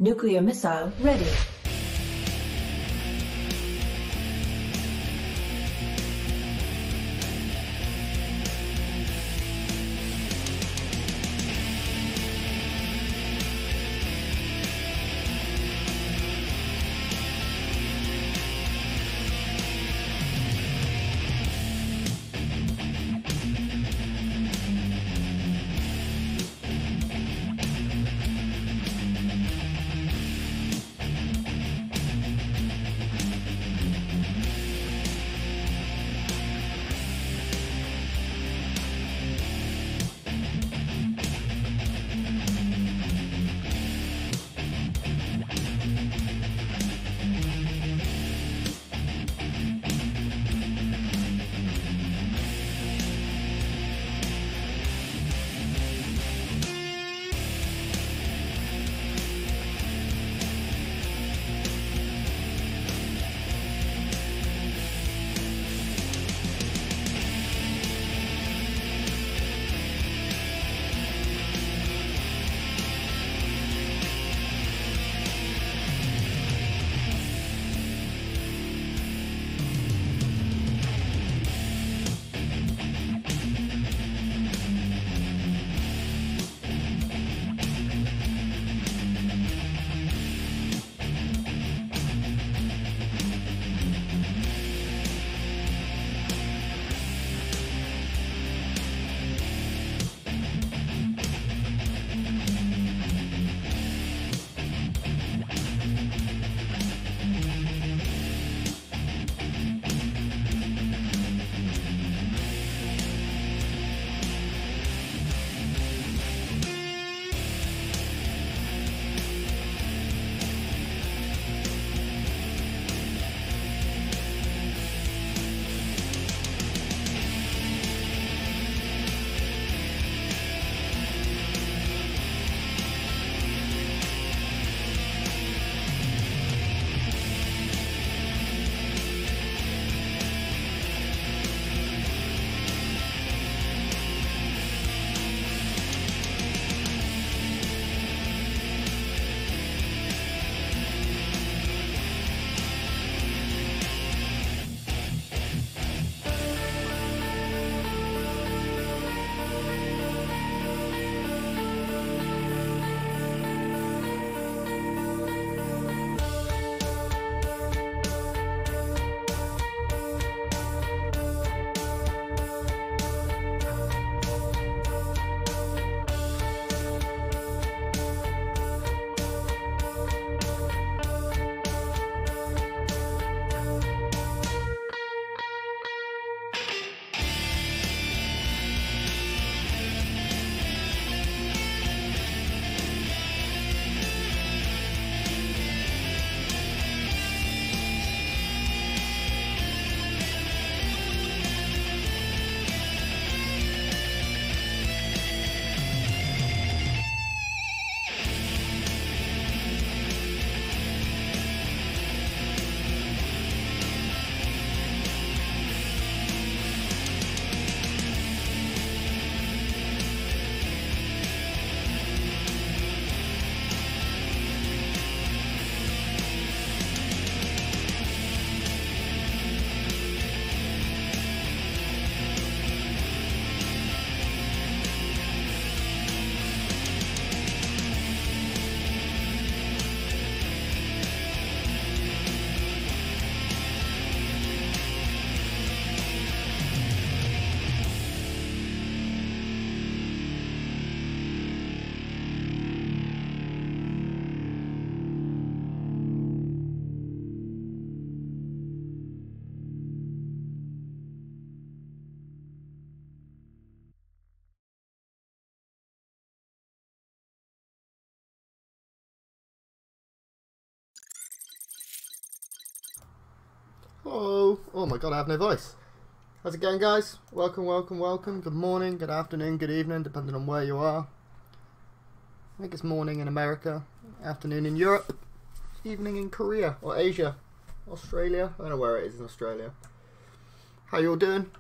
Nuclear missile ready. Hello. Oh my god, I have no voice. How's it going, guys? Welcome, welcome, welcome. Good morning, good afternoon, good evening, depending on where you are. I think it's morning in America, afternoon in Europe, evening in Korea or Asia, Australia. I don't know where it is in Australia. How you all doing?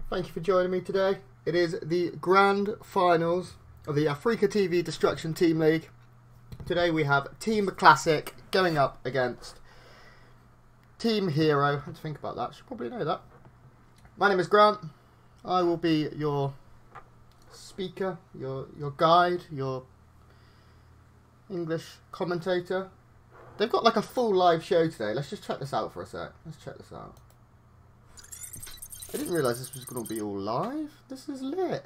Thank you for joining me today. It is the grand finals of the Africa TV Destruction Team League Today we have Team Classic going up against Team herO. I had to think about that. I should probably know that. My name is Grant. I will be your speaker, your guide, your English commentator. They've got like a full live show today. Let's just check this out for a sec. Let's check this out. I didn't realise this was going to be all live. This is lit.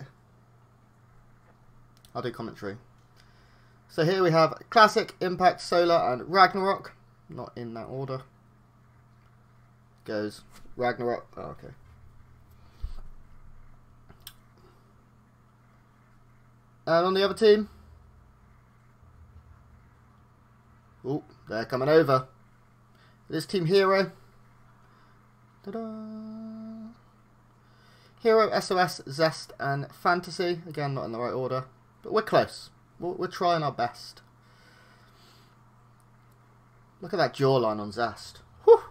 I'll do commentary. So here we have Classic, Impact, Solar and Ragnarok. Not in that order. Goes Ragnarok. Oh, okay. And on the other team. Oh, they're coming over. It is Team herO. Ta-da! herO, SOS, Zest and Fantasy. Again, not in the right order. But we're close. We're trying our best. Look at that jawline on Zest. Whew.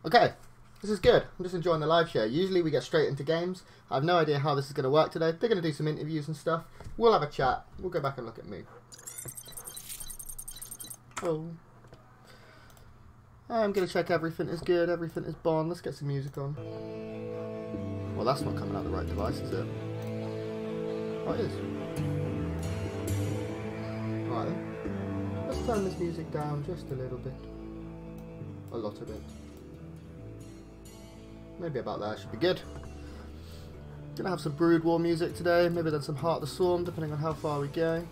Okay, this is good. I'm just enjoying the live show. Usually we get straight into games. I have no idea how this is going to work today. They're going to do some interviews and stuff. We'll have a chat. We'll go back and look at me. Oh. I'm going to check everything is good, everything is bon. Let's get some music on. Well, that's not coming out the right device, is it? Oh, it is. Alright then. Let's turn this music down just a little bit. A lot of it. Maybe about that should be good. Gonna have some Brood War music today, maybe then some Heart of the Swarm, depending on how far we go.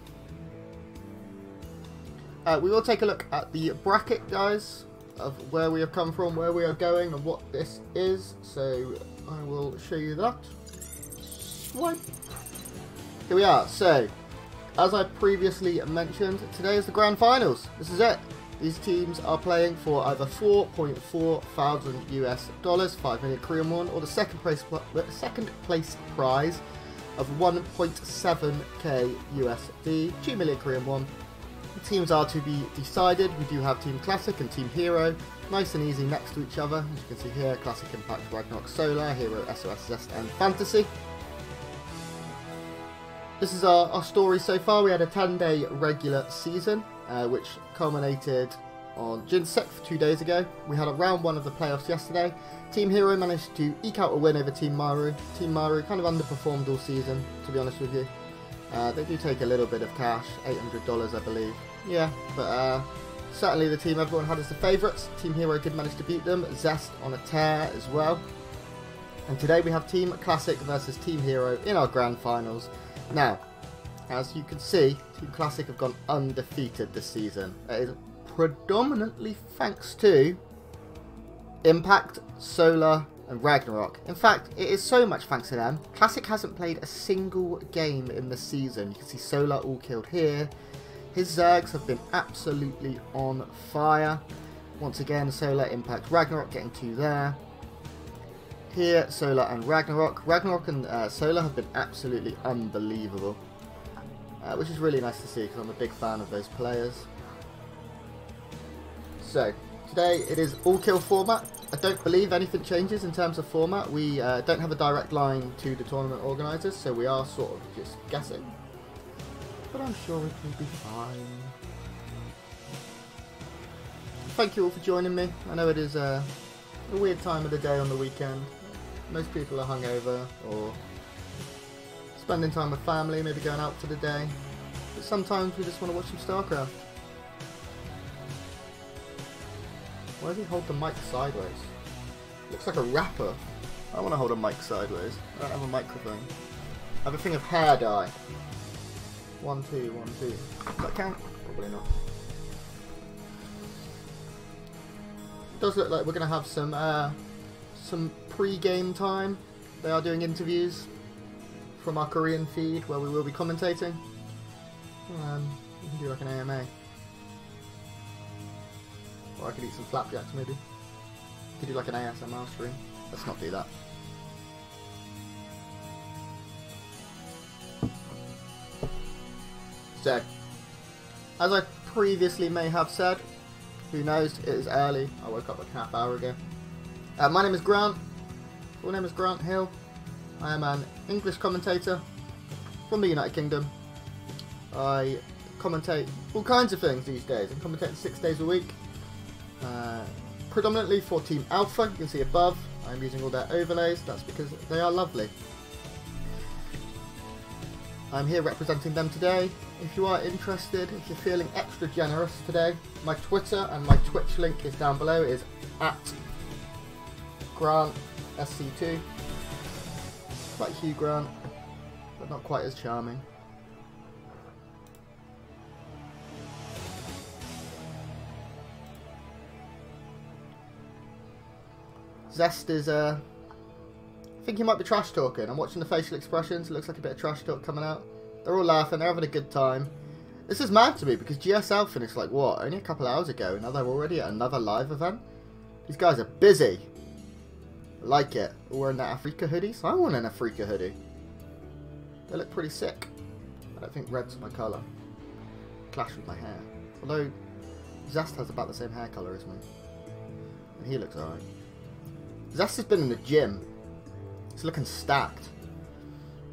We will take a look at the bracket, guys, of where we have come from, where we are going, and what this is. So I will show you that. Swipe. Here we are. So, as I previously mentioned, today is the grand finals. This is it. These teams are playing for either $4.4 thousand US, 5 million Korean won, or the second place prize of 1.7k USD, 2 million Korean won. The teams are to be decided. We do have Team Classic and Team herO, nice and easy next to each other. As you can see here, Classic, Impact, Ragnarok, Solar, herO, SOS, Zest and Fantasy. This is our story so far. We had a 10-day regular season, which culminated on June 6th, 2 days ago. We had a round 1 of the playoffs yesterday. Team herO managed to eke out a win over Team Maru. Team Maru kind of underperformed all season, to be honest with you. They do take a little bit of cash, $800 I believe. Yeah, but certainly the team everyone had as the favourites. Team herO did manage to beat them. Zest on a tear as well. And today we have Team Classic versus Team herO in our grand finals. Now, as you can see, Team Classic have gone undefeated this season. It is predominantly thanks to Impact, Solar and Ragnarok. In fact, it is so much thanks to them. Classic hasn't played a single game in the season. You can see Solar all killed here. His Zergs have been absolutely on fire. Once again, Solar, Impact, Ragnarok getting 2 there. Here, Solar and Ragnarok. Ragnarok and Solar have been absolutely unbelievable. Which is really nice to see because I'm a big fan of those players. So, today it is all kill format. I don't believe anything changes in terms of format. We don't have a direct line to the tournament organisers, so we are sort of just guessing. But I'm sure it will be fine. Thank you all for joining me. I know it is a weird time of the day on the weekend. Most people are hungover or spending time with family, maybe going out for the day. But sometimes we just want to watch some StarCraft. Why does he hold the mic sideways? Looks like a rapper. I want to hold a mic sideways. I don't have a microphone. I have a thing of hair dye. 1, 2, 1, 2. Does that count? Probably not. It does look like we're going to have some pre-game time. They are doing interviews from our Korean feed where we will be commentating. We can do like an AMA. Or I could eat some flapjacks maybe. Could do like an ASMR stream. Let's not do that. So, as I previously may have said, who knows, it is early. I woke up like half hour ago. My name is Grant. Full name is Grant Hill. I am an English commentator from the United Kingdom. I commentate all kinds of things these days. I'm commentating 6 days a week. Predominantly for Team Alpha, you can see above. I'm using all their overlays, that's because they are lovely. I'm here representing them today. If you are interested, if you're feeling extra generous today, my Twitter and my Twitch link is down below. It is at Grant SC2. Like Hugh Grant, but not quite as charming. Zest is, I think he might be trash talking. I'm watching the facial expressions. It looks like a bit of trash talk coming out. They're all laughing. They're having a good time. This is mad to me because GSL finished like what? Only a couple hours ago. Now they're already at another live event. These guys are busy. I like it. All wearing their Africa hoodies. I want an Africa hoodie. They look pretty sick. I don't think red's my colour. Clash with my hair. Although Zest has about the same hair colour as me. And he looks alright. Zest has been in the gym. He's looking stacked.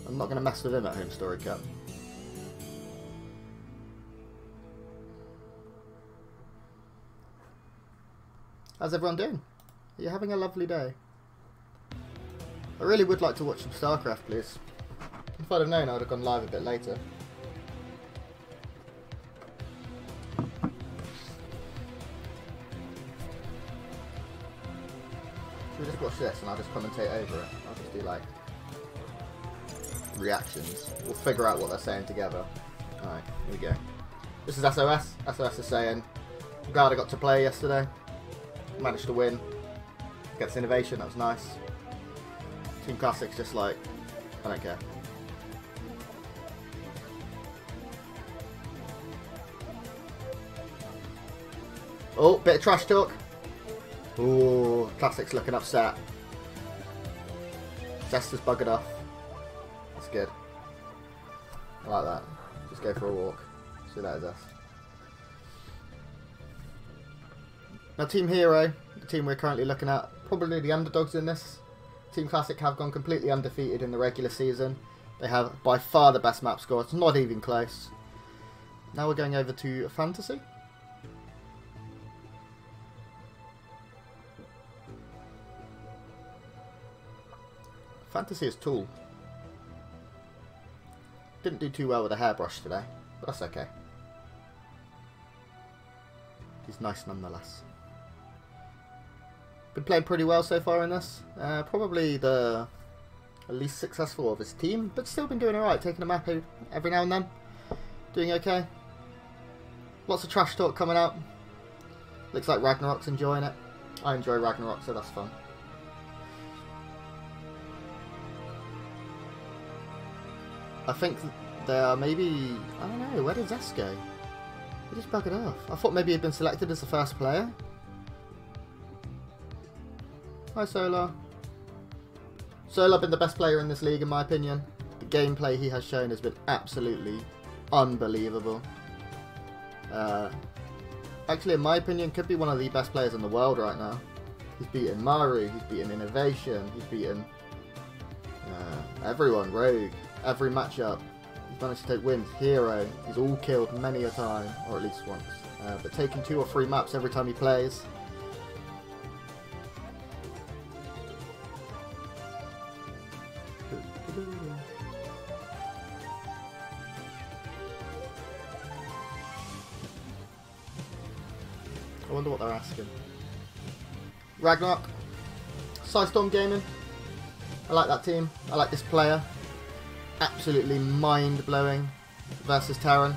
I'm not going to mess with him at Home Story Cup. How's everyone doing? Are you having a lovely day? I really would like to watch some StarCraft, please. If I'd have known, I would have gone live a bit later. Should we just watch this and I'll just commentate over it? I'll just do like reactions. We'll figure out what they're saying together. Alright, here we go. This is SOS. SOS is saying, I'm glad I got to play yesterday. Managed to win. Gets innovation, that was nice. Team Classic's just like, I don't care. Oh, bit of trash talk. Ooh, Classic's looking upset. Jester's buggered off. That's good. I like that. Just go for a walk. See that as us. Now Team herO, the team we're currently looking at, probably the underdogs in this. Team Classic have gone completely undefeated in the regular season. They have by far the best map score. It's not even close. Now we're going over to Fantasy. Fantasy is Tool. Didn't do too well with a hairbrush today, but that's okay. He's nice nonetheless. Been playing pretty well so far in this. Probably the least successful of his team, but still been doing alright, taking a map every now and then. Doing okay. Lots of trash talk coming out. Looks like Ragnarok's enjoying it. I enjoy Ragnarok, so that's fun. I think they are maybe... I don't know, where did Zest go? He just buggered off. I thought maybe he'd been selected as the first player. Hi Solar. Solar been the best player in this league in my opinion. The gameplay he has shown has been absolutely unbelievable. Actually in my opinion could be one of the best players in the world right now. He's beaten Maru, he's beaten Innovation, he's beaten everyone, Rogue. Every matchup, he's managed to take wins. herO, he's all killed many a time, or at least once. But taking 2 or 3 maps every time he plays. I wonder what they're asking. Ragnarok, Psystorm Gaming. I like that team. I like this player. Absolutely mind-blowing versus Terran.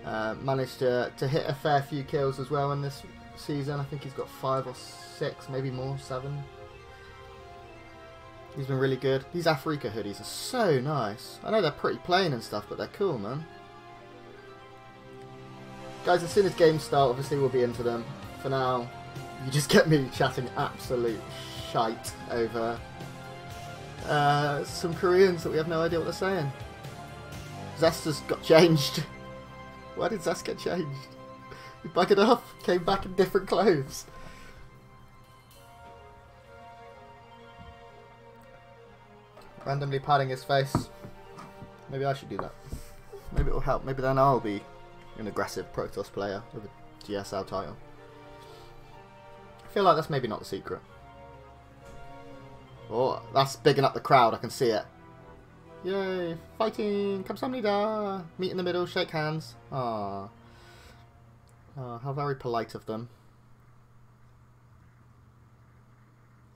Managed to hit a fair few kills as well in this season. I think he's got 5 or 6, maybe more, 7. He's been really good. These Africa hoodies are so nice. I know they're pretty plain and stuff, but they're cool, man. Guys, as soon as games start, obviously we'll be into them. For now, you just get me chatting absolute shite over some Koreans that we have no idea what they're saying. Zest has got changed. Why did Zest get changed? He buggered off, came back in different clothes. Randomly patting his face. Maybe I should do that. Maybe it'll help. Maybe then I'll be an aggressive Protoss player with a GSL title. I feel like that's maybe not the secret. Oh, that's bigging up the crowd. I can see it. Yay! Fighting! Kamsahamnida! Meet in the middle, shake hands. Ah. Oh, how very polite of them.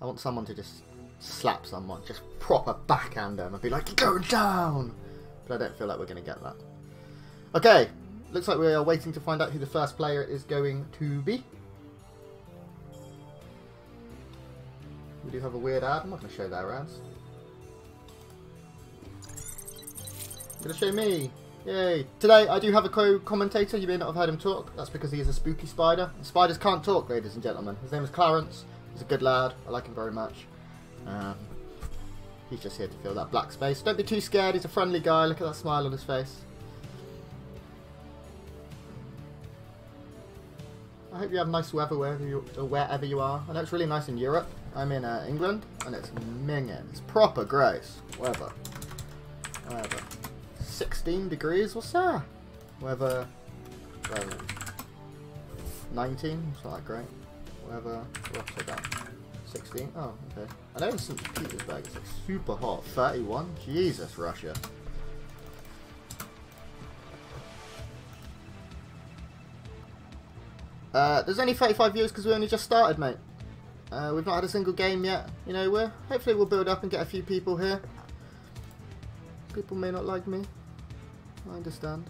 I want someone to just slap someone, just proper backhand them and be like, you're going down! But I don't feel like we're going to get that. Okay, looks like we are waiting to find out who the first player is going to be. We do have a weird ad. I'm not going to show their ads. I'm going to show me. Yay. Today I do have a co-commentator. You may not have heard him talk. That's because he is a spooky spider. And spiders can't talk, ladies and gentlemen. His name is Clarence. He's a good lad. I like him very much. He's just here to fill that black space. Don't be too scared. He's a friendly guy. Look at that smile on his face. I hope you have nice weather wherever you are. I know it's really nice in Europe. I'm in England, and it's minging. It's proper gross weather. 16 degrees, what's that? Weather 19, it's not that great. Weather, what's that? 16, oh, okay. I know in St. Petersburg it's like super hot, 31, Jesus, Russia. There's only 35 viewers because we only just started, mate. We've not had a single game yet. You know, hopefully we'll build up and get a few people here. People may not like me. I understand.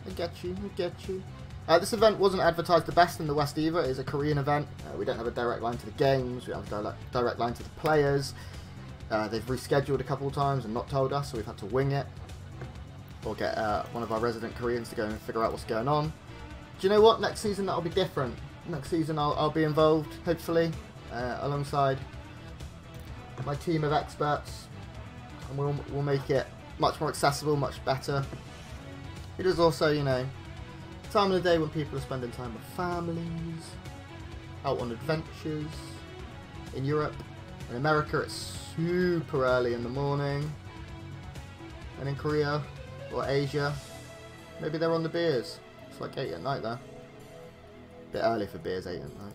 I get you, I get you. This event wasn't advertised the best in the West either. It is a Korean event. We don't have a direct line to the games. We don't have a direct line to the players. They've rescheduled a couple of times and not told us, so we've had to wing it. Or get one of our resident Koreans to go and figure out what's going on. Do you know what? Next season that'll be different. Next season I'll be involved, hopefully, alongside my team of experts. And we'll make it much more accessible, much better. It is also, you know, time of the day when people are spending time with families, out on adventures. In Europe, in America it's super early in the morning. And in Korea, or Asia, maybe they're on the beers. It's like 8 at night there. Bit early for beers, 8 at night.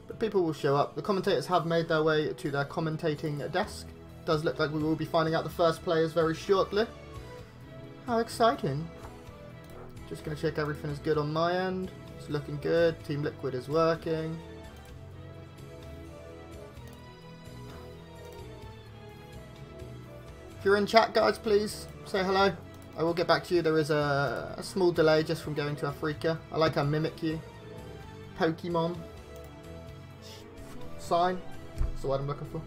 But people will show up. The commentators have made their way to their commentating desk. Does look like we will be finding out the first players very shortly. How exciting. Just going to check everything is good on my end. It's looking good. Team Liquid is working. If you're in chat, guys, please say hello. I will get back to you. There is a small delay just from going to Africa. I like how Mimic You. Pokemon. Sign. That's the word I'm looking for.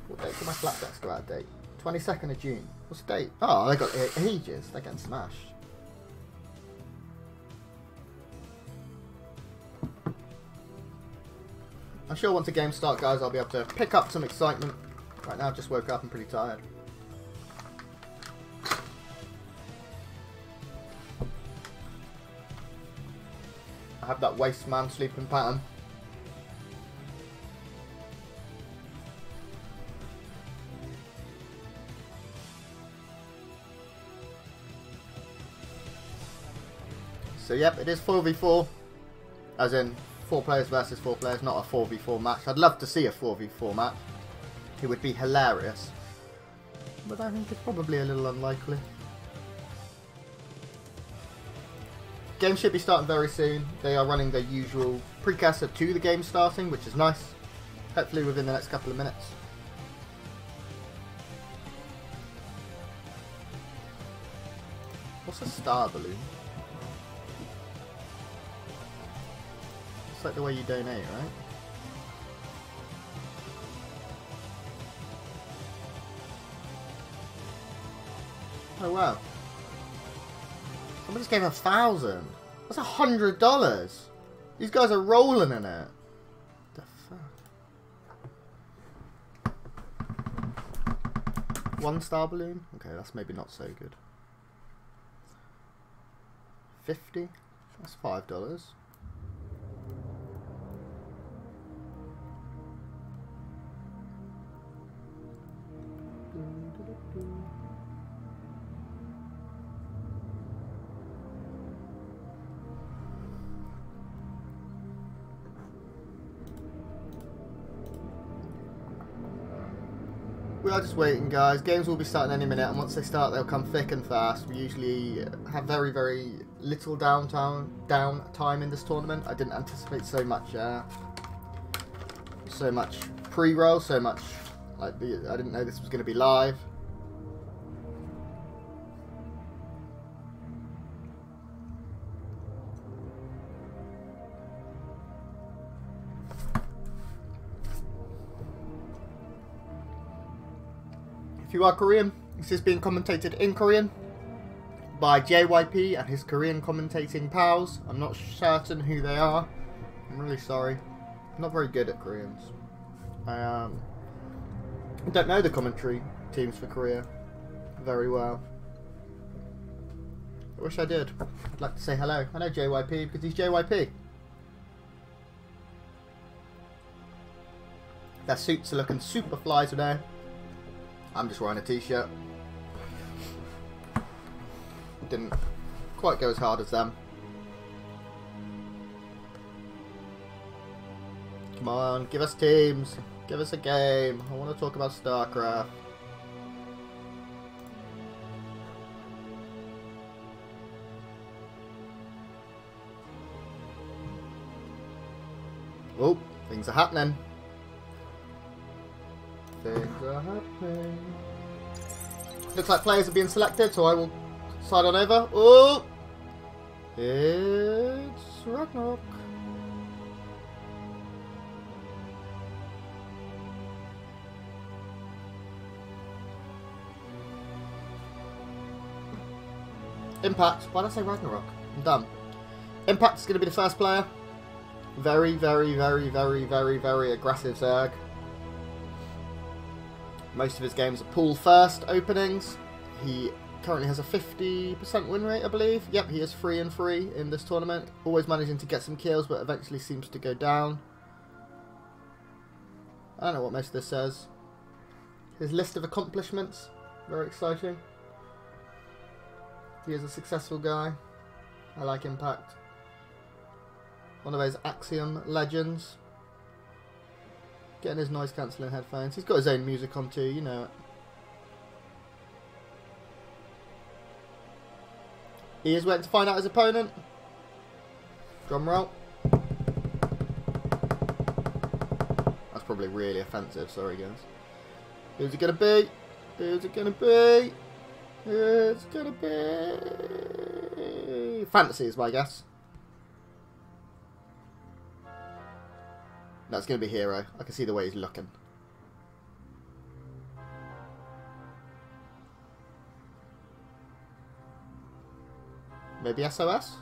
What date did my flapjacks go out of date? 22nd of June. What's the date? Oh, they got ages. They're getting smashed. I'm sure once the game starts, guys, I'll be able to pick up some excitement. Right now, I've just woke up and pretty tired. I have that waste man sleeping pattern. So yep, it is 4v4, as in 4 players versus 4 players, not a 4v4 match. I'd love to see a 4v4 match. It would be hilarious. But I think it's probably a little unlikely. Game should be starting very soon. They are running their usual precursor to the game starting, which is nice. Hopefully within the next couple of minutes. What's a star balloon? It's like the way you donate, right? Oh wow. Somebody just gave 1,000. That's $100. These guys are rolling in it. The fuck? 1 star balloon? Okay, that's maybe not so good. 50? That's $5. We are just waiting, guys. Games will be starting any minute, and once they start, they'll come thick and fast. We usually have very, very little downtime in this tournament. I didn't anticipate so much pre-roll, so much like I didn't know this was going to be live. If you are Korean, this is being commentated in Korean by JYP and his Korean commentating pals. I'm not certain who they are. I'm really sorry. I'm not very good at Koreans. I don't know the commentary teams for Korea very well. I wish I did. I'd like to say hello. I know JYP because he's JYP. Their suits are looking super fly today. I'm just wearing a t-shirt. Didn't quite go as hard as them. Come on, give us teams. Give us a game. I want to talk about StarCraft. Oh, things are happening. Things are happening. Looks like players are being selected, so I will slide on over. Oh! It's Ragnarok. Impact. Why did I say Ragnarok? I'm dumb. Impact is going to be the first player. Very, very, very, very, very, very aggressive Zerg. Most of his games are pool first openings. He currently has a 50% win rate, I believe. Yep, he is 3-3 in this tournament. Always managing to get some kills, but eventually seems to go down. I don't know what most of this says. His list of accomplishments, very exciting. He is a successful guy. I like Impact. One of those Axiom legends. Getting his noise cancelling headphones. He's got his own music on too, you know it. He is waiting to find out his opponent. Drum roll. That's probably really offensive, sorry guys. Who's it gonna be? Who's it gonna be? Who's it gonna be? Fantasy is my guess. No, it's going to be herO. I can see the way he's looking. Maybe SOS?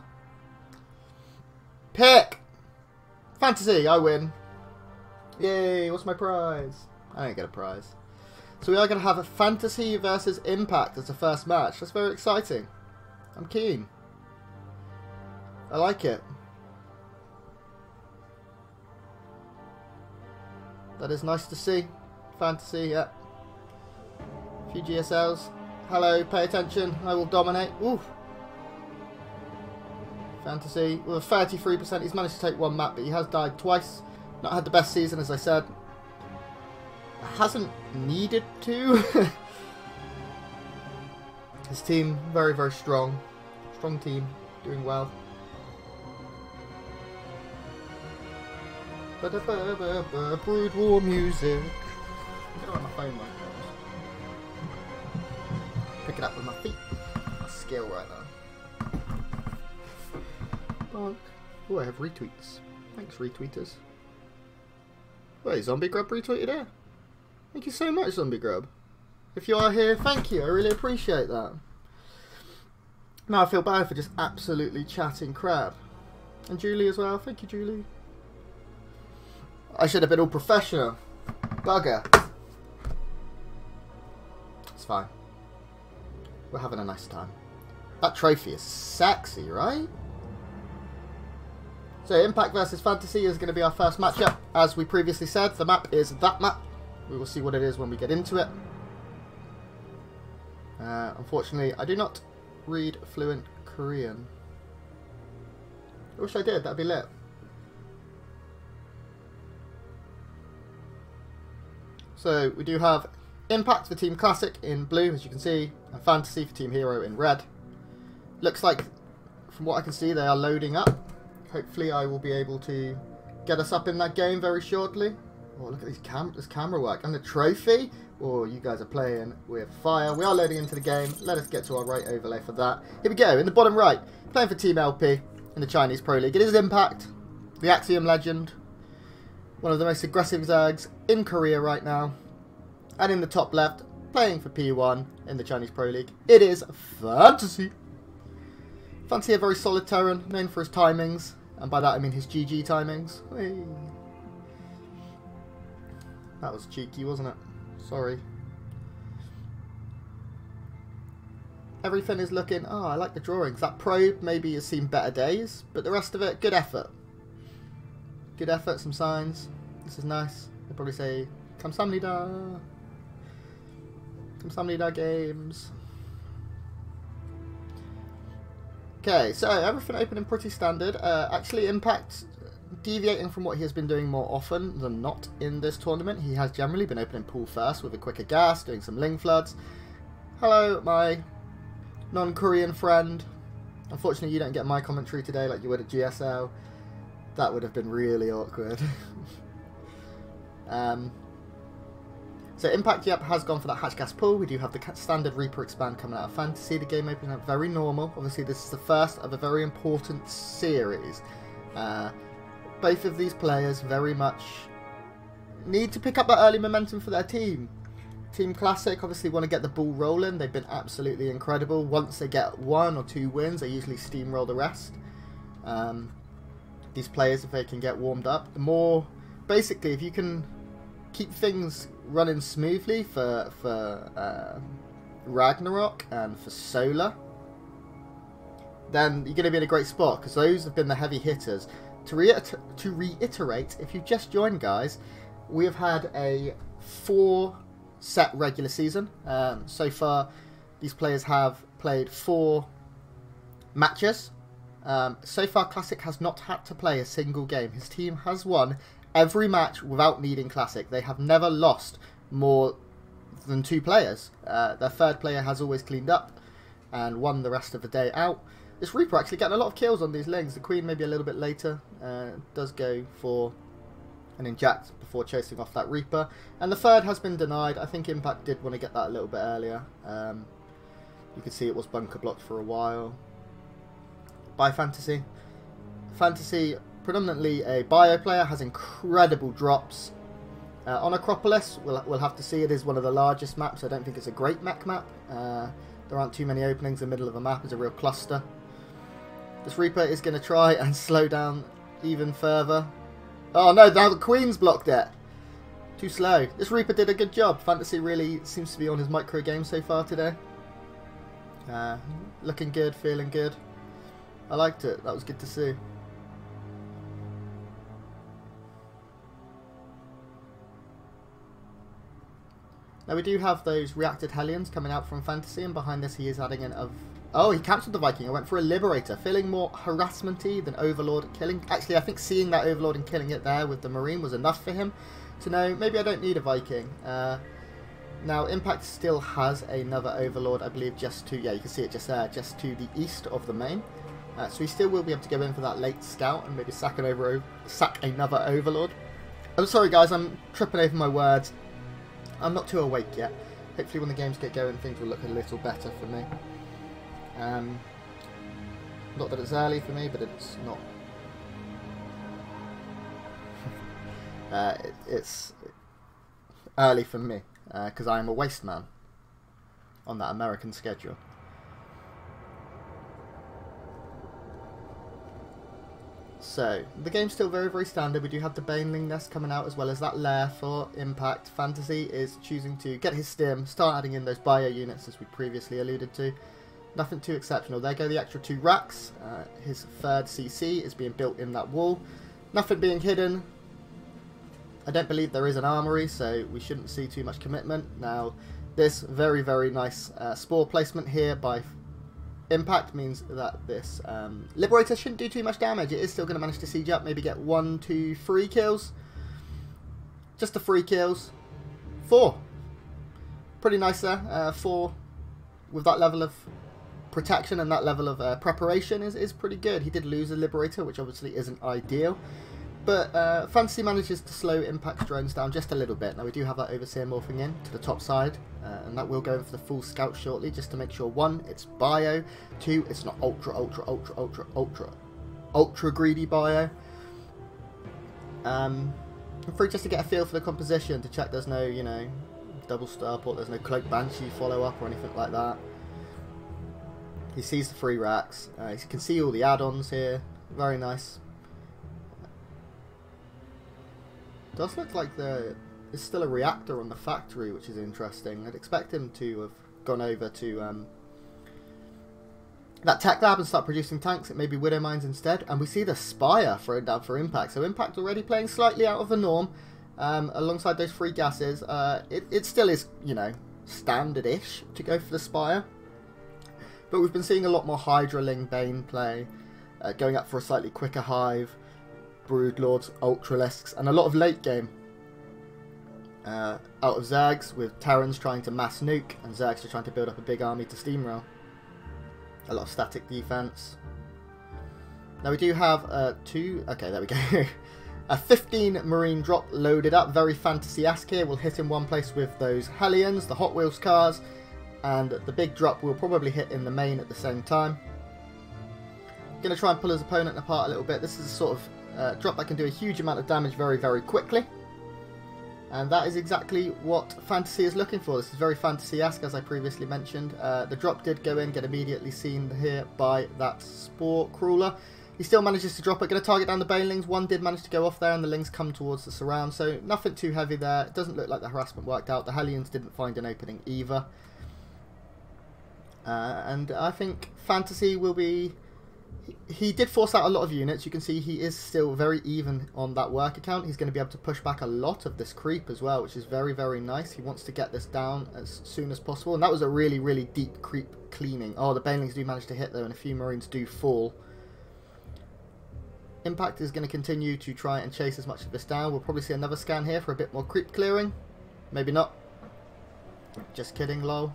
Pick! Fantasy, I win. Yay, what's my prize? I don't get a prize. So we are going to have a Fantasy versus Impact as the first match. That's very exciting. I'm keen. I like it. That is nice to see. Fantasy, yeah. A few GSLs. Hello, pay attention. I will dominate. Ooh. Fantasy. With a 33%, he's managed to take one map, but he has died twice. Not had the best season, as I said. Hasn't needed to. His team, very, very strong. Strong team. Doing well. Brood War music. I'm gonna on my phone right now. Pick it up with my feet. A skill right now. Oh, I have retweets. Thanks, retweeters. Wait, Zombie Grub retweeted it? Thank you so much, Zombie Grub. If you are here, thank you. I really appreciate that. Now I feel bad for just absolutely chatting crap. And Julie as well. Thank you, Julie. I should have been all professional. Bugger. It's fine. We're having a nice time. That trophy is sexy, right? So Impact versus Fantasy is going to be our first matchup. As we previously said, the map is that map. We will see what it is when we get into it. Unfortunately, I do not read fluent Korean. I wish I did, that'd be lit. So we do have Impact for Team Classic in blue, as you can see, and Fantasy for Team herO in red. Looks like, from what I can see, they are loading up. Hopefully I will be able to get us up in that game very shortly. Oh, look at this camera work. And the trophy. Oh, you guys are playing with fire. We are loading into the game. Let us get to our right overlay for that. Here we go. In the bottom right, playing for Team LP in the Chinese Pro League. It is Impact, the Axiom legend. One of the most aggressive Zergs in Korea right now. And in the top left, playing for P1 in the Chinese Pro League, it is Fantasy. Fantasy, a very solid Terran, known for his timings. And by that I mean his GG timings. Whee. That was cheeky, wasn't it? Sorry. Everything is looking... Oh, I like the drawings. That probe maybe has seen better days. But the rest of it, good effort. Good effort, some signs. This is nice. They'll probably say, 감사합니다. 감사합니다 games. Okay, so everything opening pretty standard. Actually, Impact deviating from what he has been doing more often than not in this tournament. He has generally been opening pool first with a quicker gas, doing some Ling Floods. Hello, my non-Korean friend. Unfortunately, you don't get my commentary today like you would at GSL. That would have been really awkward. So Impact, yep, has gone for that hatch gas pull. We do have the standard Reaper expand coming out of Fantasy. The game opening up very normal. Obviously, this is the first of a very important series. Both of these players very much need to pick up that early momentum for their team. Team Classic obviously want to get the ball rolling. They've been absolutely incredible. Once they get 1 or 2 wins, they usually steamroll the rest. These players, if they can get warmed up, the more... Basically, if you can keep things running smoothly for Ragnarok and for Solar, then you're going to be in a great spot, because those have been the heavy hitters. To reiterate, if you've just joined, guys, we have had a 4-set regular season. So far, these players have played 4 matches. So far, Classic has not had to play a single game. His team has won every match without needing Classic. They have never lost more than 2 players. Their third player has always cleaned up and won the rest of the day out. This Reaper actually getting a lot of kills on these Lings. The Queen maybe a little bit later. Does go for an inject before chasing off that Reaper. And the third has been denied. I think Impact did want to get that a little bit earlier. You can see it was bunker blocked for a while by Fantasy. Fantasy, predominantly a bio player, has incredible drops. On Acropolis, we'll have to see. It is one of the largest maps. I don't think it's a great mech map. There aren't too many openings in the middle of a map. It's a real cluster. This Reaper is going to try and slow down even further. Oh no, now the Queen's blocked it. Too slow. This Reaper did a good job. Fantasy really seems to be on his micro game so far today. Looking good, feeling good. I liked it. That was good to see. Now we do have those reacted Hellions coming out from Fantasy, and behind this he is adding in of... Oh, he cancelled the Viking. I went for a Liberator, feeling more harassment-y than Overlord killing. Actually, I think seeing that Overlord and killing it there with the Marine was enough for him to know, maybe I don't need a Viking. Now, Impact still has another Overlord, I believe, just to... Yeah, you can see it just there, just to the east of the main. So he still will be able to go in for that late scout and maybe sack another Overlord. I'm sorry, guys, I'm tripping over my words. I'm not too awake yet. Hopefully when the games get going, things will look a little better for me. Not that it's early for me, but it's not... it's early for me, because I am a waste man on that American schedule. So, the game's still very, very standard. We do have the Baneling Nest coming out, as well as that lair for Impact. Fantasy is choosing to get his stim, start adding in those bio units, as we previously alluded to. Nothing too exceptional. There go the extra 2 racks. His third CC is being built in that wall. Nothing being hidden. I don't believe there is an armory, so we shouldn't see too much commitment. Now, This very, very nice spore placement here by Impact means that this Liberator shouldn't do too much damage. It is still going to manage to siege up, maybe get 1, 2, 3 kills. Just the 3 kills. 4. Pretty nice there. 4 with that level of protection and that level of preparation is pretty good. He did lose a Liberator, which obviously isn't ideal. But Fantasy manages to slow Impact's drones down just a little bit. Now we do have that Overseer morphing in to the top side. And that will go in for the full scout shortly, just to make sure 1, it's bio, 2, it's not ultra greedy bio. And 3, just to get a feel for the composition, to check there's no, you know, double starport, there's no cloak banshee follow up or anything like that. He sees the 3 racks. You can see all the add-ons here. Very nice. Does look like there's still a reactor on the factory, which is interesting. I'd expect him to have gone over to that tech lab and start producing tanks. It may be Widow Mines instead. And we see the Spire thrown down for Impact. So Impact already playing slightly out of the norm alongside those 3 gases. It still is, you know, standard-ish to go for the Spire. But we've been seeing a lot more Hydraling Bane play, going up for a slightly quicker Hive, Broodlords, Ultralisks, and a lot of late game out of Zergs, with Terrans trying to mass nuke and Zergs just trying to build up a big army to steamroll. A lot of static defense. Now we do have okay, there we go. A 15 Marine drop loaded up, very fantasy-esque here. We'll hit in one place with those Hellions, the Hot Wheels cars, and the big drop will probably hit in the main at the same time. Going to try and pull his opponent apart a little bit. This is a sort of drop that can do a huge amount of damage very, very quickly. And that is exactly what Fantasy is looking for. This is very fantasy-esque, as I previously mentioned. The drop did go in, get immediately seen here by that Spore Crawler. He still manages to drop it. Going to target down the Banelings. 1 did manage to go off there, and the Lings come towards the surround. So nothing too heavy there. It doesn't look like the harassment worked out. The Hellions didn't find an opening either. And I think Fantasy will be... He did force out a lot of units. You can see he is still very even on that work account. He's going to be able to push back a lot of this creep as well, which is very, very nice. He wants to get this down as soon as possible. And that was a really, really deep creep cleaning. Oh, the Banelings do manage to hit though, and a few Marines do fall. Impact is going to continue to try and chase as much of this down. We'll probably see another scan here for a bit more creep clearing. Maybe not. Just kidding, lol.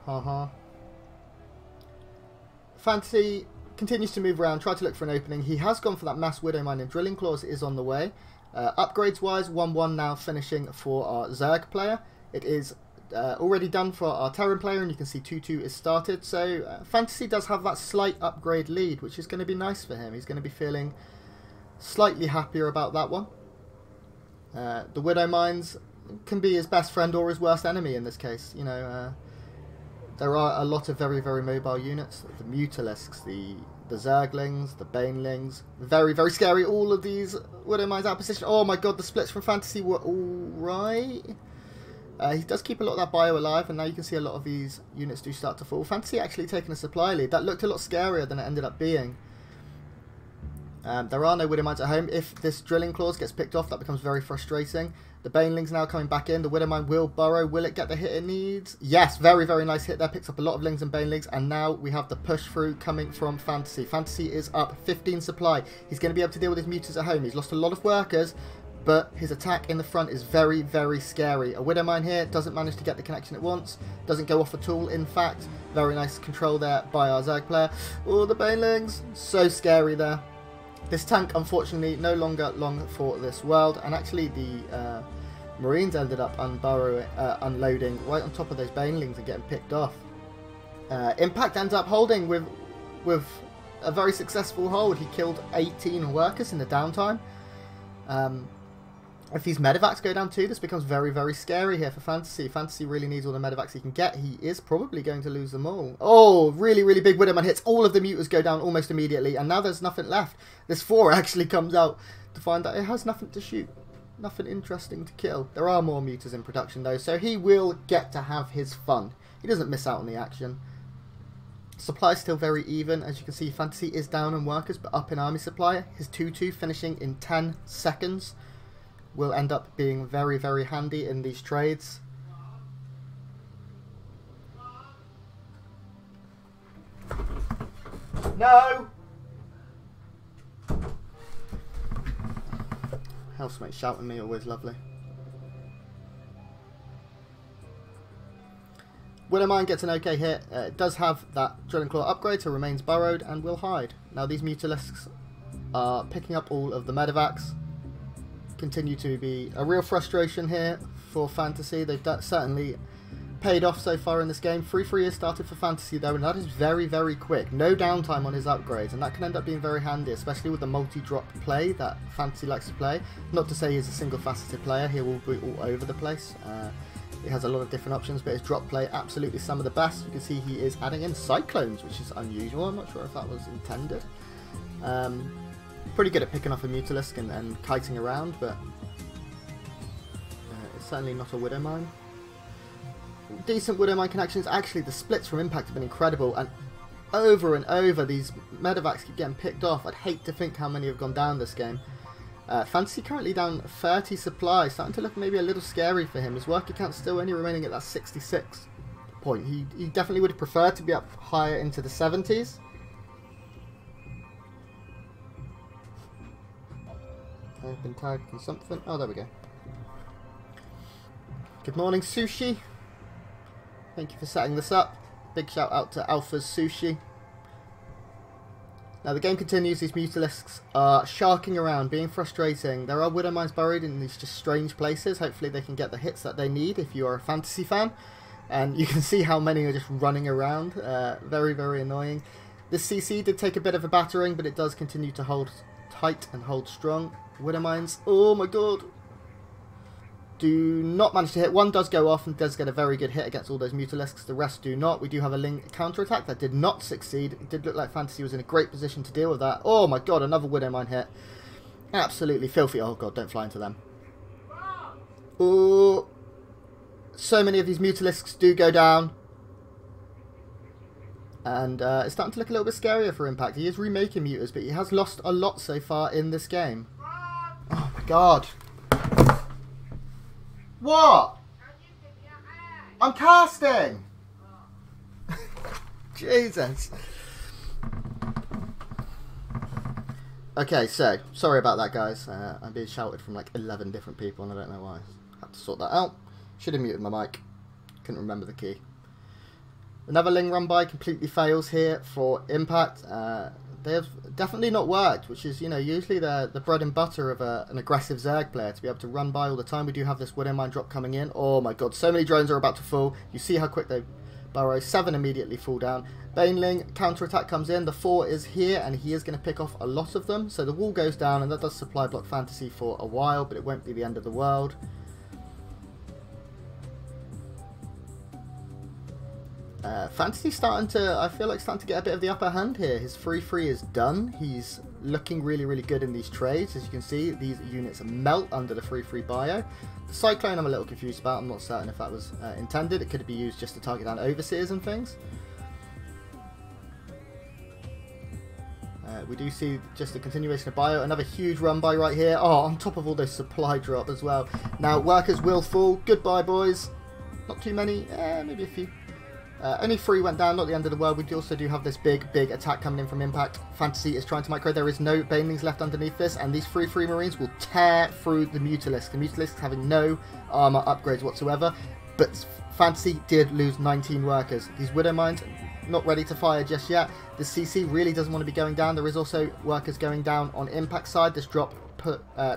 Haha. Fantasy continues to move around, try to look for an opening. He has gone for that mass Widow Mine, and Drilling Claws is on the way. Upgrades wise, 1-1 now finishing for our Zerg player. It is already done for our Terran player, and you can see 2-2 is started. So Fantasy does have that slight upgrade lead, which is going to be nice for him. He's going to be feeling slightly happier about that one. The Widow Mines can be his best friend or his worst enemy in this case. You know, there are a lot of very, very mobile units. The Mutalisks, the Zerglings, the Banelings. Very, very scary. All of these Widow Mines out of position. Oh my god, the splits from Fantasy were alright. He does keep a lot of that bio alive, and now you can see a lot of these units do start to fall. Fantasy actually taking a supply lead. That looked a lot scarier than it ended up being. There are no Widow Mines at home. If this Drilling Claws gets picked off, that becomes very frustrating. The Banelings now coming back in. The Widow Mine will burrow. Will it get the hit it needs? Yes, very, very nice hit there. Picks up a lot of Lings and Banelings. And now we have the push through coming from Fantasy. Fantasy is up 15 supply. He's going to be able to deal with his Mutas at home. He's lost a lot of workers, but his attack in the front is very, very scary. A Widow Mine here doesn't manage to get the connection it wants. Doesn't go off at all, in fact. Very nice control there by our Zerg player. Oh, the Banelings. So scary there. This tank, unfortunately, no longer long for this world, and actually the Marines ended up unloading right on top of those Banelings and getting picked off. Impact ends up holding with a very successful hold. He killed 18 workers in the downtime. If these medevacs go down too, this becomes very, very scary here for Fantasy. Fantasy really needs all the medevacs he can get. He is probably going to lose them all. Oh, really, really big Widowman hits. All of the mutas go down almost immediately, and now there's nothing left. This 4 actually comes out to find that it has nothing to shoot. Nothing interesting to kill. There are more mutas in production though, so he will get to have his fun. He doesn't miss out on the action. Supply is still very even. As you can see, Fantasy is down on workers, but up in army supply. His 2-2 finishing in 10 seconds. Will end up being very, very handy in these trades. No! Housemate shouting at me, always lovely. Widowmine gets an okay hit. It does have that Drilling Claw upgrade, so remains burrowed and will hide. Now these Mutalisks are picking up all of the Medivacs. Continue to be a real frustration here for Fantasy. They've certainly paid off so far in this game. 3-3 has started for Fantasy though, and that is very, very quick. No downtime on his upgrades, and that can end up being very handy, especially with the multi-drop play that Fantasy likes to play. Not to say he's a single-faceted player, he will be all over the place. He has a lot of different options, but his drop play, absolutely some of the best. You can see he is adding in Cyclones, which is unusual. I'm not sure if that was intended. Pretty good at picking off a Mutalisk and kiting around, but it's certainly not a Widowmine. Decent Widowmine connections. Actually, the splits from Impact have been incredible, and over these Medivacs keep getting picked off. I'd hate to think how many have gone down this game. Fantasy currently down 30 supply, starting to look maybe a little scary for him. His worker count still only remaining at that 66 point. He definitely would have preferred to be up higher into the 70s. I've been tagged in something. Oh, there we go. Good morning, Sushi. Thank you for setting this up. Big shout out to Alpha's Sushi. Now the game continues. These Mutalisks are sharking around, being frustrating. There are Widowmines buried in these just strange places. Hopefully they can get the hits that they need if you are a Fantasy fan. And you can see how many are just running around. Very, very annoying. This CC did take a bit of a battering, but it does continue to hold tight and hold strong. Widowmines, oh my god, do not manage to hit. One does go off and does get a very good hit against all those Mutalisks. The rest do not. We do have a Ling counterattack that did not succeed. It did look like Fantasy was in a great position to deal with that. Oh my god, another Widowmine hit. Absolutely filthy. Oh god, don't fly into them. Oh, so many of these Mutalisks do go down. And it's starting to look a little bit scarier for Impact. He is remaking Mutas, but he has lost a lot so far in this game. Oh my god. What? I'm casting! Jesus. Okay, so, sorry about that, guys. I'm being shouted from like 11 different people and I don't know why. Had to sort that out. Should have muted my mic. Couldn't remember the key. Another Ling run by completely fails here for Impact. They have definitely not worked, which is, you know, usually the bread and butter of an aggressive Zerg player, to be able to run by all the time. We do have this Widowmine drop coming in. Oh my god, so many drones are about to fall. You see how quick they burrow. 7 immediately fall down. Baneling, counterattack comes in. The 4 is here, and he is going to pick off a lot of them. So the wall goes down, and that does supply block Fantasy for a while, but it won't be the end of the world. Fantasy starting to, I feel like, starting to get a bit of the upper hand here. His 3-3 is done. He's looking really, really good in these trades. As you can see, these units melt under the 3-3 bio. The Cyclone I'm a little confused about. I'm not certain if that was intended. It could be used just to target down Overseers and things. We do see just a continuation of bio. Another huge run by right here. Oh, on top of all those supply drop as well. Now, workers will fall. Goodbye, boys. Not too many. Maybe a few. Only 3 went down, not the end of the world. We also do have this big attack coming in from Impact. Fantasy is trying to micro. There is no Banelings left underneath this, and these 3-3 Marines will tear through the Mutalisk. The Mutalisk having no armor upgrades whatsoever, but Fantasy did lose 19 workers. These Widowmines not ready to fire just yet. The CC really doesn't want to be going down. There is also workers going down on Impact side. This drop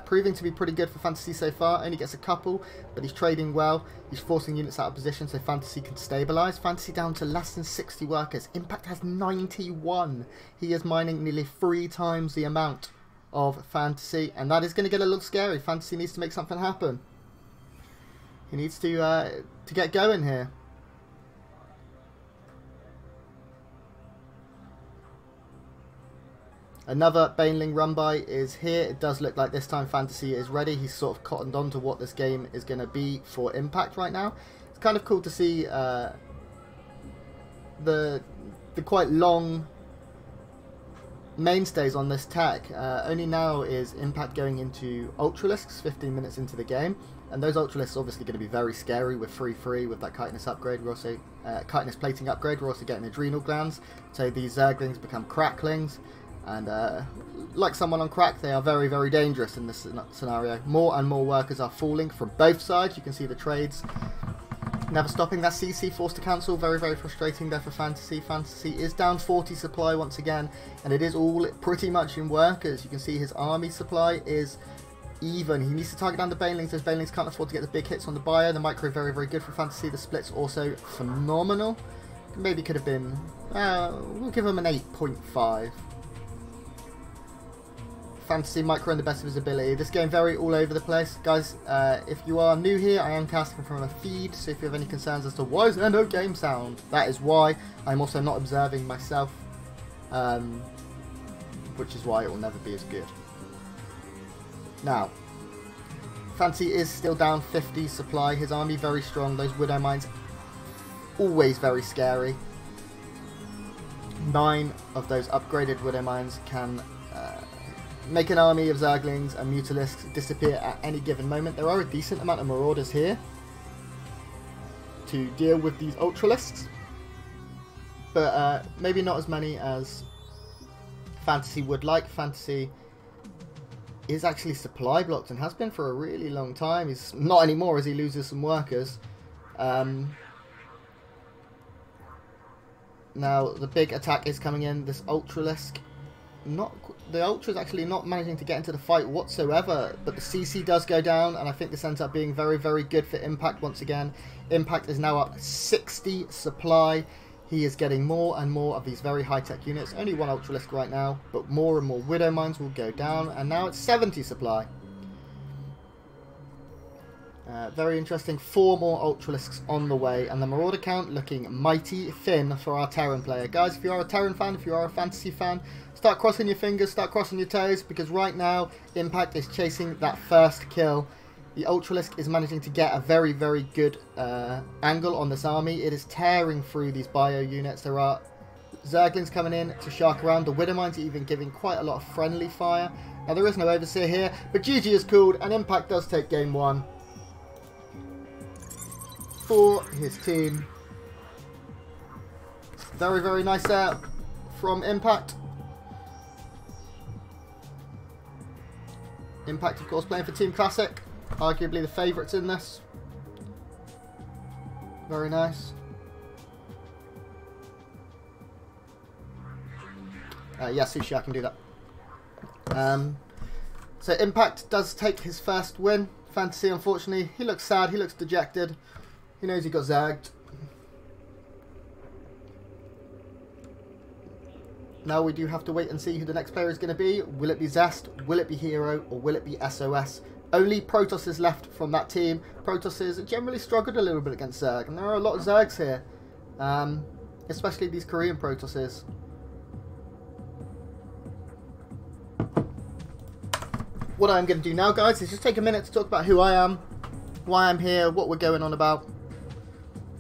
proving to be pretty good for Fantasy so far. Only gets a couple, but he's trading well. He's forcing units out of position so Fantasy can stabilise. Fantasy down to less than 60 workers. Impact has 91. He is mining nearly 3 times the amount of Fantasy, and that is going to get a little scary. Fantasy needs to make something happen. He needs to get going here. Another Baneling run by is here. It does look like this time Fantasy is ready. He's sort of cottoned on to what this game is going to be for Impact right now. It's kind of cool to see the quite long mainstays on this tech. Only now is Impact going into Ultralisks 15 minutes into the game, and those Ultralisks are obviously going to be very scary with 3-3 with that chitinous upgrade. We're also chitinous plating upgrade. We're also getting adrenal glands, so these Zerglings become cracklings, and like someone on crack, they are very, very dangerous in this scenario. More and more workers are falling from both sides. You can see the trades never stopping. That CC forced to cancel. Very, very frustrating there for Fantasy. Fantasy is down 40 supply once again, and it is all pretty much in workers. You can see his army supply is even. He needs to target down the Banelings. Those Banelings can't afford to get the big hits on the bio. The micro very, very good for Fantasy. The split's also phenomenal. Maybe could have been, we'll give him an 8.5. Fantasy micro and the best of his ability. This game very all over the place. Guys, if you are new here, I am casting from a feed, so if you have any concerns as to why is there no game sound, that is why. I'm also not observing myself, which is why it will never be as good. Now, Fantasy is still down 50 supply. His army very strong. Those Widow Mines always very scary. 9 of those upgraded Widow Mines can make an army of Zerglings and Mutalisks disappear at any given moment. There are a decent amount of Marauders here to deal with these Ultralisks, but maybe not as many as Fantasy would like. Fantasy is actually supply blocked and has been for a really long time. He's not anymore as he loses some workers. Now the big attack is coming in. This Ultralisk, the Ultra's actually not managing to get into the fight whatsoever, but the CC does go down, and I think this ends up being very, very good for Impact once again. Impact is now up 60 supply. He is getting more and more of these very high-tech units. Only one Ultralisk right now, but more and more Widow Mines will go down, and now it's 70 supply. Very interesting. 4 more Ultralisks on the way, and the Marauder count looking mighty thin for our Terran player. Guys, if you are a Terran fan, if you are a Fantasy fan, start crossing your fingers, start crossing your toes, because right now Impact is chasing that first kill. The Ultralisk is managing to get a very, very good angle on this army. It is tearing through these bio units. There are Zerglings coming in to shark around. The Widow Mines are even giving quite a lot of friendly fire. Now there is no Overseer here, but GG is called, and Impact does take game 1 for his team. Very, very nice there from Impact. Impact, of course, playing for Team Classic. Arguably the favourites in this. Very nice. Yeah, Sushi, I can do that. So Impact does take his first win. Fantasy, unfortunately, he looks sad, he looks dejected. He knows he got zagged. Now we do have to wait and see who the next player is going to be. Will it be Zest? Will it be herO? Or will it be SOS? Only Protoss is left from that team. Protoss has generally struggled a little bit against Zerg, and there are a lot of Zergs here. Especially these Korean Protosses. What I'm going to do now, guys, is just take a minute to talk about who I am, why I'm here, what we're going on about.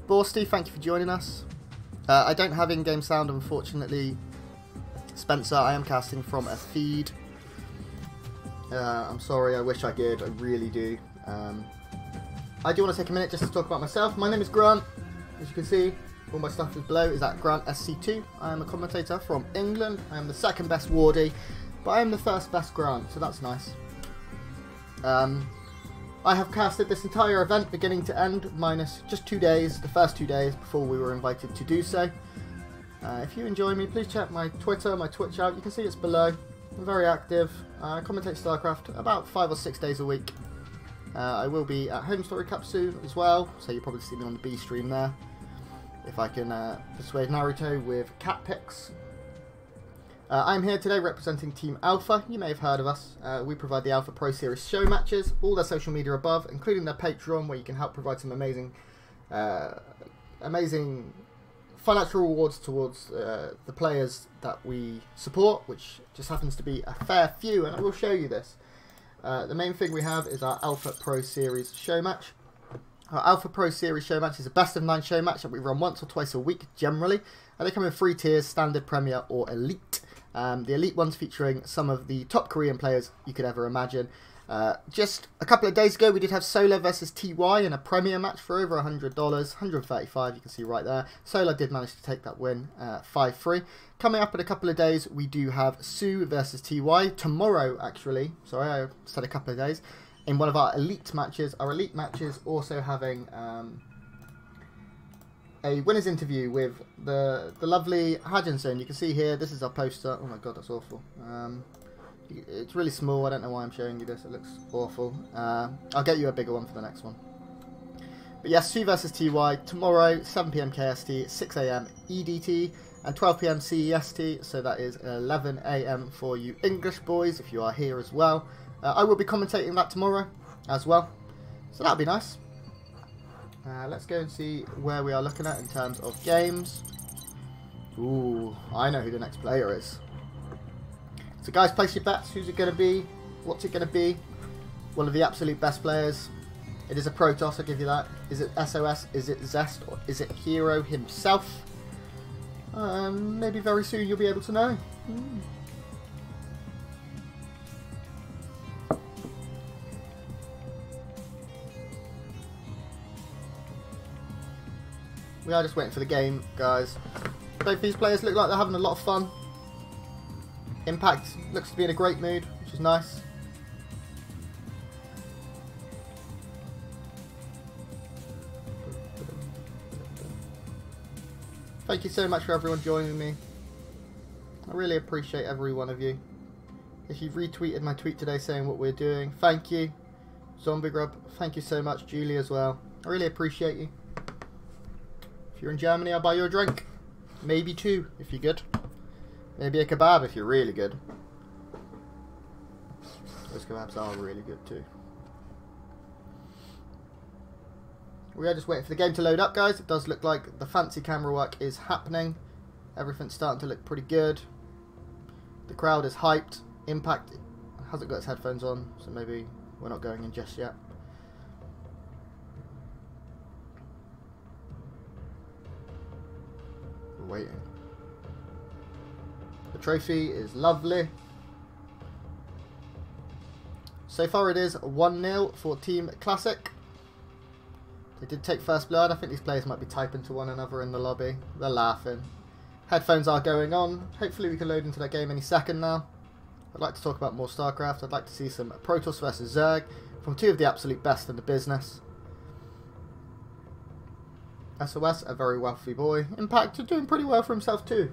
Borsty, thank you for joining us. I don't have in-game sound, unfortunately. Spencer, I am casting from a feed. I'm sorry, I wish I did, I really do. I do want to take a minute just to talk about myself. My name is Grant. As you can see, all my stuff is below is at Grant SC2. I am a commentator from England. I am the second best Wardy, but I am the first best Grant, so that's nice. I have casted this entire event beginning to end, minus just 2 days, the first 2 days before we were invited to do so. If you enjoy me, please check my Twitter, my Twitch out. You can see it's below. I'm very active. I commentate StarCraft about 5 or 6 days a week. I will be at Home Story Cup soon as well, so you'll probably see me on the B stream there. If I can persuade Naruto with cat pics. I'm here today representing Team Alpha. You may have heard of us. We provide the Alpha Pro Series show matches, all their social media above, including their Patreon, where you can help provide some amazing financial rewards towards the players that we support, which just happens to be a fair few, and I will show you this. The main thing we have is our Alpha Pro Series show match. Our Alpha Pro Series show match is a best of 9 show match that we run once or twice a week generally, and they come in 3 tiers: Standard, Premier or Elite. The Elite ones featuring some of the top Korean players you could ever imagine. Just a couple of days ago, we did have Solar versus TY in a Premier match for over $100, 135 you can see right there. Solar did manage to take that win 5-3. Coming up in a couple of days, we do have Sue versus TY. Tomorrow, actually, sorry, I said a couple of days, in one of our Elite matches. Our Elite matches also having a winner's interview with the lovely Hutchinson. You can see here, this is our poster. Oh my god, that's awful. It's really small, I don't know why I'm showing you this, it looks awful. I'll get you a bigger one for the next one. But yes, Sue versus TY, tomorrow, 7 PM KST, 6 AM EDT, and 12 PM CEST, so that is 11 AM for you English boys, if you are here as well. I will be commentating that tomorrow as well, so that'll be nice. Let's go and see where we are looking at in terms of games. Ooh, I know who the next player is. So guys, place your bets. Who's it going to be? What's it going to be? One of the absolute best players. It is a Protoss, I'll give you that. Is it SOS? Is it Zest? Or is it herO himself? Maybe very soon you'll be able to know. We are just waiting for the game, guys. Both these players look like they're having a lot of fun. Impact looks to be in a great mood, which is nice. Thank you so much for everyone joining me. I really appreciate every one of you. If you've retweeted my tweet today saying what we're doing, thank you. Zombie Grub, thank you so much. Julie as well. I really appreciate you. If you're in Germany, I'll buy you a drink. Maybe two, if you're good. Maybe a kebab if you're really good. Those kebabs are really good too. We are just waiting for the game to load up, guys. It does look like the fancy camera work is happening. Everything's starting to look pretty good. The crowd is hyped. Impact hasn't got its headphones on, so maybe we're not going in just yet. We're waiting. The trophy is lovely. So far it is 1-0 for Team Classic. They did take first blood. I think these players might be typing to one another in the lobby. They're laughing. Headphones are going on. Hopefully we can load into that game any second now. I'd like to talk about more StarCraft. I'd like to see some Protoss versus Zerg from two of the absolute best in the business. SOS, a very wealthy boy. Impact doing pretty well for himself too.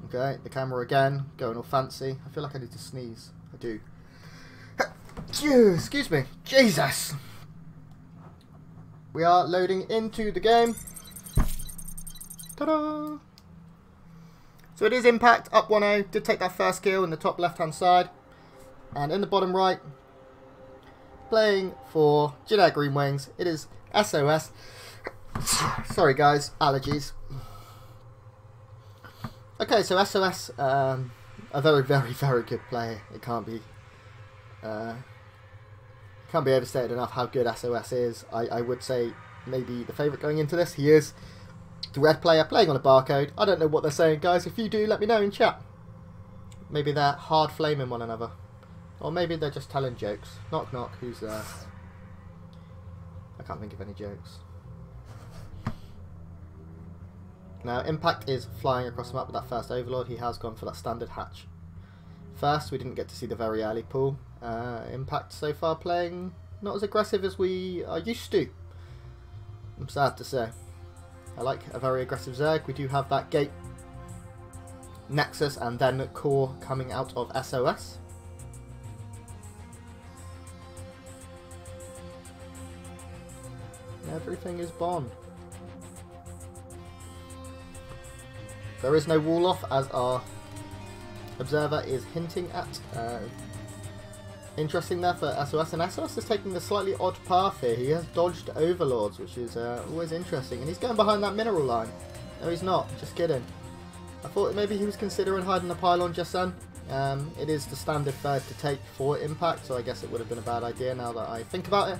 Okay, the camera again, going all fancy. I feel like I need to sneeze. I do. Excuse me. Jesus! We are loading into the game. Ta-da! So it is Impact, up 1-0. Did take that first kill in the top left-hand side. And in the bottom right, playing for Jedi Green Wings, it is SOS. Sorry guys, allergies. Okay, so SOS, a very, very, very good player. It can't be overstated enough how good SOS is. I would say maybe the favourite going into this. He is the red player playing on a barcode. I don't know what they're saying, guys. If you do, let me know in chat. Maybe they're hard flaming one another. Or maybe they're just telling jokes. Knock knock, who's there? I can't think of any jokes. Now, Impact is flying across the map with that first Overlord. He has gone for that standard hatch. First, we didn't get to see the very early pool. Impact so far playing not as aggressive as we are used to. I'm sad to say. I like a very aggressive Zerg. We do have that gate, Nexus, and then core coming out of SOS. Everything is Bond. There is no wall off, as our observer is hinting at. Interesting there for SOS, and SOS is taking the slightly odd path here. He has dodged Overlords, which is always interesting, and he's going behind that mineral line. No, he's not, just kidding. I thought maybe he was considering hiding the pylon just then. It is the standard third to take for Impact, so I guess it would have been a bad idea now that I think about it.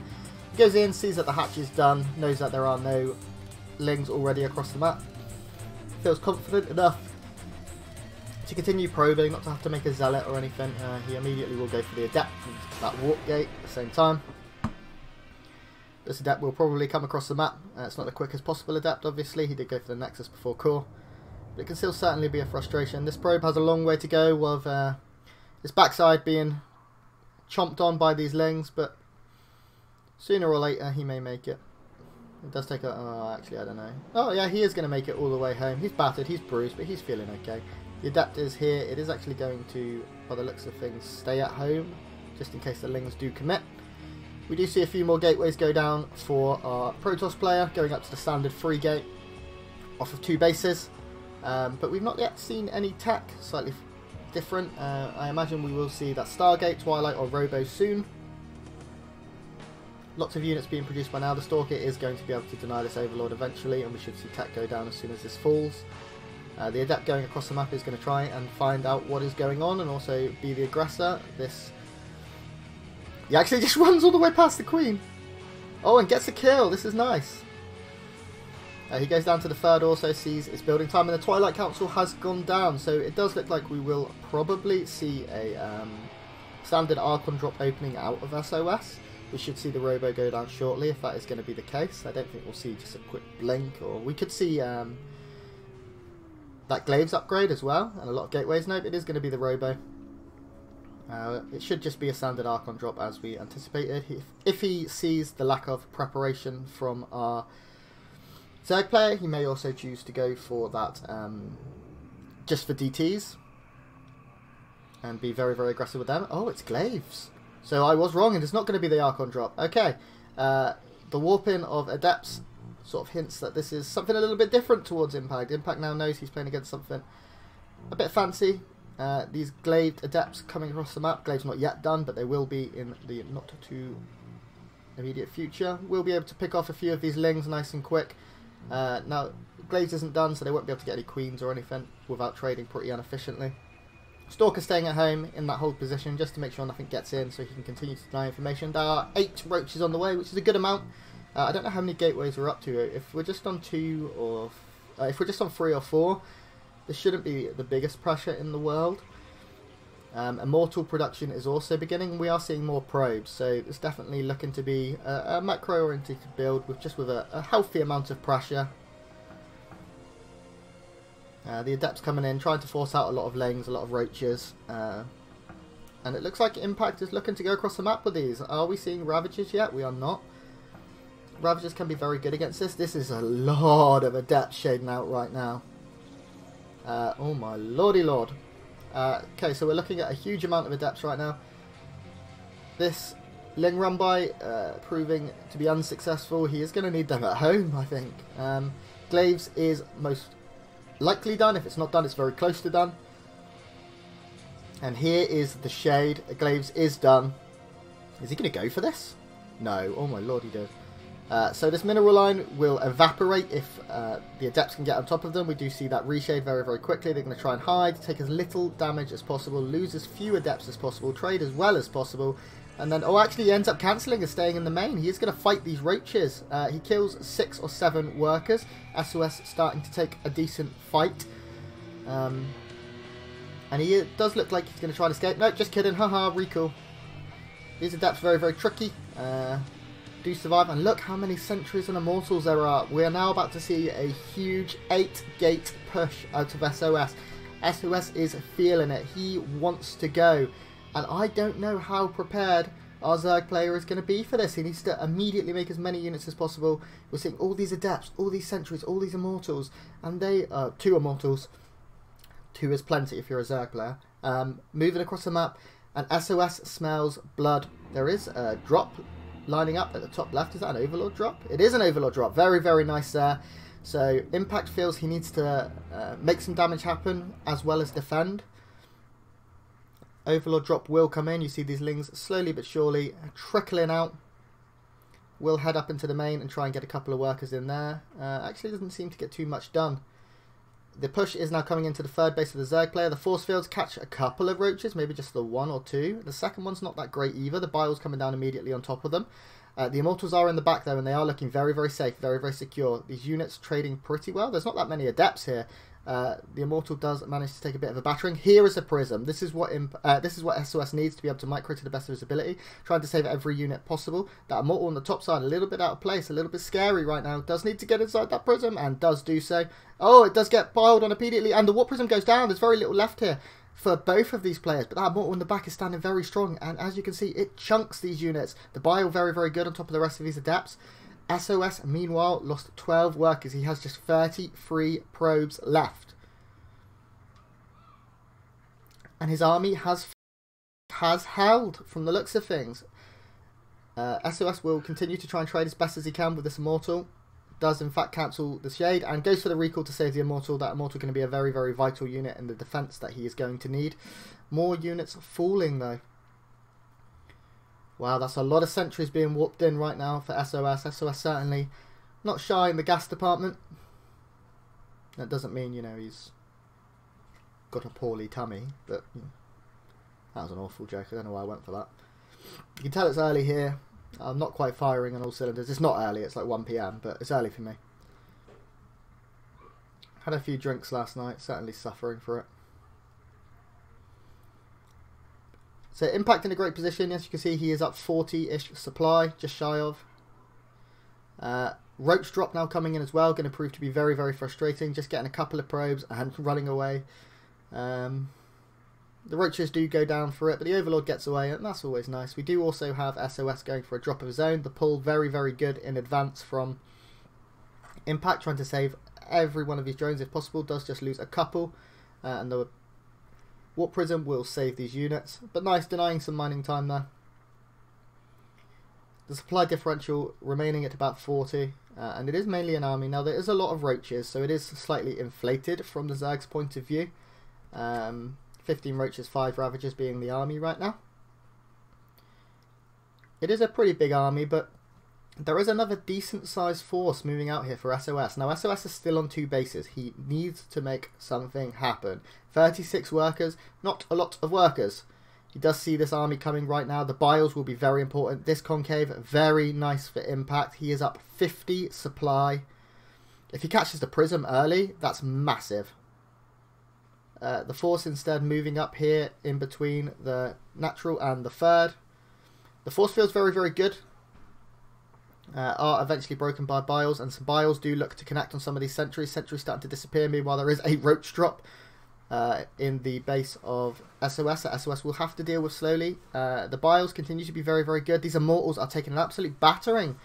He goes in, sees that the hatch is done, knows that there are no lings already across the map. feels confident enough to continue probing, not to have to make a zealot or anything. He immediately will go for the adept from that warp gate at the same time. This adept will probably come across the map. It's not the quickest possible adept, obviously. He did go for the nexus before core. But it can still certainly be a frustration. This probe has a long way to go with its backside being chomped on by these lings, but sooner or later he may make it. It does take a... Oh, actually, I don't know. Oh, yeah, he is going to make it all the way home. He's battered, he's bruised, but he's feeling okay. The adept is here. It is actually going to, by the looks of things, stay at home, just in case the lings do commit. We do see a few more gateways go down for our Protoss player, going up to the standard 3 gate off of 2 bases. But we've not yet seen any tech, slightly different. I imagine we will see that Stargate, Twilight or Robo soon. Lots of units being produced by now. The Stalker is going to be able to deny this Overlord eventually, and we should see tech go down as soon as this falls. The Adept going across the map is going to try and find out what is going on and also be the aggressor. He actually just runs all the way past the Queen. Oh, and gets a kill. This is nice. He goes down to the third, also sees its building time, and the Twilight Council has gone down. So it does look like we will probably see a standard Archon drop opening out of SOS. We should see the Robo go down shortly if that is going to be the case. I don't think we'll see just a quick blink, or we could see that Glaives upgrade as well, and a lot of gateways. Nope, it is going to be the Robo. It should just be a standard Archon drop as we anticipated. If he sees the lack of preparation from our Zerg player, he may also choose to go for that just for DTs and be very, very aggressive with them. Oh, it's Glaives. So I was wrong, and it's not going to be the Archon drop. Okay, the warping of Adepts sort of hints that this is something a little bit different towards Impact. Impact now knows he's playing against something a bit fancy. These Glaved Adepts coming across the map. Glave's not yet done, but they will be in the not too immediate future. We'll be able to pick off a few of these lings nice and quick. Now, Glaves isn't done, so they won't be able to get any queens or anything without trading pretty inefficiently. Stalker staying at home in that hold position just to make sure nothing gets in, so he can continue to deny information. There are 8 roaches on the way, which is a good amount. I don't know how many gateways we're up to. If we're just on 2 or if we're just on 3 or 4, this shouldn't be the biggest pressure in the world. Immortal production is also beginning. We are seeing more probes, so it's definitely looking to be a macro-oriented build with a healthy amount of pressure. The Adepts coming in, trying to force out a lot of lings, a lot of roaches. And it looks like Impact is looking to go across the map with these. Are we seeing Ravagers yet? We are not. Ravagers can be very good against this. This is a lot of Adepts shading out right now. Oh my lordy lord. Okay, so we're looking at a huge amount of Adepts right now. This Ling run by proving to be unsuccessful. He is going to need them at home, I think. Glaives is most likely done. If it's not done, it's very close to done. And here is the shade. Glaives is done. Is he going to go for this? No. Oh my lord, he did. So this mineral line will evaporate if the Adepts can get on top of them. We do see that reshade very, very quickly. They're going to try and hide, take as little damage as possible, lose as few Adepts as possible, trade as well as possible. And then, oh, actually he ends up cancelling and staying in the main. He is going to fight these roaches. He kills 6 or 7 workers. SOS starting to take a decent fight. And he does look like he's going to try and escape. No, just kidding. Haha, recall. These Adepts very, very tricky. Do survive, and look how many sentries and immortals there are. We are now about to see a huge 8-gate push out of SOS. SOS is feeling it. He wants to go, and I don't know how prepared our Zerg player is going to be for this. He needs to immediately make as many units as possible. We're seeing all these Adepts, all these sentries, all these immortals, and they 2 immortals. 2 is plenty if you're a Zerg player. Moving across the map, and SOS smells blood. There is a drop lining up at the top left. Is that an Overlord drop? It is an Overlord drop. Very, very nice there. So Impact feels he needs to make some damage happen as well as defend. Overlord drop will come in. You see these lings slowly but surely trickling out. We'll head up into the main and try and get a couple of workers in there. Actually doesn't seem to get too much done. The push is now coming into the third base of the Zerg player. The force fields catch a couple of roaches, maybe just the 1 or 2. The second one's not that great either. The bile's coming down immediately on top of them. The Immortals are in the back though, and they are looking very, very safe, very, very secure. These units trading pretty well. There's not that many Adepts here. The Immortal does manage to take a bit of a battering. Here is a Prism. This is what SOS needs to be able to micro to the best of his ability, trying to save every unit possible. That Immortal on the top side, a little bit out of place, a little bit scary right now. Does need to get inside that Prism, and does do so. Oh, it does get piled on immediately, and the Warp Prism goes down. There's very little left here for both of these players, but that Immortal in the back is standing very strong, and as you can see, it chunks these units. The Bile very, very good on top of the rest of his adepts. SOS, meanwhile, lost 12 workers. He has just 33 probes left. And his army has held, from the looks of things. SOS will continue to try and trade as best as he can with this Immortal. Does, in fact, cancel the Shade and goes for the recall to save the Immortal. That Immortal going to be a very, very vital unit in the defense that he is going to need. More units falling, though. Wow, that's a lot of sentries being warped in right now for SOS. SOS certainly not shy in the gas department. That doesn't mean, you know, he's got a poorly tummy, but you know, that was an awful joke. I don't know why I went for that. You can tell it's early here. I'm not quite firing on all cylinders. It's not early, it's like 1 PM, but it's early for me. Had a few drinks last night, certainly suffering for it. So Impact in a great position. As you can see, he is up 40-ish supply, just shy of. Roach drop now coming in as well, going to prove to be very, very frustrating. Just getting a couple of probes and running away. The Roaches do go down for it, but the Overlord gets away, and that's always nice. We do also have SOS going for a drop of his own. The pull very, very good in advance from Impact, trying to save every one of his drones if possible. Does just lose a couple, and the Warp Prism will save these units, but nice, denying some mining time there. The supply differential remaining at about 40, and it is mainly an army. Now, there is a lot of Roaches, so it is slightly inflated from the Zerg's point of view. 15 Roaches, 5 Ravagers being the army right now. It is a pretty big army, but there is another decent sized force moving out here for SOS. Now, SOS is still on 2 bases. He needs to make something happen. 36 workers, not a lot of workers. He does see this army coming right now. The Biles will be very important. This Concave, very nice for Impact. He is up 50 supply. If he catches the Prism early, that's massive. The force instead moving up here in between the natural and the third. The force field's very, very good. Are eventually broken by Biles, and some Biles do look to connect on some of these sentries. Sentries starting to disappear. Meanwhile, there is a Roach drop in the base of SOS that SOS will have to deal with slowly. The Biles continue to be very, very good. These Immortals are taking an absolute battering.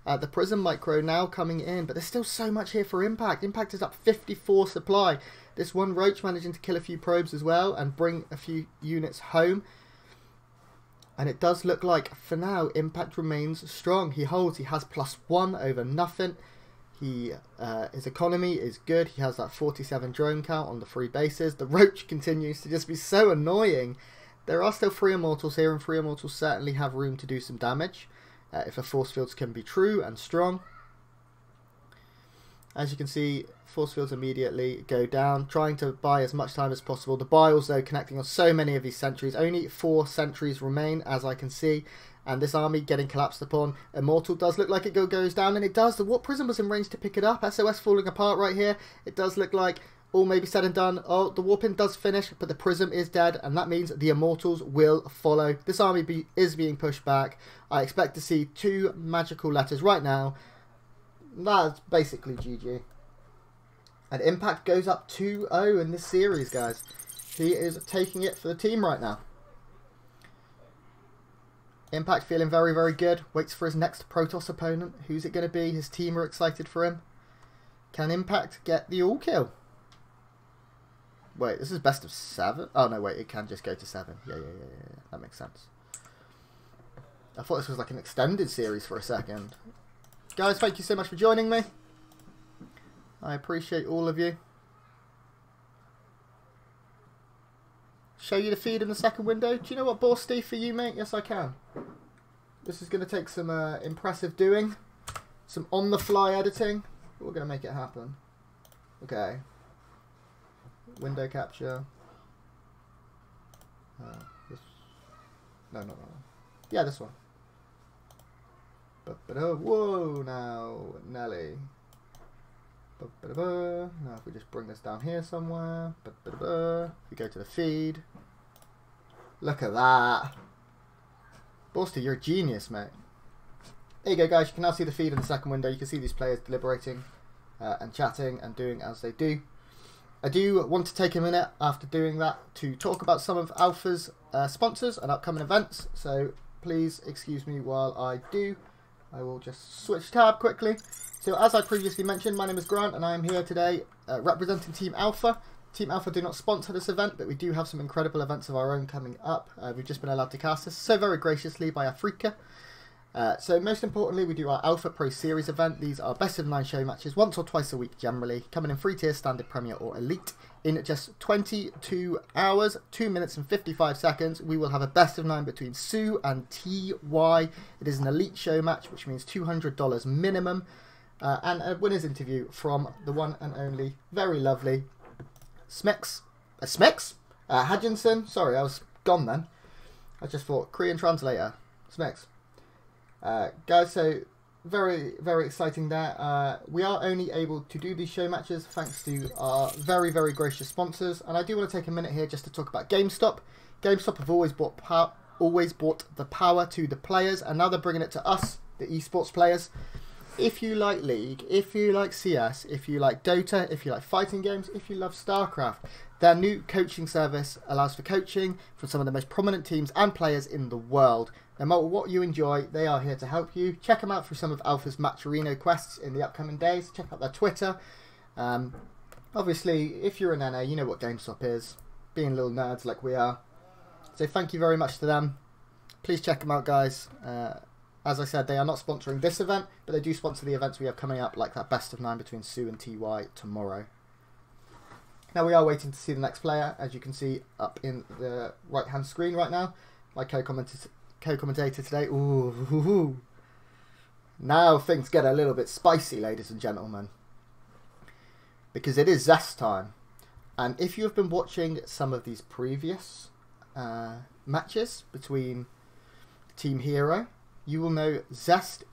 The Prism Micro now coming in, but there's still so much here for Impact. Impact is up 54 supply. This one Roach managing to kill a few probes as well and bring a few units home. And it does look like, for now, Impact remains strong. He holds. He has +1 over nothing. His economy is good. He has that 47 drone count on the 3 bases. The Roach continues to just be so annoying. There are still 3 Immortals here, and 3 Immortals certainly have room to do some damage. If the force fields can be true and strong. As you can see, force fields immediately go down, trying to buy as much time as possible. The Biles, though, connecting on so many of these sentries. Only 4 sentries remain, as I can see. And this army getting collapsed upon. Immortal does look like it goes down, and it does. The Warp Prism was in range to pick it up. SOS falling apart right here. It does look like all may be said and done. Oh, the Warping does finish, but the Prism is dead, and that means the Immortals will follow. This army is being pushed back. I expect to see 2 magical letters right now. That's basically GG. And Impact goes up 2-0 in this series, guys. He is taking it for the team right now. Impact feeling very, very good. Waits for his next Protoss opponent. Who's it going to be? His team are excited for him. Can Impact get the all-kill? Wait, this is best of 7? Oh, no, wait, it can just go to 7. Yeah. That makes sense. I thought this was like an extended series for a second. Guys, thank you so much for joining me. I appreciate all of you. Show you the feed in the second window. Do you know what bore Steve for you, mate? Yes, I can. This is going to take some impressive doing. Some on-the-fly editing. But we're going to make it happen. Okay. Window capture. No. Yeah, this one. But whoa, now, Nelly. Now if we just bring this down here somewhere. If we go to the feed. Look at that. Borster, you're a genius, mate. There you go, guys. You can now see the feed in the second window. You can see these players deliberating and chatting and doing as they do. I do want to take a minute after doing that to talk about some of Alpha's sponsors and upcoming events. So please excuse me while I do. I will just switch tab quickly. So as I previously mentioned, my name is Grant and I am here today representing Team Alpha. Team Alpha do not sponsor this event, but we do have some incredible events of our own coming up. We've just been allowed to cast this so very graciously by Africa. So most importantly, we do our Alpha Pro Series event. These are best of 9 show matches once or twice a week generally, coming in 3 tiers, Standard, Premier or Elite. In just 22 hours, 2 minutes and 55 seconds, we will have a best of 9 between Sue and TY. It is an Elite show match, which means $200 minimum. And a winner's interview from the one and only, very lovely Smix. Hutchinson. Sorry, I was gone then. I just thought, Korean translator. Smix. Guys, so very, very exciting there. We are only able to do these show matches thanks to our very, very gracious sponsors. And I do want to take a minute here just to talk about GameStop. GameStop have always brought the power to the players, and now they're bringing it to us, the esports players. If you like League, if you like CS, if you like Dota, if you like fighting games, if you love StarCraft, their new coaching service allows for coaching from some of the most prominent teams and players in the world. No matter what you enjoy, they are here to help you. Check them out through some of Alpha's Matcherino quests in the upcoming days. Check out their Twitter. Obviously, if you're an NA, you know what GameStop is. Being little nerds like we are. So thank you very much to them. Please check them out, guys. As I said, they are not sponsoring this event, but they do sponsor the events we have coming up, like that best of 9 between Sue and TY tomorrow. Now we are waiting to see the next player, as you can see up in the right-hand screen right now. My co-commentator today. Ooh. Now things get a little bit spicy, ladies and gentlemen. Because it is Zest time. And if you have been watching some of these previous matches between Team herO, you will know Zest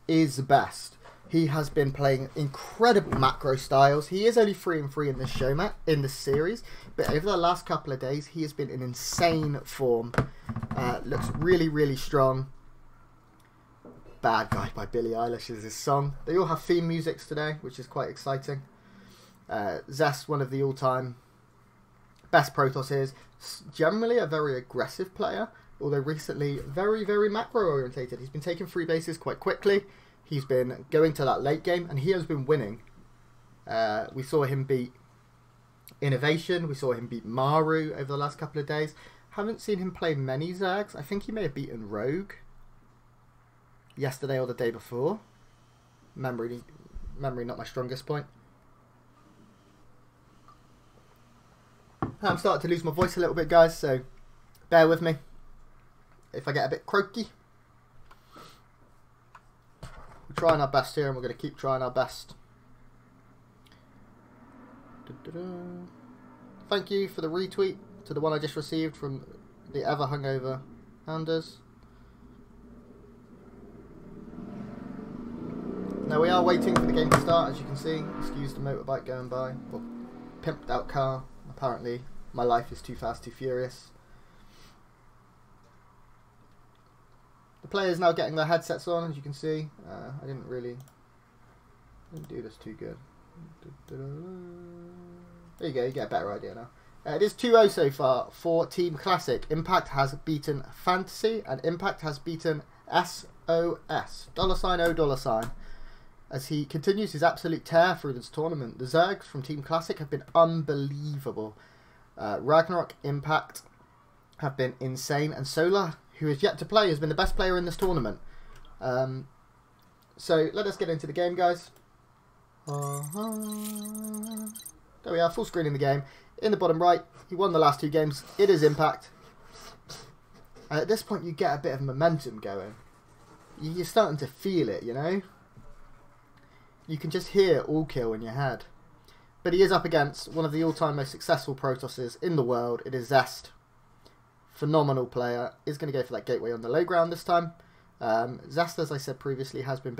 is the best. He has been playing incredible macro styles. He is only 3-3 in this show in this series, but over the last couple of days, he has been in insane form. Looks really, really strong. Bad Guy by Billie Eilish is his song. They all have theme musics today, which is quite exciting. Zest, one of the all-time best Protoss is. Generally a very aggressive player, although recently very, very macro-orientated. He's been taking 3 bases quite quickly. He's been going to that late game, and he has been winning. We saw him beat Innovation. We saw him beat Maru over the last couple of days. Haven't seen him play many Zergs. I think he may have beaten Rogue yesterday or the day before. Memory not my strongest point. I'm starting to lose my voice a little bit, guys, so bear with me if I get a bit croaky. We're trying our best here, and we're going to keep trying our best. Thank you for the retweet to the one I just received from the ever hungover Anders. Now we are waiting for the game to start, as you can see. Excuse the motorbike going by, or pimped out car. Apparently my life is too fast, too furious. The players now getting their headsets on, as you can see. I didn't do this too good. There you go, you get a better idea now. It is 2-0 so far for Team Classic. Impact has beaten Fantasy, and Impact has beaten SOS. $O$, as he continues his absolute tear through this tournament. The Zergs from Team Classic have been unbelievable. Ragnarok, Impact have been insane, and Solar, who is yet to play, has been the best player in this tournament. So let us get into the game, guys. There we are, full screen in the game. In the bottom right, he won the last 2 games. It is Impact. And at this point, you get a bit of momentum going. You're starting to feel it, you know? You can just hear all kill in your head. But he is up against one of the all-time most successful Protosses in the world. It is Zest. Phenomenal player. Is going to go for that gateway on the low ground this time. Zest, as I said previously, has been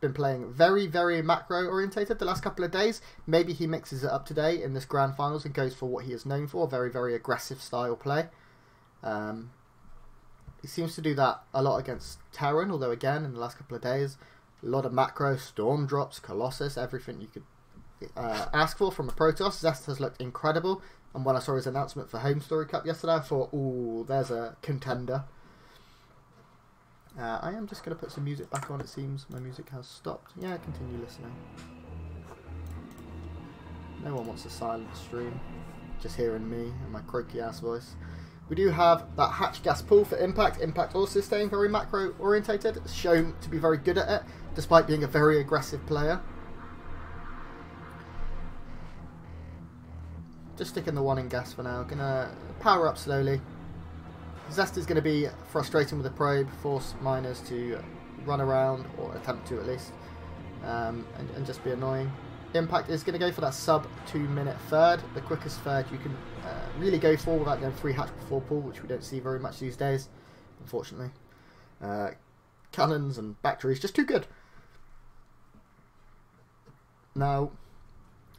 been playing very, very macro orientated the last couple of days. Maybe he mixes it up today in this grand finals and goes for what he is known for, very, very aggressive style play. He seems to do that a lot against Terran, although again, in the last couple of days, a lot of macro, Storm drops, Colossus, everything you could ask for from a Protoss. Zest has looked incredible, and when I saw his announcement for Home Story Cup yesterday, I thought, ooh, there's a contender. I am just going to put some music back on, it seems. My music has stopped. Yeah, continue listening. No one wants a silent stream. Just hearing me and my croaky ass voice. We do have that hatch gas pool for Impact. Impact also staying very macro orientated. Shown to be very good at it, despite being a very aggressive player. Just sticking the one in gas for now. Gonna power up slowly. Zest is going to be frustrating with the probe, force miners to run around, or attempt to at least, and just be annoying. Impact is going to go for that sub 2 minute third, the quickest third you can really go for without going 3 hatch before pull, which we don't see very much these days, unfortunately. Cannons and batteries, just too good. Now,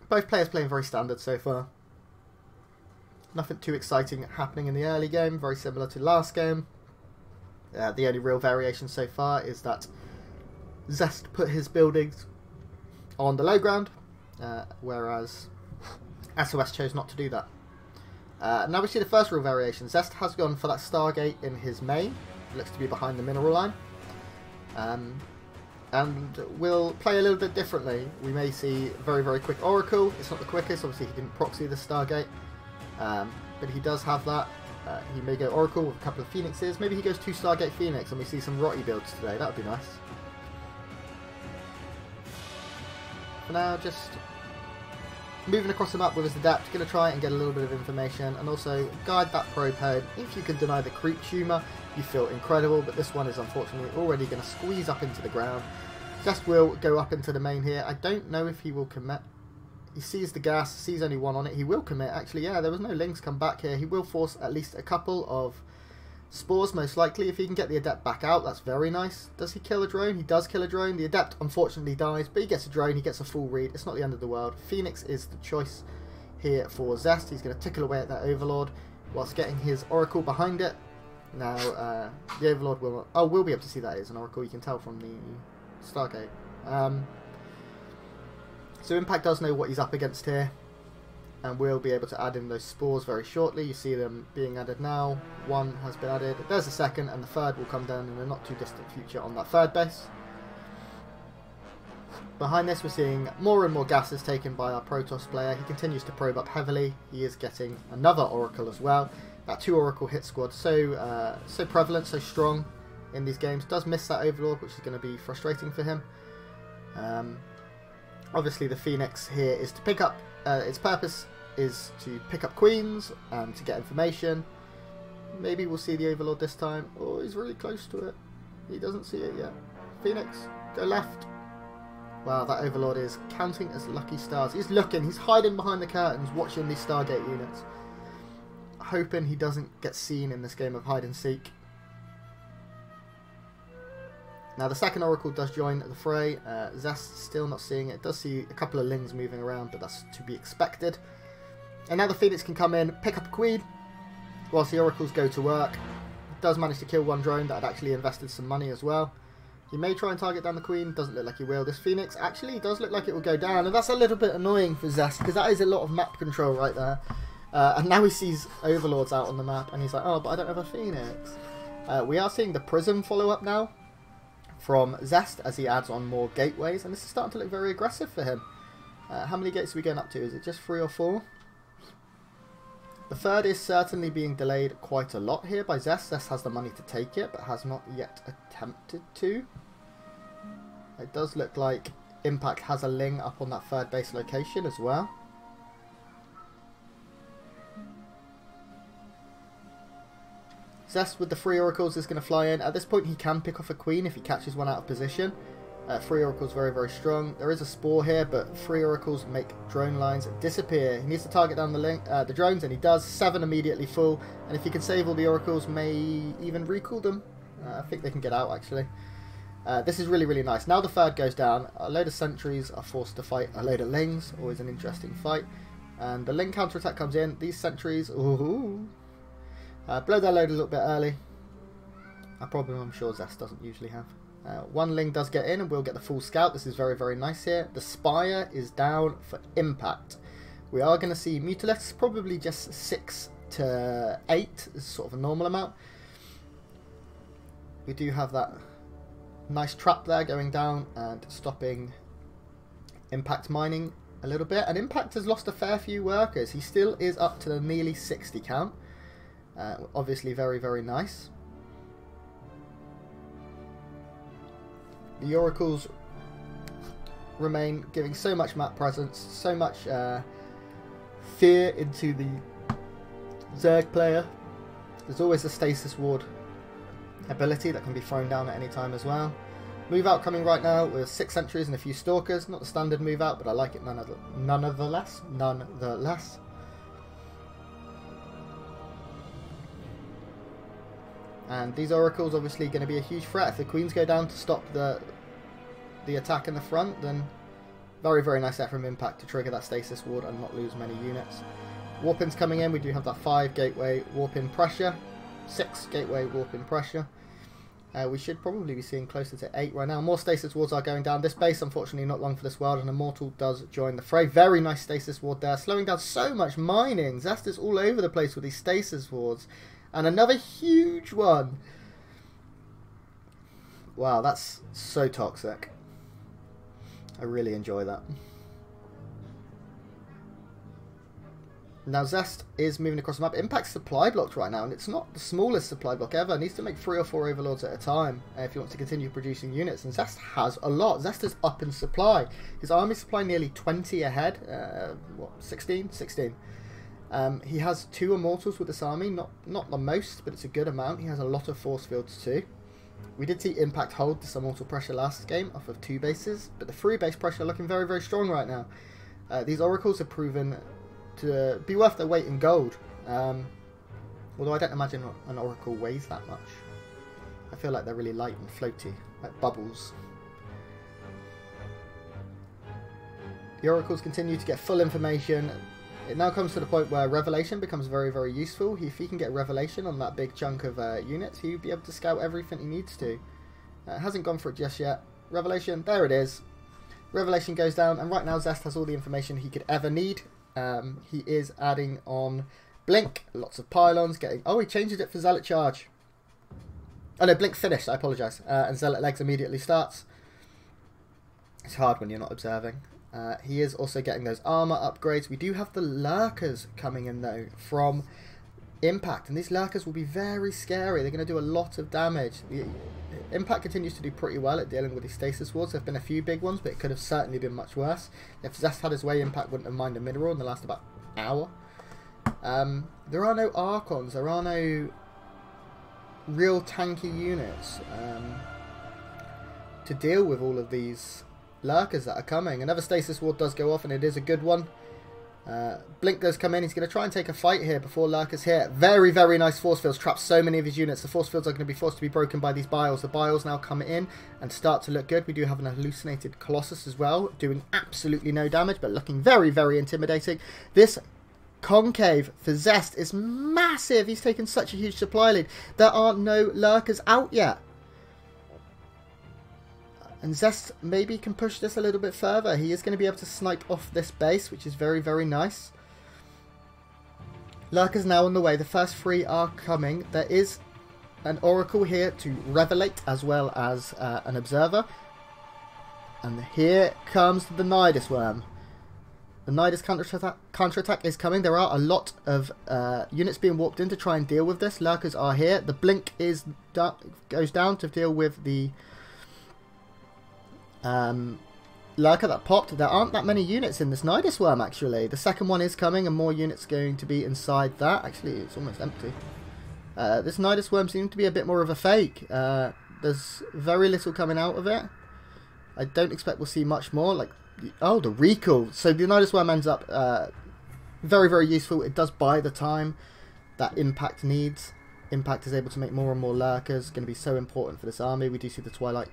both players playing very standard so far. Nothing too exciting happening in the early game, very similar to last game. The only real variation so far is that Zest put his buildings on the low ground, whereas SOS chose not to do that. Now we see the first real variation. Zest has gone for that Stargate in his main. It looks to be behind the mineral line. And will play a little bit differently. We may see very, very quick Oracle. It's not the quickest, obviously he didn't proxy the Stargate. But he does have that. He may go Oracle with a couple of Phoenixes. Maybe he goes 2 Stargate Phoenix and we see some Rotty builds today. That would be nice. For now, just moving across the map with his Adept. Going to try and get a little bit of information and also guide that probe home. If you can deny the creep tumor, you feel incredible. But this one is unfortunately already going to squeeze up into the ground. Zest will go up into the main here. I don't know if he will commit. He sees the gas, sees only one on it. He will commit, actually. Yeah, there was no links come back here. He will force at least a couple of spores, most likely. If he can get the Adept back out, that's very nice. Does he kill a drone? He does kill a drone. The Adept, unfortunately, dies, but he gets a drone. He gets a full read. It's not the end of the world. Phoenix is the choice here for Zest. He's going to tickle away at that Overlord whilst getting his Oracle behind it. Now, the Overlord will... Oh, we'll be able to see that is an Oracle. You can tell from the Stargate. So Impact does know what he's up against here, and we'll be able to add in those spores very shortly. You see them being added now. One has been added. There's a second, and the third will come down in a not too distant future on that third base. Behind this, we're seeing more and more gases taken by our Protoss player. He continues to probe up heavily. He is getting another Oracle as well. That 2 Oracle hit squad, so prevalent, so strong in these games. Does miss that Overlord, which is going to be frustrating for him. Obviously the Phoenix here is to pick up, its purpose is to pick up queens and to get information. Maybe we'll see the Overlord this time. Oh, he's really close to it. He doesn't see it yet. Phoenix, go left. Wow, that Overlord is counting as lucky stars. He's looking, he's hiding behind the curtains watching these Stargate units. Hoping he doesn't get seen in this game of hide and seek. Now the second Oracle does join the fray. Zest still not seeing it. Does see a couple of Lings moving around, but that's to be expected. And now the Phoenix can come in, pick up a Queen, whilst the Oracles go to work. Does manage to kill one drone that had actually invested some money as well. He may try and target down the Queen. Doesn't look like he will. This Phoenix actually does look like it will go down, and that's a little bit annoying for Zest, because that is a lot of map control right there. And now he sees Overlords out on the map, and he's like, oh, but I don't have a Phoenix. We are seeing the Prism follow up now from Zest as he adds on more gateways, and this is starting to look very aggressive for him. How many gates are we going up to? Is it just 3 or 4? The third is certainly being delayed quite a lot here by Zest. Zest has the money to take it, but has not yet attempted to. It does look like Impact has a Ling up on that third base location as well. Zest with the 3 Oracles is going to fly in. At this point he can pick off a Queen if he catches one out of position. 3 Oracles very, very strong. There is a Spore here, but 3 Oracles make drone lines disappear. He needs to target down the drones, and he does. 7 immediately full, and if he can save all the Oracles, may even recall them. I think they can get out, actually. This is really, really nice. Now the third goes down, a load of sentries are forced to fight a load of lings. Always an interesting fight. And the ling counterattack comes in. These sentries, ooh, blow their load a little bit early. A problem I'm sure Zest doesn't usually have. One ling does get in and we'll get the full scout. This is very, very nice here. The spire is down for impact. We are going to see Mutaliths, probably just 6 to 8 is sort of a normal amount. We do have that nice trap there going down and stopping impact mining a little bit. And impact has lost a fair few workers. He still is up to the nearly 60 count. Obviously very, very nice. The oracles remain giving so much map presence, so much fear into the Zerg player. There's always a stasis ward ability that can be thrown down at any time as well. Move out coming right now with 6 sentries and a few stalkers. Not the standard move out, but I like it nonetheless. And these oracles obviously going to be a huge threat. If the queens go down to stop the attack in the front, then very, very nice effort from impact to trigger that stasis ward and not lose many units. Warp-ins coming in. We do have that 5 gateway warp-in pressure, 6 gateway warp-in pressure. We should probably be seeing closer to 8 right now. More stasis wards are going down. This base, unfortunately, not long for this world, and Immortal does join the fray. Very nice stasis ward there, slowing down so much mining. Zest is all over the place with these stasis wards. And another huge one. Wow, that's so toxic. I really enjoy that. Now Zest is moving across the map. Impact's supply blocked right now, and it's not the smallest supply block ever. It needs to make 3 or 4 overlords at a time if he wants to continue producing units. And Zest has a lot. Zest is up in supply. His army supply nearly 20 ahead. What, 16? 16. He has 2 immortals with this army. Not the most, but it's a good amount. He has a lot of force fields too. We did see Impact hold this immortal pressure last game off of 2 bases, but the 3 base pressure looking very, very strong right now. These oracles have proven to be worth their weight in gold. Although I don't imagine an oracle weighs that much. I feel like they're really light and floaty, like bubbles. The oracles continue to get full information. It now comes to the point where Revelation becomes very, very useful. If he can get Revelation on that big chunk of units, he'll be able to scout everything he needs to. Hasn't gone for it just yet. Revelation, there it is. Revelation goes down, and right now Zest has all the information he could ever need. He is adding on Blink, lots of pylons, getting... Oh, he changes it for Zealot Charge. Oh no, Blink finished, I apologise. And Zealot Legs immediately starts. It's hard when you're not observing. He is also getting those armour upgrades. We do have the Lurkers coming in though from Impact, and these Lurkers will be very scary. They're going to do a lot of damage. The Impact continues to do pretty well at dealing with these stasis wards. There have been a few big ones, but it could have certainly been much worse. If Zest had his way, Impact wouldn't have minded a mineral in the last about hour. There are no Archons. There are no real tanky units to deal with all of these Lurkers that are coming. Another stasis ward does go off, and it is a good one. Blink does come in. He's going to try and take a fight here before Lurkers hit. Very, very nice force fields. Traps so many of his units. The force fields are going to be forced to be broken by these biles. The biles now come in and start to look good. We do have an hallucinated Colossus as well, doing absolutely no damage, but looking very, very intimidating. This concave for Zest is massive. He's taken such a huge supply lead. There are no Lurkers out yet. And Zest maybe can push this a little bit further. He is going to be able to snipe off this base, which is very, very nice. Lurkers now on the way. The first 3 are coming. There is an Oracle here to Revelate as well as an Observer. And here comes the Nidus Worm. The Nidus counterattack is coming. There are a lot of units being warped in to try and deal with this. Lurkers are here. The Blink goes down to deal with the Lurker that popped. There aren't that many units in this Nidus Worm actually. The second one is coming and more units going to be inside that. Actually, it's almost empty. This Nidus Worm seems to be a bit more of a fake. There's very little coming out of it. I don't expect we'll see much more. Like, oh, the recall. So the Nidus Worm ends up very, very useful. It does buy the time that Impact needs. Impact is able to make more and more Lurkers. Going to be so important for this army. We do see the Twilight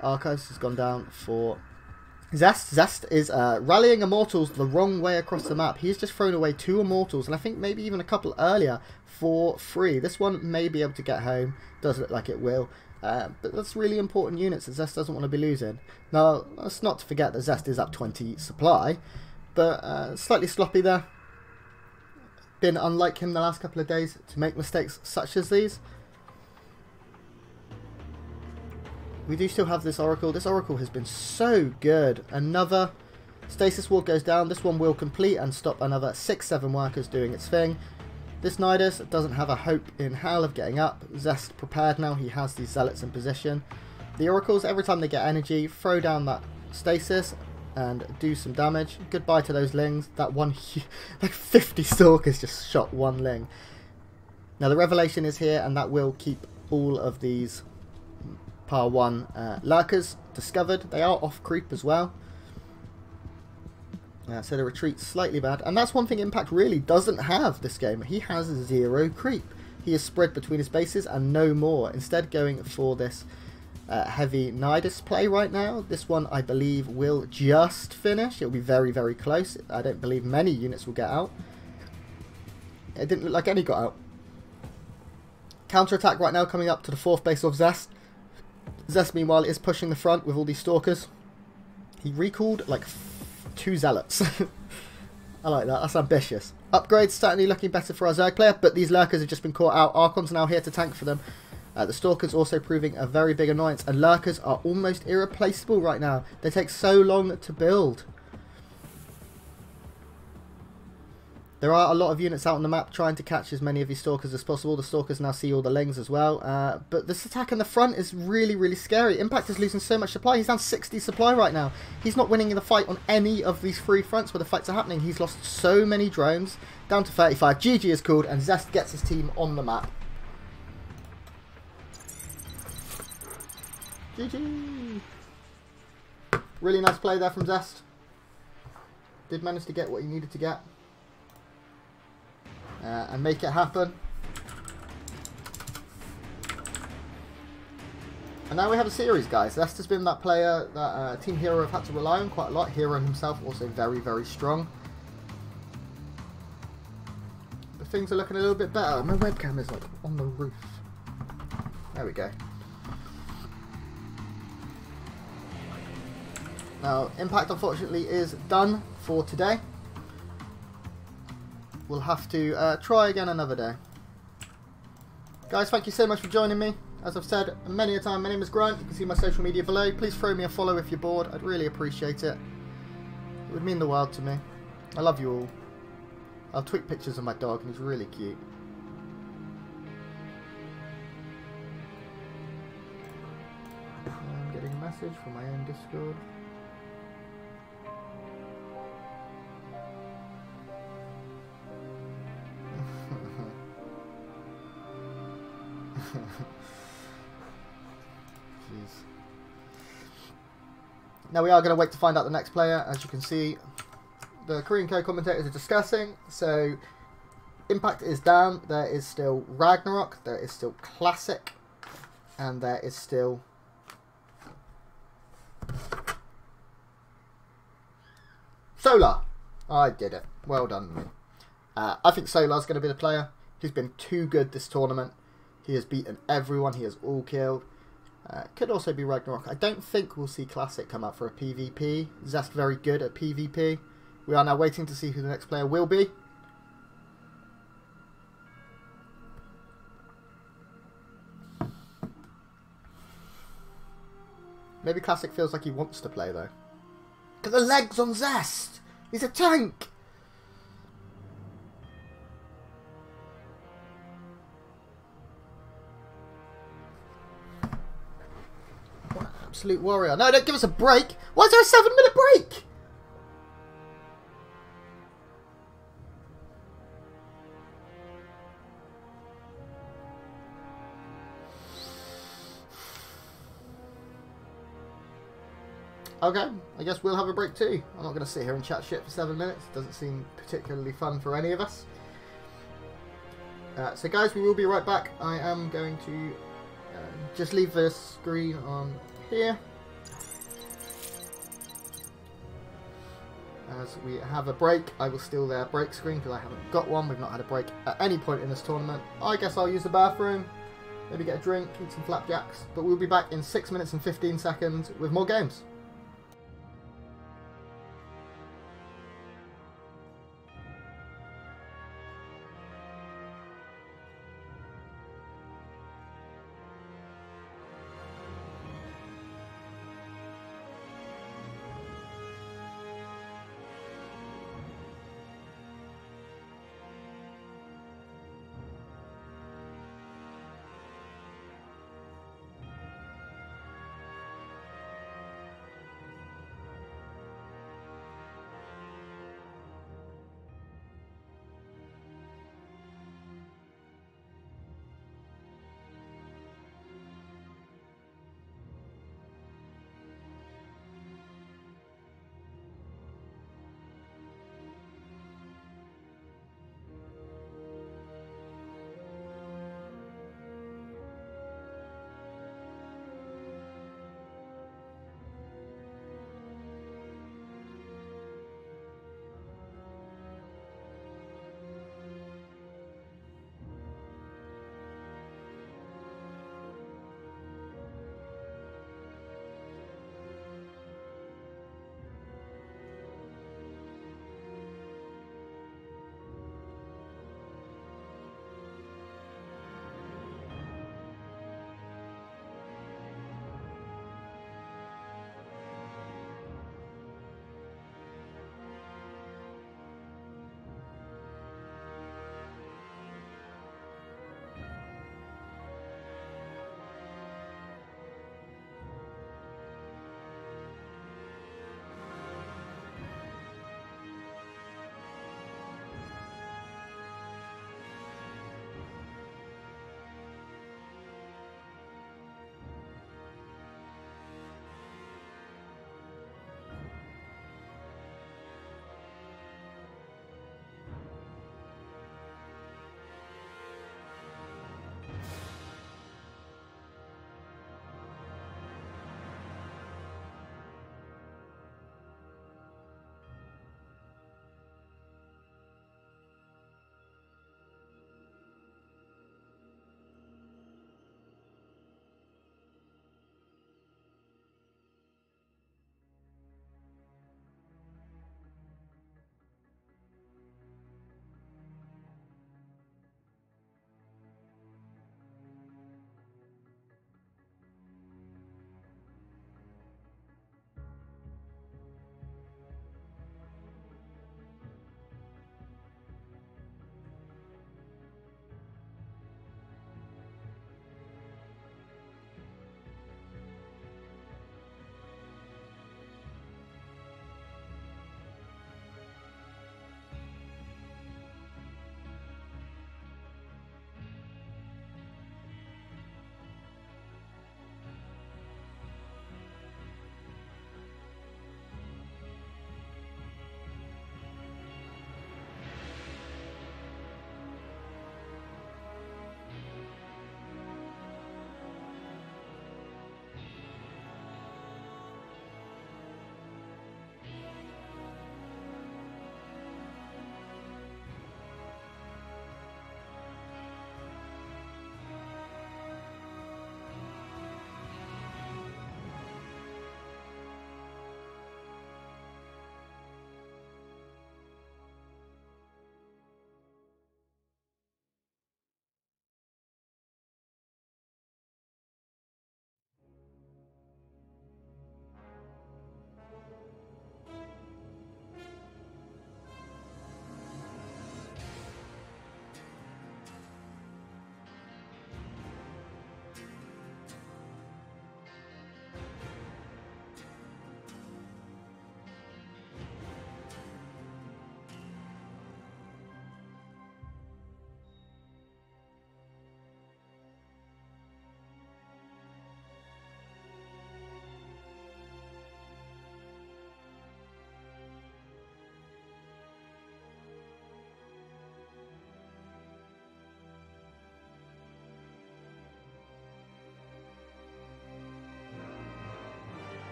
Archives has gone down for Zest. Zest is rallying Immortals the wrong way across the map. He's just thrown away 2 Immortals, and I think maybe even a couple earlier, for free. This one may be able to get home. Does look like it will. But that's really important units that Zest doesn't want to be losing. Now, let's not forget that Zest is up 20 supply, but slightly sloppy there. Been unlike him the last couple of days to make mistakes such as these. We do still have this Oracle. This Oracle has been so good. Another Stasis Ward goes down. This one will complete and stop another 6-7 workers doing its thing. This Nidus doesn't have a hope in hell of getting up. Zest prepared now. He has these Zealots in position. The Oracles, every time they get energy, throw down that Stasis and do some damage. Goodbye to those Lings. That one, like 50 Stalkers just shot one Ling. Now the Revelation is here, and that will keep all of these Par 1 Lurkers discovered. They are off creep as well. So the retreat's slightly bad. And that's one thing Impact really doesn't have this game. He has 0 creep. He is spread between his bases and no more. Instead going for this heavy Nidus play right now. This one I believe will just finish. It'll be very, very close. I don't believe many units will get out. It didn't look like any got out. Counter-attack right now coming up to the 4th base of Zest. Zest meanwhile is pushing the front with all these Stalkers. He recalled like 2 Zealots. I like that. That's ambitious. Upgrades certainly looking better for our Zerg player, but these Lurkers have just been caught out. Archon's now here to tank for them. The Stalkers also proving a very big annoyance, and Lurkers are almost irreplaceable right now. They take so long to build. There are a lot of units out on the map trying to catch as many of these Stalkers as possible. The Stalkers now see all the Lings as well. But this attack in the front is really, really scary. Impact is losing so much supply. He's down 60 supply right now. He's not winning in the fight on any of these 3 fronts where the fights are happening. He's lost so many drones. Down to 35. GG is called, and Zest gets his team on the map. GG. Really nice play there from Zest. Did manage to get what he needed to get. And make it happen. And now we have a series, guys. Zest has been that player that Team herO have had to rely on quite a lot. herO himself also very, very strong. But things are looking a little bit better. My webcam is like on the roof. There we go. Now, Impact unfortunately is done for today. We'll have to try again another day. Guys, thank you so much for joining me. As I've said many a time, my name is Grant. You can see my social media below. Please throw me a follow if you're bored. I'd really appreciate it. It would mean the world to me. I love you all. I'll tweet pictures of my dog, and he's really cute. I'm getting a message from my own Discord. Jeez. Now we are going to wait to find out the next player. As you can see, the Korean co-commentators are discussing. So Impact is down. There is still Ragnarok. There is still Classic. And there is still Solar. I did it. Well done me. I think Solar's going to be the player. He's been too good this tournament. He has beaten everyone. He has all killed. Could also be Ragnarok. I don't think we'll see Classic come out for a PvP. Zest very good at PvP. We are now waiting to see who the next player will be. Maybe Classic feels like he wants to play though. Look at the legs on Zest! He's a tank! Absolute warrior. No, don't give us a break. Why is there a 7-minute break? Okay, I guess we'll have a break too. I'm not going to sit here and chat shit for 7 minutes. Doesn't seem particularly fun for any of us. So guys, we will be right back. I am going to just leave this screen on here. As we have a break, I will steal their break screen because I haven't got one. We've not had a break at any point in this tournament. I guess I'll use the bathroom, maybe get a drink, eat some flapjacks. But we'll be back in 6 minutes and 15 seconds with more games.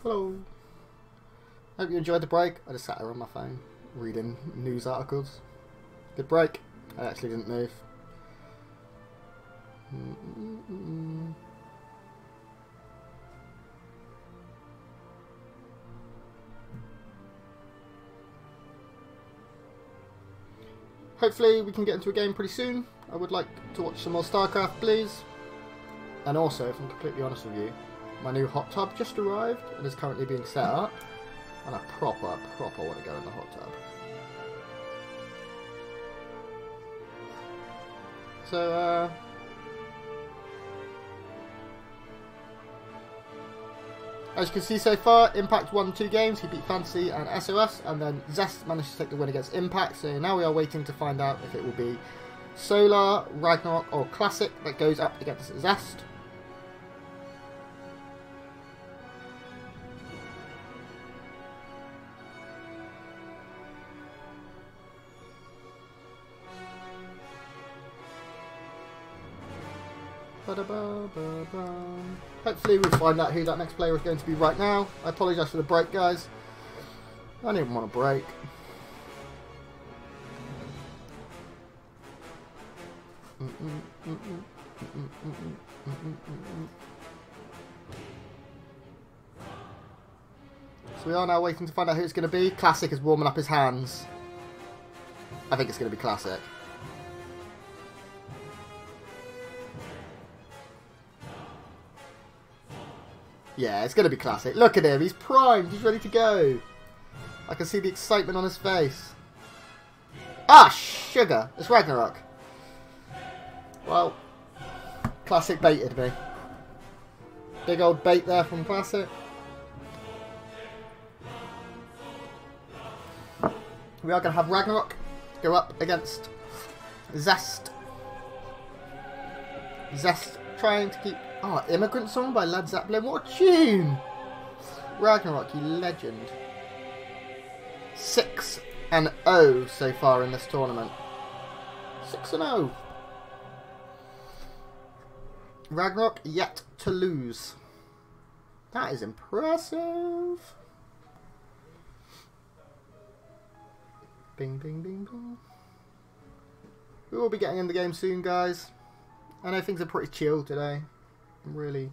Hello. Hope you enjoyed the break. I just sat here on my phone reading news articles. Good break. I actually didn't move. Hopefully we can get into a game pretty soon. I would like to watch some more StarCraft, please. And also, if I'm completely honest with you, my new hot tub just arrived and is currently being set up. And I proper want to go in the hot tub. So, as you can see so far, Impact won 2 games. He beat Fantasy and SOS, and then Zest managed to take the win against Impact. So now we are waiting to find out if it will be Solar, Ragnarok, or Classic that goes up against Zest. Hopefully we'll find out who that next player is going to be right now. I apologise for the break, guys. I don't even want a break. So we are now waiting to find out who it's going to be. Classic is warming up his hands. I think it's going to be Classic. Yeah, it's going to be Classic. Look at him. He's primed. He's ready to go. I can see the excitement on his face. Ah, sugar. It's Ragnarok. Well, Classic baited me. Big old bait there from Classic. We are going to have Ragnarok go up against Zest. Zest trying to keep... Oh, Immigrant Song by Led Zeppelin. What a tune! Ragnarok, you legend. 6-0 so far in this tournament. 6-0. Ragnarok yet to lose. That is impressive. Bing, bing, bing, bing. We will be getting in the game soon, guys. I know things are pretty chill today. I'm really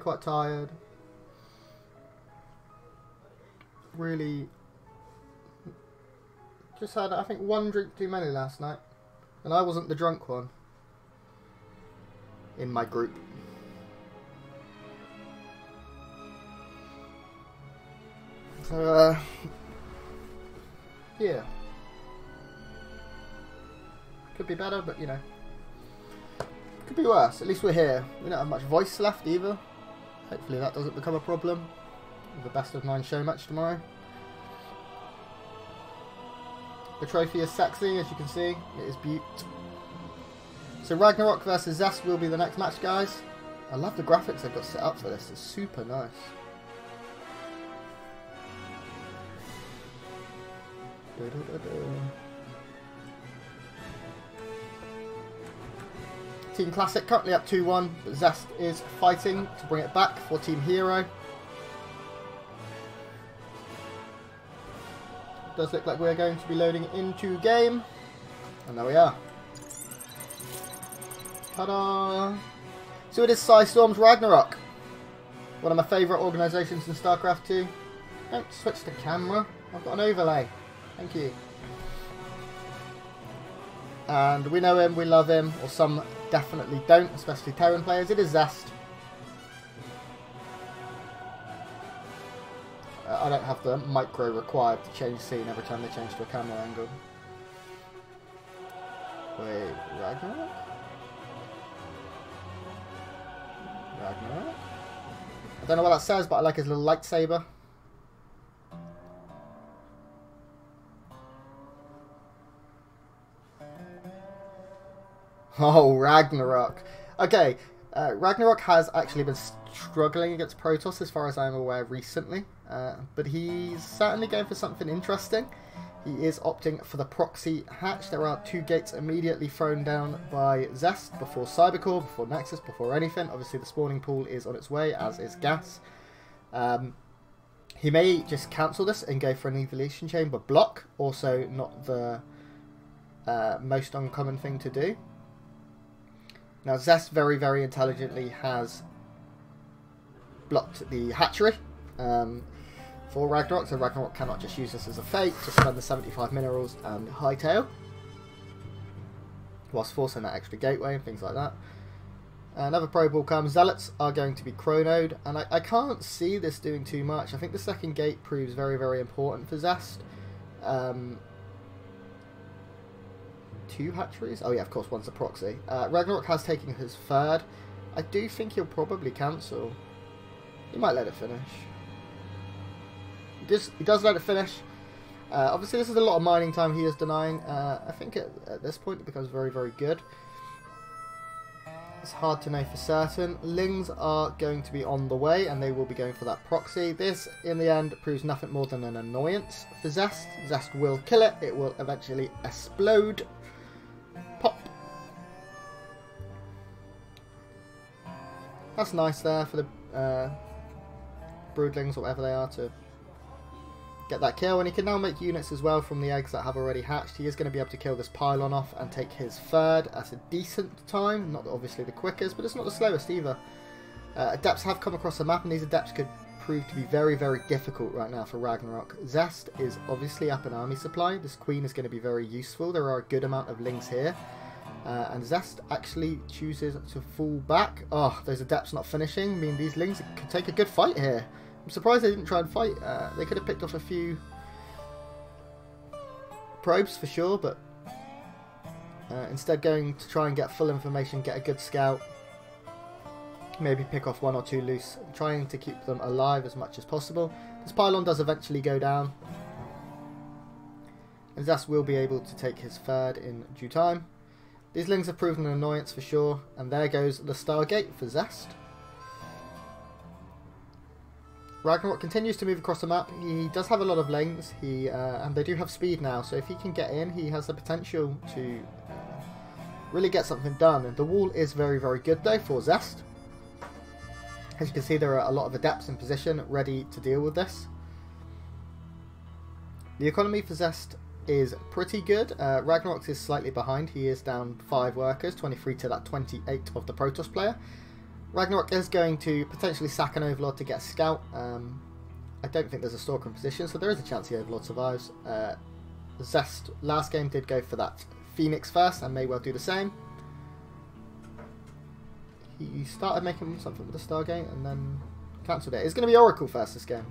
quite tired. Really just had, I think, 1 drink too many last night. And I wasn't the drunk one in my group. So, yeah. Could be better, but you know. Could be worse. At least we're here. We don't have much voice left either. Hopefully that doesn't become a problem. The best of 9 show match tomorrow. The trophy is sexy, as you can see. It is beaut. So Ragnarok versus Zest will be the next match, guys. I love the graphics they've got set up for this. It's super nice. Team Classic currently up 2-1, but Zest is fighting to bring it back for Team herO. Does look like we're going to be loading into game. And there we are. Ta-da! So it is Storm's Ragnarok. One of my favourite organisations in StarCraft 2. Don't switch the camera. I've got an overlay. Thank you. And we know him, we love him, or some definitely don't, especially Terran players. It is Zest. I don't have the micro required to change scene every time they change to a camera angle. Wait, Ragnarok? Ragnarok? I don't know what that says, but I like his little lightsaber. Oh, Ragnarok. Okay, Ragnarok has actually been struggling against Protoss as far as I'm aware recently. But he's certainly going for something interesting. He is opting for the proxy hatch. There are 2 gates immediately thrown down by Zest before Cybercore, before Nexus, before anything. Obviously the spawning pool is on its way, as is gas. He may just cancel this and go for an Evolution Chamber block. Also not the most uncommon thing to do. Now Zest very, very intelligently has blocked the hatchery for Ragnarok, so Ragnarok cannot just use this as a fake, just spend the 75 minerals and hightail, whilst forcing that extra gateway and things like that. Another Pro Ball comes. Zealots are going to be chronoed, and I can't see this doing too much. I think the second gate proves very, very important for Zest. 2 hatcheries? Oh yeah, of course, one's a proxy. Ragnarok has taken his third. I do think he'll probably cancel. He might let it finish. He does let it finish. Obviously, this is a lot of mining time he is denying. I think at this point it becomes very, very good. It's hard to know for certain. Lings are going to be on the way, and they will be going for that proxy. This, in the end, proves nothing more than an annoyance for Zest. Zest will kill it. It will eventually explode. Pop. That's nice there for the broodlings or whatever they are to get that kill, and he can now make units as well from the eggs that have already hatched. He is going to be able to kill this pylon off and take his third at a decent time. Not obviously the quickest, but it's not the slowest either. Adepts have come across the map, and these adepts could prove to be very, very difficult right now for Ragnarok. Zest is obviously up in army supply. This queen is going to be very useful. There are a good amount of lings here. And Zest actually chooses to fall back. Oh, those adepts not finishing. I mean, these lings could take a good fight here. I'm surprised they didn't try and fight. They could have picked off a few probes for sure, but instead going to try and get full information, get a good scout, maybe pick off 1 or 2 loose, trying to keep them alive as much as possible. This pylon does eventually go down, and Zest will be able to take his third in due time. These lings have proven an annoyance for sure, and there goes the Stargate for Zest. Ragnarok continues to move across the map. He does have a lot of lanes, and they do have speed now, so if he can get in, he has the potential to really get something done. And the wall is very, very good though for Zest. As you can see, there are a lot of adepts in position ready to deal with this. The economy for Zest is pretty good. Ragnarok is slightly behind. He is down 5 workers, 23 to that 28 of the Protoss player. Ragnarok is going to potentially sack an Overlord to get a scout. I don't think there's a Stalker in position, so there is a chance the Overlord survives. Zest last game did go for that Phoenix first, and may well do the same. He started making something with the Stargate and then cancelled it. It's going to be Oracle first this game.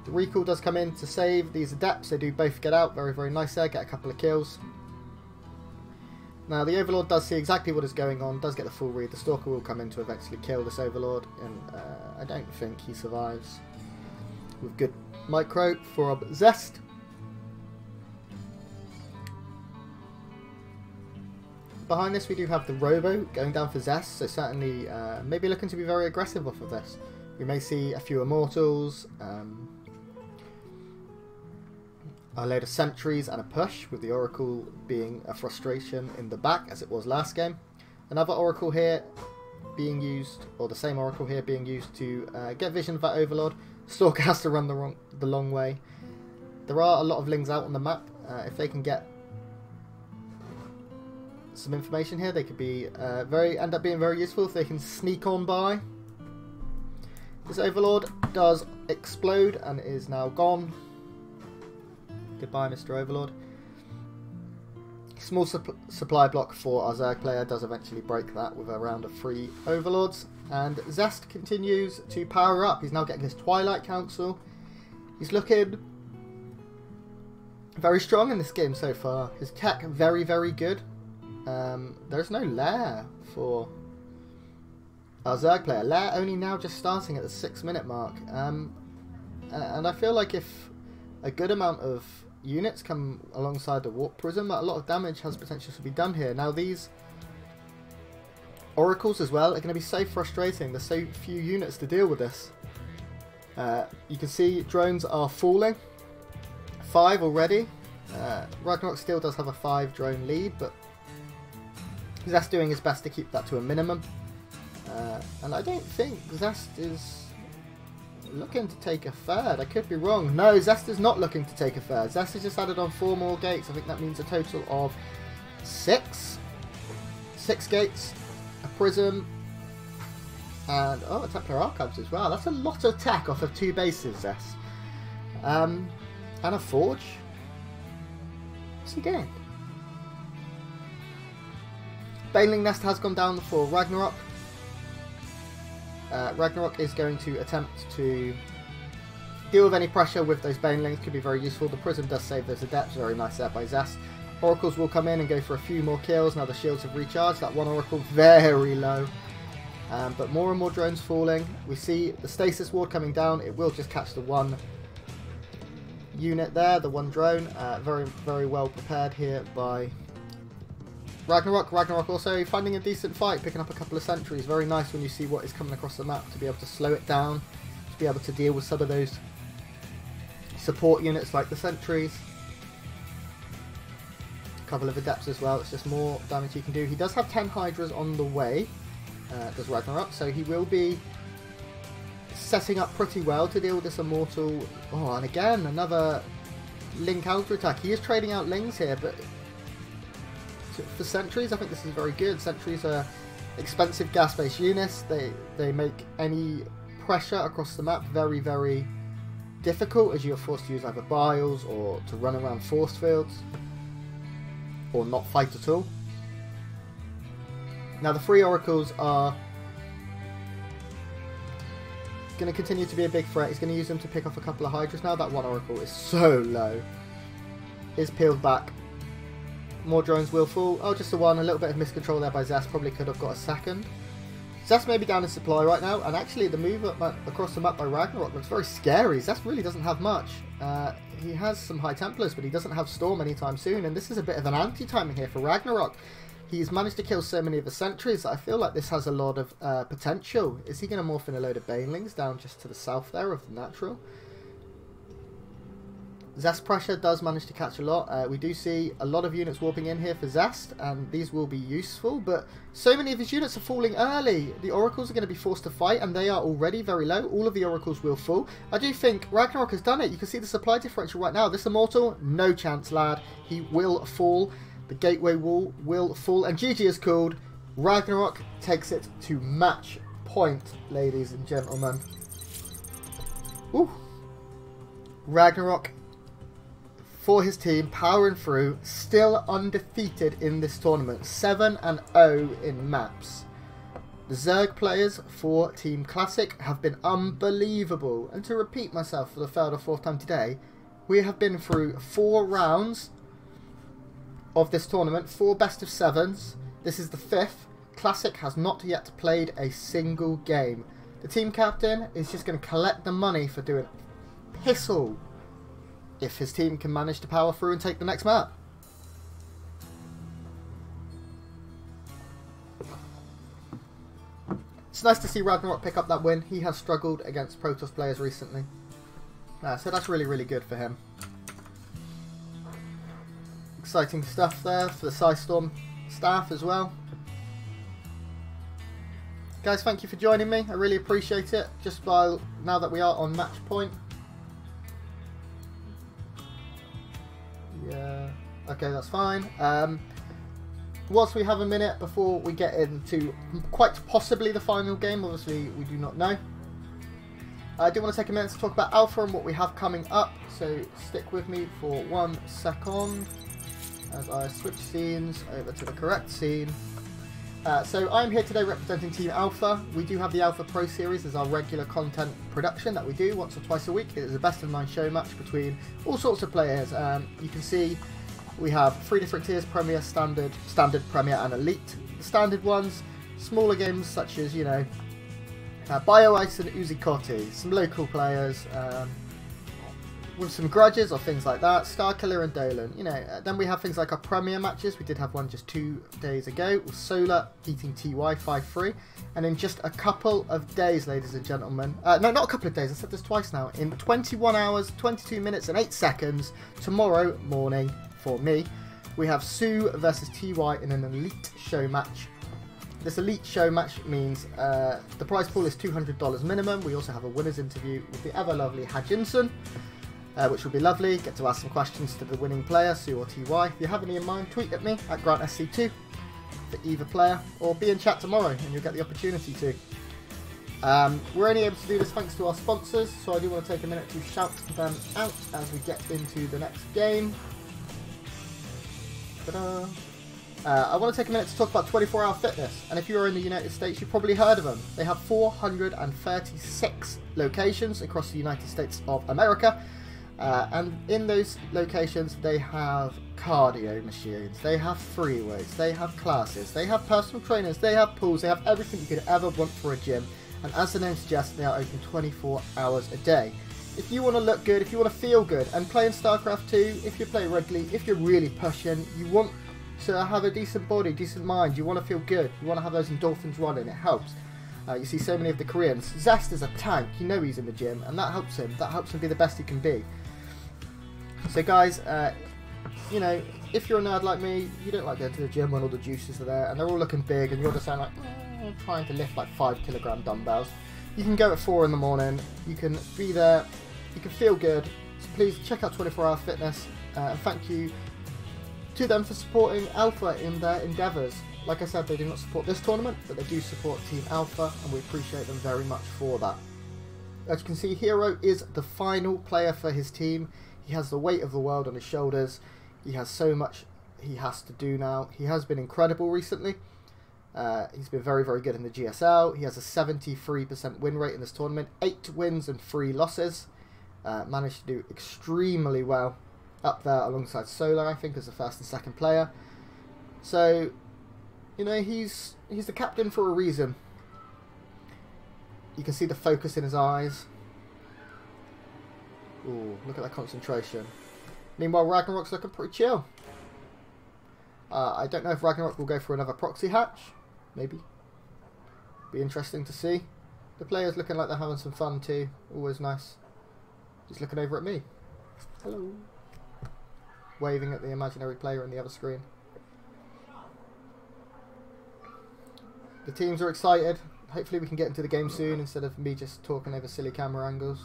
The recall does come in to save these adepts. They do both get out. Very, very nice there. Get a couple of kills. Now, the Overlord does see exactly what is going on, does get the full read. The Stalker will come in to eventually kill this Overlord, and I don't think he survives. With good micro for Zest. Behind this, we do have the Robo going down for Zest, so certainly maybe looking to be very aggressive off of this. We may see a few Immortals, a load of sentries and a push, with the Oracle being a frustration in the back as it was last game. Another Oracle here being used, or the same Oracle here being used to get vision of that Overlord. Stalker has to run the long way. There are a lot of lings out on the map. If they can get some information here, they could be end up being very useful if they can sneak on by. This Overlord does explode and is now gone. Goodbye, Mr. Overlord. Small supply block for our Zerg player does eventually break that with a round of 3 Overlords. And Zest continues to power up. He's now getting his Twilight Council. He's looking very strong in this game so far. His tech very, very good. There's no lair for our Zerg player. Lair only now just starting at the 6-minute mark. And I feel like if a good amount of units come alongside the Warp Prism, a lot of damage has potential to be done here. Now these Oracles as well are going to be so frustrating. There's so few units to deal with this. You can see drones are falling. 5 already. Ragnarok still does have a 5 drone lead, but Zest doing his best to keep that to a minimum. And I don't think Zest is looking to take a third. I could be wrong. No, Zest is not looking to take a third. Zest has just added on 4 more gates. I think that means a total of 6. 6 gates, a prism, and a Templar Archives as well. That's a lot of tech off of 2 bases, Zest. And a forge. What's he doing? Baneling Nest has gone down for Ragnarok. Ragnarok is going to attempt to deal with any pressure with those Banelings. Could be very useful. The Prism does save those Adepts. Very nice there by Zest. Oracles will come in and go for a few more kills. Now the shields have recharged. That one Oracle very low. But more and more drones falling. We see the Stasis Ward coming down. It will just catch the one unit there, the one drone. Very, very well prepared here by Ragnarok. Ragnarok also finding a decent fight, picking up a couple of sentries. Very nice when you see what is coming across the map to be able to slow it down, to be able to deal with some of those support units like the sentries. A couple of Adepts as well. It's just more damage he can do. He does have 10 Hydras on the way, does Ragnarok, so he will be setting up pretty well to deal with this Immortal. Oh, and again, another Ling counter attack. He is trading out Lings here, but for sentries, I think this is very good. Sentries are expensive gas-based units. They make any pressure across the map very, very difficult, as you're forced to use either biles or to run around force fields, or not fight at all. Now the 3 Oracles are going to continue to be a big threat. He's going to use them to pick off a couple of Hydras now. That one Oracle is so low. Is peeled back. More drones will fall. Oh, just the one. A little bit of miscontrol there by Zest. Probably could have got a second. Zest may be down in supply right now. And actually the move across the map by Ragnarok looks very scary. Zest really doesn't have much. He has some High Templars, but he doesn't have Storm anytime soon. And this is a bit of an anti-timing here for Ragnarok. He's managed to kill so many of the sentries that I feel like this has a lot of potential. Is he going to morph in a load of Banelings down just to the south there of the natural? Zest pressure does manage to catch a lot. We do see a lot of units warping in here for Zest, and these will be useful, but so many of his units are falling early. The Oracles are going to be forced to fight, and they are already very low. All of the Oracles will fall. I do think Ragnarok has done it. You can see the supply differential right now. This Immortal, no chance, lad. He will fall. The gateway wall will fall, and GG is called. Ragnarok takes it to match point, ladies and gentlemen. Ooh. Ragnarok, for his team, powering through, still undefeated in this tournament. 7-0 in maps. The Zerg players for Team Classic have been unbelievable. And to repeat myself for the 3rd or 4th time today, we have been through 4 rounds of this tournament, 4 best of 7s. This is the 5th. Classic has not yet played a single game. The team captain is just going to collect the money for doing piss all if his team can manage to power through and take the next map. It's nice to see Ragnarok pick up that win. He has struggled against Protoss players recently, so that's really, really good for him. Exciting stuff there for the Psystorm staff as well. Guys, thank you for joining me. I really appreciate it. Just now that we are on match point. Yeah, okay, that's fine. Whilst we have a minute before we get into quite possibly the final game, obviously we do not know, I do want to take a minute to talk about Alpha and what we have coming up, so stick with me for 1 second as I switch scenes over to the correct scene. So I'm here today representing Team Alpha. We do have the Alpha Pro Series as our regular content production that we do once or twice a week. It is a best of 9 show match between all sorts of players. You can see we have 3 different tiers: Premier, Standard, Premier and Elite. The Standard ones, smaller games such as, you know, Bio Ice and Uzi Kotti, some local players with some grudges or things like that, Starkiller and Dolan, you know. Then we have things like our Premier matches. We did have one just 2 days ago with Solar beating TY 5-3, and in just a couple of days, ladies and gentlemen, no, not a couple of days, I said this twice now, in 21 hours, 22 minutes and 8 seconds, tomorrow morning for me, we have Sue versus TY in an Elite show match. This Elite Show match means the prize pool is $200 minimum. We also have a winner's interview with the ever lovely Hajinson, which will be lovely. Get to ask some questions to the winning player, Sue or TY. If you have any in mind, tweet at me at GrantSC2 for either player, or be in chat tomorrow and you'll get the opportunity to. We're only able to do this thanks to our sponsors, so I do want to take a minute to shout them out as we get into the next game. I want to take a minute to talk about 24-hour fitness, and if you're in the United States, you've probably heard of them. They have 436 locations across the United States of America, and in those locations they have cardio machines, they have free weights, they have classes, they have personal trainers, they have pools, they have everything you could ever want for a gym, and as the name suggests, they are open 24 hours a day. If you want to look good, if you want to feel good, and play in StarCraft 2, if you play regularly, if you're really pushing, you want to have a decent body, decent mind, you want to feel good, you want to have those endorphins running, it helps. You see so many of the Koreans. Zest is a tank, you know he's in the gym, and that helps him be the best he can be. So guys, you know, if you're a nerd like me, you don't like going to the gym when all the juices are there, and they're all looking big, and you're just saying like, trying to lift like 5-kilogram dumbbells. You can go at 4 in the morning, you can be there, you can feel good, so please check out 24-hour fitness, and thank you to them for supporting Alpha in their endeavours. Like I said, they do not support this tournament, but they do support Team Alpha, and we appreciate them very much for that. As you can see, herO is the final player for his team. He has the weight of the world on his shoulders. He has so much he has to do now. He has been incredible recently. He's been very, very good in the GSL. He has a 73% win rate in this tournament, 8 wins and 3 losses. Managed to do extremely well up there alongside Solar, I think, as the first and second player. So, you know, he's the captain for a reason. You can see the focus in his eyes. Ooh, look at that concentration. Meanwhile, Ragnarok's looking pretty chill. I don't know if Ragnarok will go for another proxy hatch. Maybe. Be interesting to see. The players looking like they're having some fun too. Always nice. Just looking over at me. Hello. Waving at the imaginary player on the other screen. The teams are excited. Hopefully we can get into the game soon instead of me just talking over silly camera angles.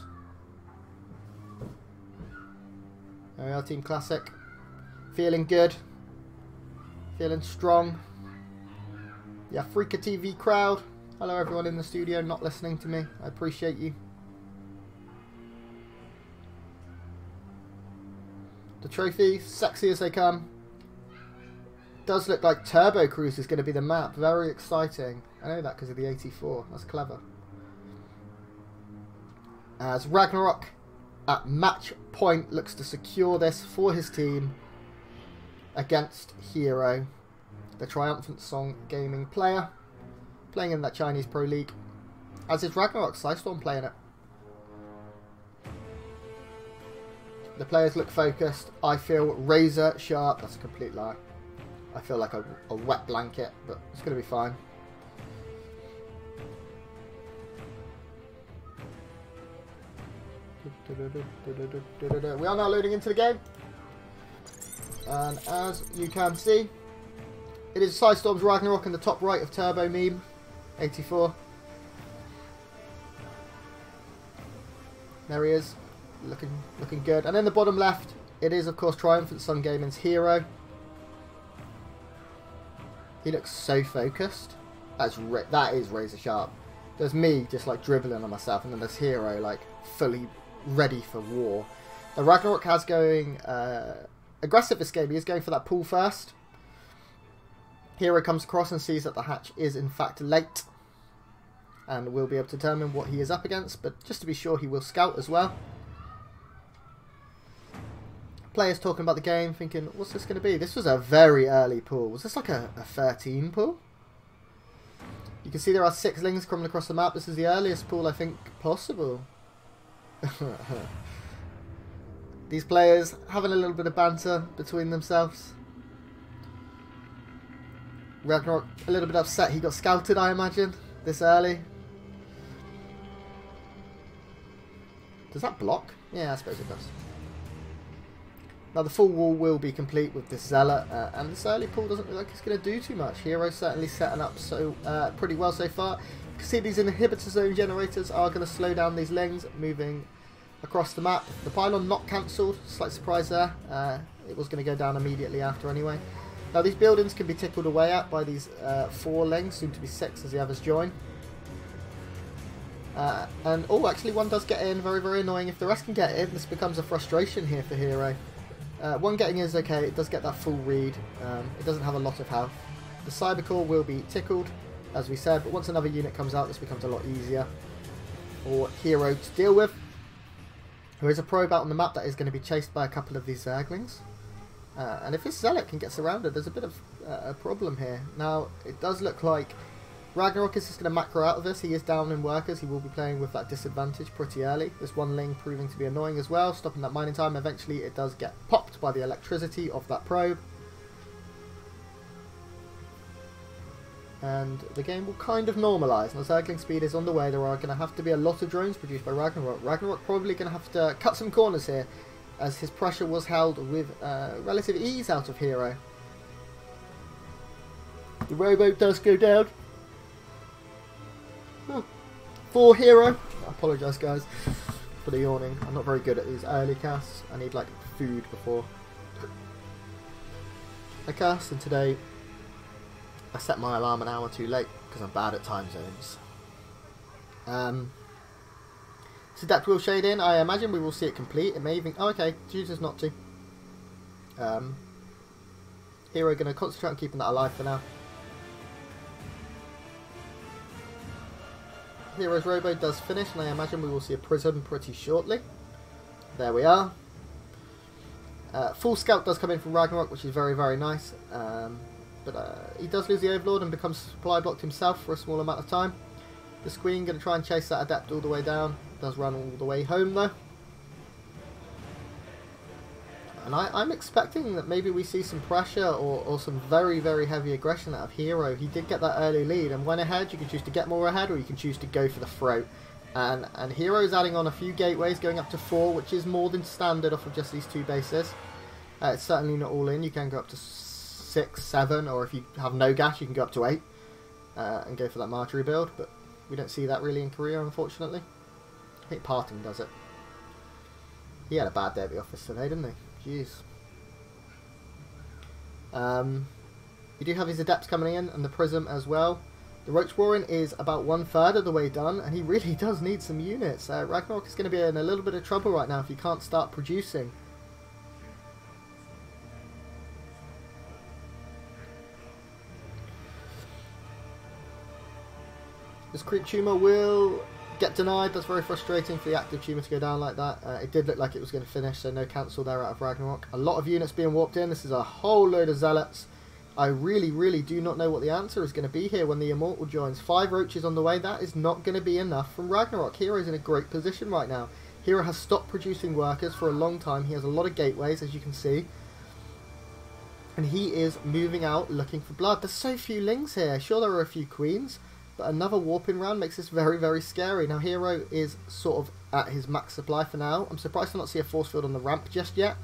There we are, Team Classic. Feeling good. Feeling strong. Yeah, Freaka TV crowd. Hello everyone in the studio not listening to me. I appreciate you. The trophy, sexy as they come. Does look like Turbo Cruise is going to be the map. Very exciting. I know that because of the 84. That's clever. As Ragnarok at match point looks to secure this for his team against herO, the Triumphant Song Gaming player, playing in that Chinese Pro League. As is Ragnarok, Systorm playing it. The players look focused. I feel razor sharp. That's a complete lie. I feel like a wet blanket, but it's going to be fine. We are now loading into the game. And as you can see, it is Systorm's Ragnarok in the top right of Turbo meme, 84. There he is. Looking good. And in the bottom left, it is of course Triumphant Sun Gaming's herO. He looks so focused. That is razor sharp. There's me just like dribbling on myself, and then there's herO like fully ready for war. The Ragnarok has going aggressive this game. He is going for that pool first. herO comes across and sees that the hatch is in fact late, and we'll be able to determine what he is up against, but just to be sure he will scout as well. Players talking about the game, thinking, what's this going to be? This was a very early pool. Was this like a 13 pool? You can see there are 6 lings coming across the map. This is the earliest pool I think possible. These players having a little bit of banter between themselves. Ragnarok a little bit upset he got scouted, I imagine, this early. Does that block? Yeah, I suppose it does. Now the full wall will be complete with this Zealot, and this early pull doesn't look like it's going to do too much. herO's certainly setting up pretty well so far. You can see these inhibitor zone generators are going to slow down these lings moving across the map. The pylon not cancelled, slight surprise there. It was going to go down immediately after anyway. Now these buildings can be tickled away at by these 4 lings, soon to be 6 as the others join. And oh, actually one does get in, very, very annoying. If the rest can get in, this becomes a frustration here for herO. One getting in is okay, it does get that full read. It doesn't have a lot of health. The Cybercore will be tickled, as we said, but once another unit comes out, this becomes a lot easier for herO to deal with. There is a probe out on the map that is going to be chased by a couple of these Zerglings. And if this Zealot can get surrounded, there's a bit of a problem here. Now, it does look like ragnarok is just going to macro out of this. He is down in workers. He will be playing with that disadvantage pretty early. This one ling proving to be annoying as well, stopping that mining time. Eventually, it does get popped by the electricity of that probe. And the game will kind of normalise. Now, Zergling speed is on the way. There are going to have to be a lot of drones produced by Ragnarok. Ragnarok probably going to have to cut some corners here, as his pressure was held with relative ease out of herO. The rowboat does go down. For herO. I apologise guys for the yawning. I'm not very good at these early casts. I need like food before I cast, and today I set my alarm an hour too late because I'm bad at time zones. So that will shade in. I imagine we will see it complete. It may even... Oh, okay. Chooses not to. herO going to concentrate on keeping that alive for now. herO's robo does finish, and I imagine we will see a prism pretty shortly. There we are. Full scout does come in from Ragnarok, which is very, very nice. But he does lose the Overlord and becomes supply blocked himself for a small amount of time. The Squeen going to try and chase that Adept all the way down. Does run all the way home though. And I'm expecting that maybe we see some pressure or some very, very heavy aggression out of herO. He did get that early lead and went ahead. You can choose to get more ahead, or you can choose to go for the throat. And herO's adding on a few gateways, going up to 4, which is more than standard off of just these 2 bases. It's certainly not all in. You can go up to 6, 7, or if you have no gas, you can go up to 8 and go for that Marjorie build. But we don't see that really in Korea, unfortunately. I think Parting does it. He had a bad day at the office today, didn't he? Jeez. You do have his Adepts coming in, and the Prism as well. The Roach Warren is about 1/3 of the way done, and he really does need some units. Ragnarok is going to be in a little bit of trouble right now if he can't start producing. This creep tumor will get denied. That's very frustrating for the active tumor to go down like that. It did look like it was going to finish, so no cancel there out of Ragnarok. A lot of units being warped in. This is a whole load of Zealots. I really, really do not know what the answer is going to be here when the Immortal joins. 5 Roaches on the way. That is not going to be enough from Ragnarok. herO's in a great position right now. herO has stopped producing workers for a long time. He has a lot of gateways, as you can see. And he is moving out looking for blood. There's so few lings here. Sure, there are a few queens, but another warping round makes this very, very scary. Now, herO is sort of at his max supply for now. I'm surprised to not see a force field on the ramp just yet.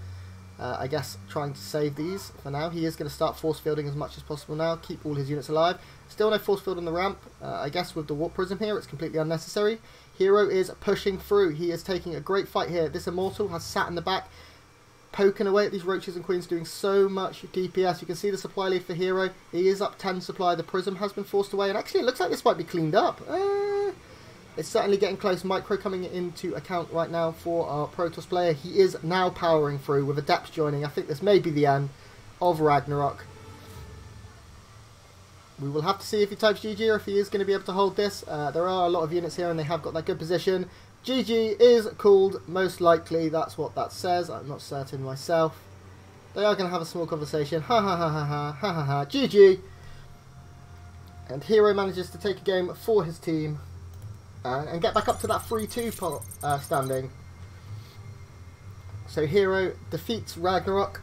I guess trying to save these for now. He is going to start force fielding as much as possible now. Keep all his units alive. Still no force field on the ramp. I guess with the warp prism here, it's completely unnecessary. herO is pushing through. He is taking a great fight here. This Immortal has sat in the back, poking away at these Roaches and Queens, doing so much DPS. You can see the supply lead for herO. He is up 10 supply. The Prism has been forced away, and actually it looks like this might be cleaned up. It's certainly getting close. Micro coming into account right now for our Protoss player. He is now powering through with Adepts joining. I think this may be the end of Ragnarok. We will have to see if he types GG or if he is going to be able to hold this. There are a lot of units here and they have got that good position. GG is called, most likely. That's what that says. I'm not certain myself. They are going to have a small conversation. Ha ha ha ha ha ha ha ha. GG. And herO manages to take a game for his team. And get back up to that 3-2 standing. So herO defeats Ragnarok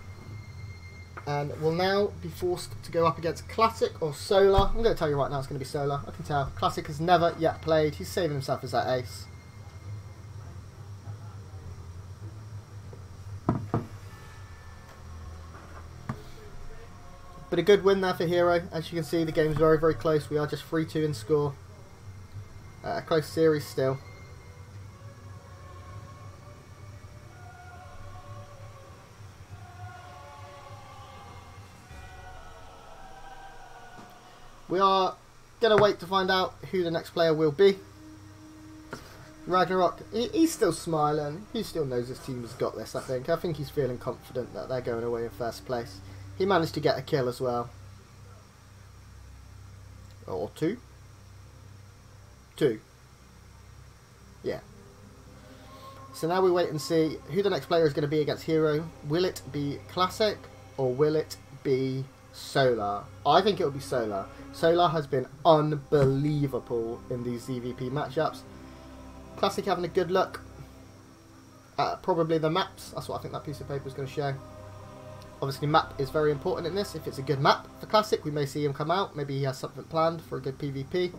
and will now be forced to go up against Classic or Solar. I'm going to tell you right now it's going to be Solar. I can tell. Classic has never yet played. He's saving himself as that ace. But a good win there for herO. As you can see, the game's very, very close. We are just 3-2 in score. A close series still. We are going to wait to find out who the next player will be. Ragnarok, he's still smiling. He still knows his team has got this, I think. I think he's feeling confident that they're going away in first place. He managed to get a kill as well. Or two? Two. Yeah. So now we wait and see who the next player is going to be against herO. Will it be Classic or will it be Solar? I think it will be Solar. Solar has been unbelievable in these ZVP matchups. Classic having a good look at probably the maps. That's what I think that piece of paper is going to show. Obviously map is very important in this. If it's a good map for Classic, we may see him come out. Maybe he has something planned for a good PvP.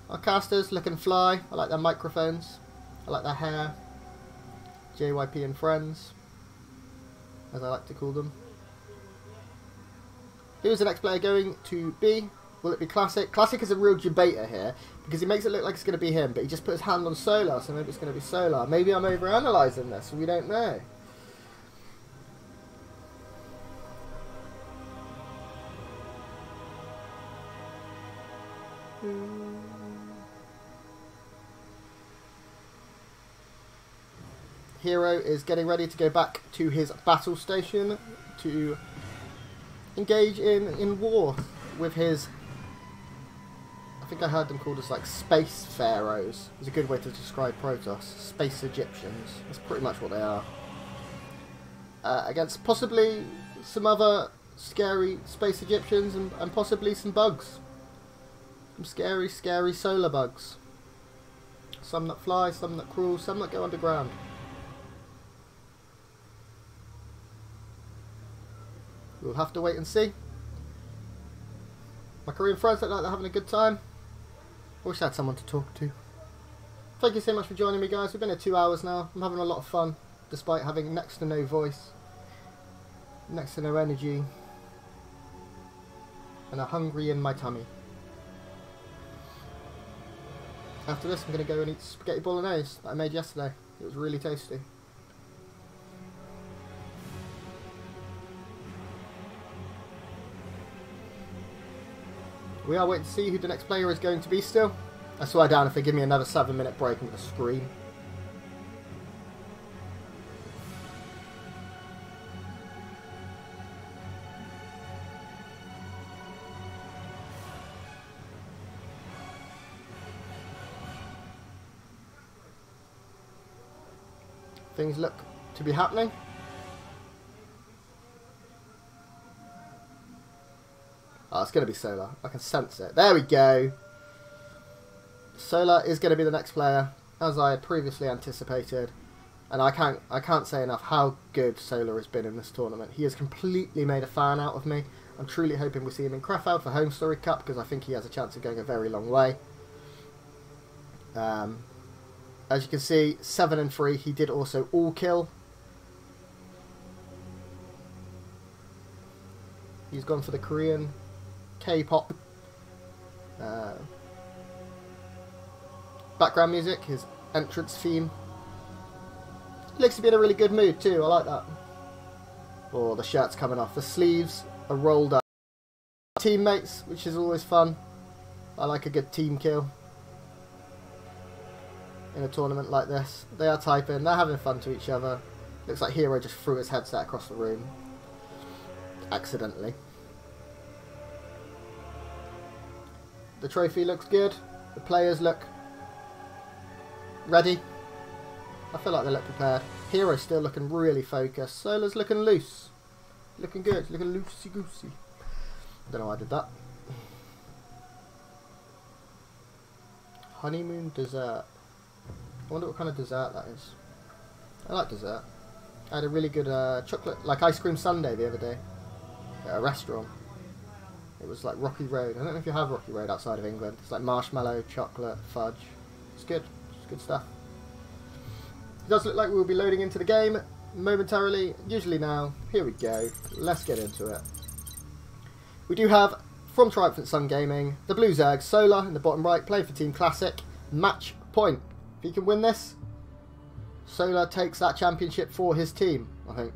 Our casters looking fly. I like their microphones. I like their hair. JYP and friends, as I like to call them. Who is the next player going to be? Will it be Classic? Classic is a real debater here because he makes it look like it's going to be him, but he just put his hand on Solar, so maybe it's going to be Solar. Maybe I'm overanalyzing this. We don't know. herO is getting ready to go back to his battle station to engage in war with his, I think I heard them called as like space pharaohs. It's a good way to describe Protoss. Space Egyptians. That's pretty much what they are. Against possibly some other scary space Egyptians and possibly some bugs. Some scary, scary solar bugs. Some that fly, some that crawl, some that go underground. We'll have to wait and see. My Korean friends look like they're having a good time. I wish I had someone to talk to. Thank you so much for joining me, guys. We've been here 2 hours now. I'm having a lot of fun, despite having next to no voice, next to no energy, and a hungry in my tummy. After this, I'm going to go and eat spaghetti bolognese that I made yesterday. It was really tasty. We are waiting to see who the next player is going to be still. I swear down if they give me another 7-minute break, I'm going to scream. Things look to be happening. Oh, it's going to be Solar. I can sense it. There we go. Solar is going to be the next player, as I had previously anticipated. And I can't say enough how good Solar has been in this tournament. He has completely made a fan out of me. I'm truly hoping we see him in Krefeld for Home Story Cup, because I think he has a chance of going a very long way. As you can see, 7 and 3. He did also all kill. He's gone for the Korean K-pop background music, his entrance theme. He looks to be in a really good mood too, I like that. Oh, the shirt's coming off. The sleeves are rolled up. Teammates, which is always fun. I like a good team kill in a tournament like this. They are typing, they're having fun to each other. Looks like herO just threw his headset across the room. Accidentally. The trophy looks good. The players look ready. I feel like they look prepared. herO's still looking really focused. Solar's looking loose. Looking good. Looking loosey-goosey. Don't know why I did that. Honeymoon dessert. I wonder what kind of dessert that is. I like dessert. I had a really good chocolate, like ice cream sundae the other day at a restaurant. It was like Rocky Road. I don't know if you have Rocky Road outside of England. It's like marshmallow, chocolate, fudge. It's good. It's good stuff. It does look like we'll be loading into the game momentarily. Usually now. Here we go. Let's get into it. We do have, from Triumphant Sun Gaming, the Blue Zerg Solar in the bottom right, playing for Team Classic. Match point. If he can win this, Solar takes that championship for his team, I think.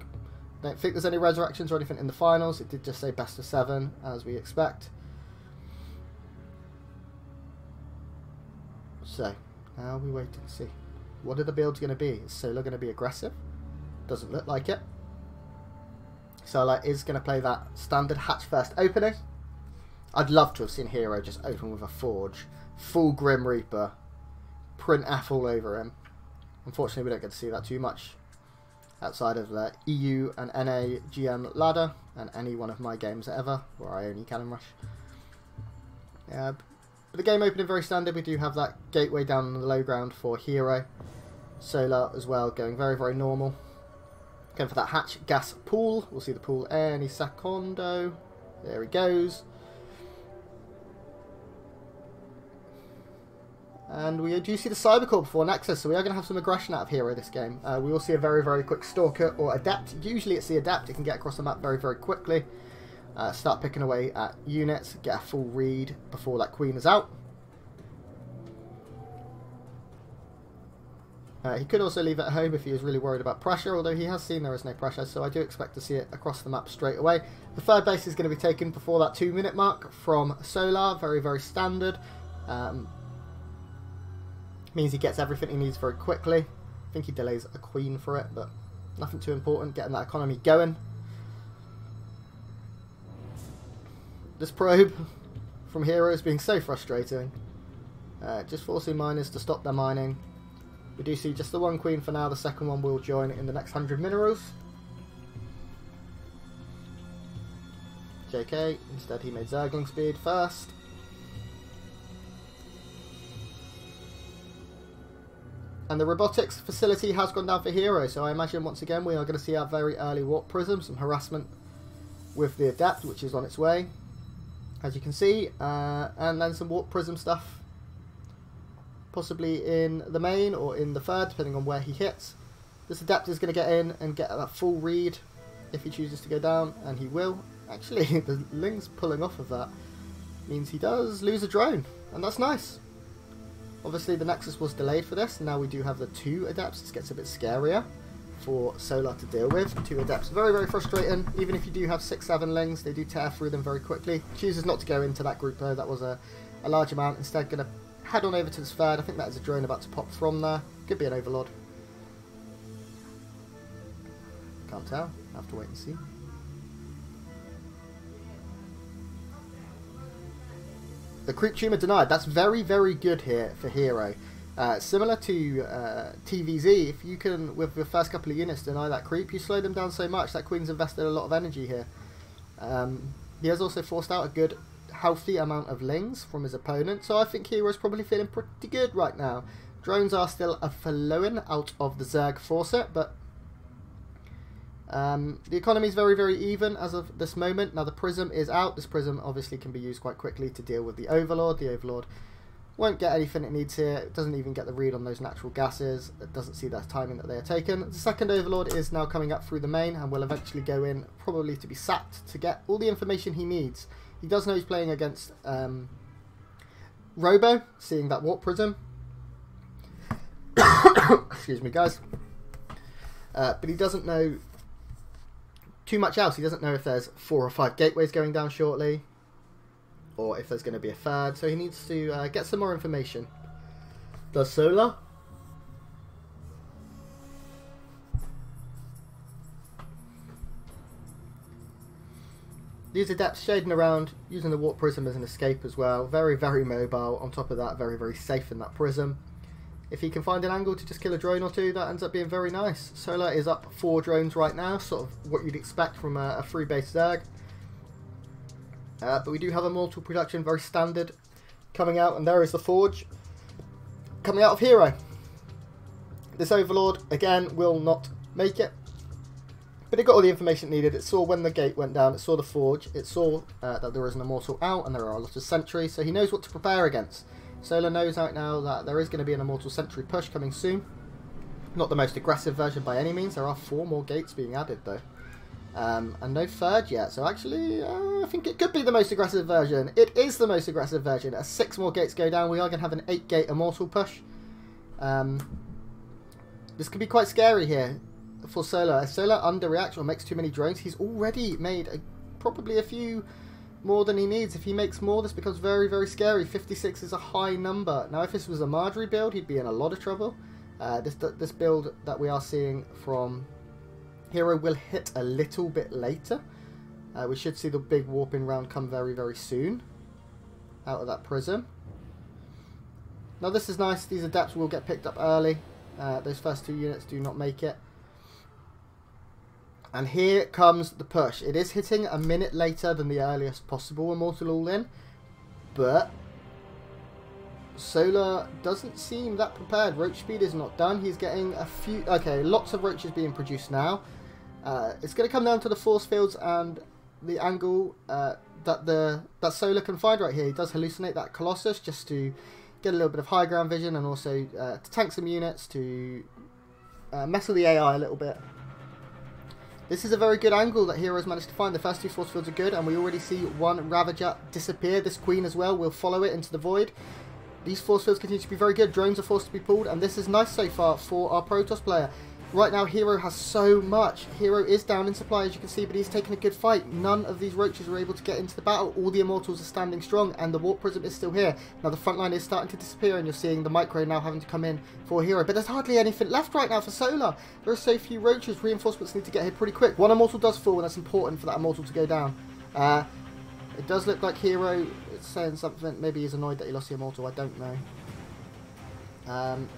Don't think there's any resurrections or anything in the finals. It did just say best of 7, as we expect. So, now we wait and see. What are the builds going to be? Is Solar going to be aggressive? Doesn't look like it. Solar is going to play that standard hatch first opening. I'd love to have seen herO just open with a Forge. Full Grim Reaper. Print F all over him. Unfortunately, we don't get to see that too much outside of the EU and NA GM ladder and any one of my games ever where I only Cannon Rush. But the game opening very standard. We do have that gateway down on the low ground for herO. Solar as well, going very, very normal. Going for that hatch gas pool. We'll see the pool any secondo. There he goes. And we do see the Cybercore before Nexus, so we are going to have some aggression out of herO this game. We will see a very, very quick Stalker or Adept. Usually it's the Adept. It can get across the map very, very quickly. Start picking away at units, get a full read before that Queen is out. He could also leave it at home if he was really worried about pressure, although he has seen there is no pressure, so I do expect to see it across the map straight away. The third base is going to be taken before that 2-minute mark from Solar. Very, very standard. Means he gets everything he needs very quickly. I think he delays a Queen for it, but nothing too important. Getting that economy going. This probe from herO is being so frustrating. Just forcing miners to stop their mining. We do see just the one Queen for now. The second one will join in the next 100 minerals. JK, instead he made Zergling speed first. And the robotics facility has gone down for herO, so I imagine once again we are going to see our very early Warp Prism, some harassment with the Adept, which is on its way, as you can see, and then some Warp Prism stuff, possibly in the main or in the third, depending on where he hits. This Adept is going to get in and get that full read if he chooses to go down, and he will. Actually, the Ling's pulling off of that means he does lose a drone, and that's nice. Obviously the Nexus was delayed for this, now we do have the 2 Adepts. This gets a bit scarier for Solar to deal with. 2 Adepts, very, very frustrating. Even if you do have 6-7 Lings, they do tear through them very quickly. Chooses not to go into that group though, that was a large amount. Instead going to head on over to this third. I think that is a drone about to pop from there. Could be an Overlord. Can't tell, have to wait and see. The creep tumor denied. That's very, very good here for herO. Similar to TVZ, if you can, with the first couple of units, deny that creep, you slow them down so much. That Queen's invested a lot of energy here. He has also forced out a good, healthy amount of Lings from his opponent, so I think herO's probably feeling pretty good right now. Drones are still a flowing out of the Zerg Fawcett, but the economy is very, very even as of this moment. Now the Prism is out. This Prism obviously can be used quite quickly to deal with the Overlord. The Overlord won't get anything it needs here. It doesn't even get the read on those natural gases. It doesn't see the timing that they are taken. The second Overlord is now coming up through the main and will eventually go in, probably to be sacked, to get all the information he needs. He does know he's playing against Robo, seeing that Warp Prism. Excuse me, guys. But he doesn't know too much else. He doesn't know if there's 4 or 5 gateways going down shortly, or if there's going to be a third, so he needs to get some more information. Does Solar? These Adepts shading around, using the Warp Prism as an escape as well. Very, very mobile. On top of that, very, very safe in that Prism. If he can find an angle to just kill a drone or 2, that ends up being very nice. Solar is up 4 drones right now, sort of what you'd expect from a 3-base Zerg. But we do have a mortal production, very standard, coming out, and there is the Forge coming out of herO. This Overlord, again, will not make it. But it got all the information it needed. It saw when the gate went down, it saw the Forge, it saw that there is an Immortal out, and there are a lot of sentries, so he knows what to prepare against. Solar knows right now that there is going to be an Immortal Sentry push coming soon. Not the most aggressive version by any means. There are 4 more gates being added though. And no third yet. So actually, I think it could be the most aggressive version. It is the most aggressive version. As 6 more gates go down, we are going to have an 8-gate Immortal push. This could be quite scary here for Solar. If Solar underreacts or makes too many drones, he's already made probably a few more than he needs. If he makes more, this becomes very, very scary. 56 is a high number. Now, if this was a Marjorie build, he'd be in a lot of trouble. This build that we are seeing from herO will hit a little bit later. We should see the big warping round come very, very soon out of that prism. Now, this is nice. These adepts will get picked up early. Those first 2 units do not make it. And here comes the push. It is hitting a minute later than the earliest possible Immortal All-In, but Solar doesn't seem that prepared. Roach speed is not done. He's getting a few... Okay, lots of roaches being produced now. It's going to come down to the force fields and the angle that Solar can find right here. He does hallucinate that Colossus just to get a little bit of high ground vision, and also to tank some units, to mess with the AI a little bit. This is a very good angle that herO's managed to find. The first 2 force fields are good, and we already see one Ravager disappear. This Queen as well will follow it into the void. These force fields continue to be very good. Drones are forced to be pulled, and this is nice so far for our Protoss player. Right now, herO has so much. herO is down in supply, as you can see, but he's taking a good fight. None of these roaches are able to get into the battle. All the Immortals are standing strong, and the Warp Prism is still here. Now, the front line is starting to disappear, and you're seeing the Micro now having to come in for herO. But there's hardly anything left right now for Solar. There are so few roaches. Reinforcements need to get here pretty quick. One Immortal does fall, and that's important for that Immortal to go down. It does look like herO is saying something. Maybe he's annoyed that he lost the Immortal. I don't know.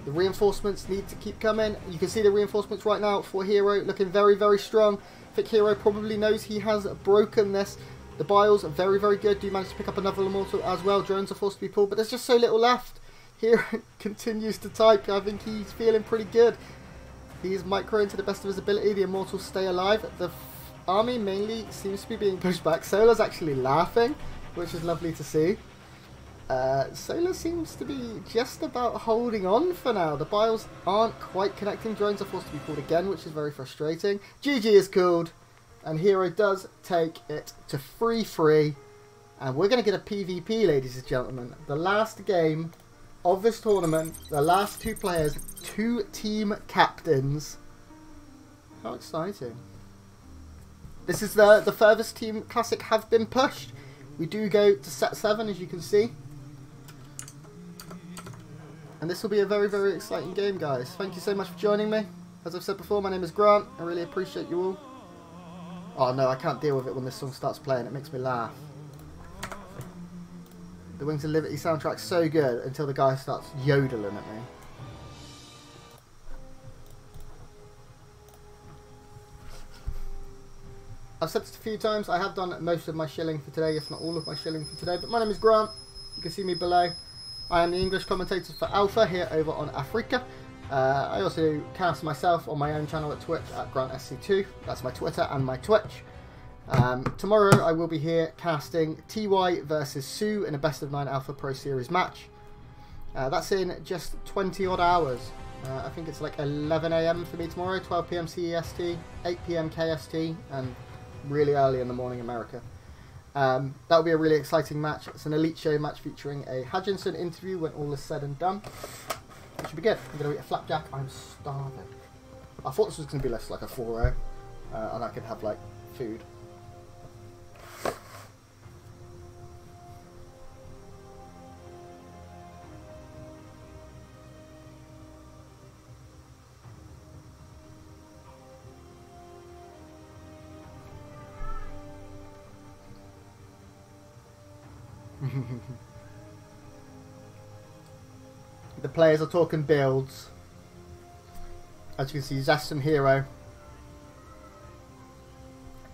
The reinforcements need to keep coming. You can see the reinforcements right now for herO looking very, very strong. I think herO probably knows he has broken this. The Biles are very, very good. Do manage to pick up another Immortal as well. Drones are forced to be pulled, but there's just so little left. herO continues to type. I think he's feeling pretty good. He's microing to the best of his ability. The Immortals stay alive. The army mainly seems to be being pushed back. Solar's actually laughing, which is lovely to see. Solar seems to be just about holding on for now. The Biles aren't quite connecting. Drones are forced to be pulled again, which is very frustrating. GG is called, and herO does take it to 3-3. And we're going to get a PvP, ladies and gentlemen. The last game of this tournament, the last 2 players, 2 team captains. How exciting. This is the furthest Team Classic have been pushed. We do go to set 7, as you can see. And this will be a very, very exciting game, guys. Thank you so much for joining me. As I've said before, my name is Grant. I really appreciate you all. Oh no, I can't deal with it when this song starts playing. It makes me laugh. The Wings of Liberty soundtrack's so good until the guy starts yodeling at me. I've said this a few times. I have done most of my shilling for today, if not all of my shilling for today. But my name is Grant. You can see me below. I am the English commentator for Alpha here over on Africa. I also cast myself on my own channel at Twitch at GrantSC2. That's my Twitter and my Twitch. Tomorrow I will be here casting TY versus Sue in a best of 9 Alpha Pro Series match. That's in just 20 odd hours. I think it's like 11 AM for me tomorrow, 12 PM CEST, 8 PM KST, and really early in the morning America. That will be a really exciting match. It's an Elite Show match featuring a Hutchinson interview when all is said and done. It should be good. I'm going to eat a flapjack. I'm starving. I thought this was going to be less like a 4-0 and I could have like food. The players are talking builds. As you can see, Zest and herO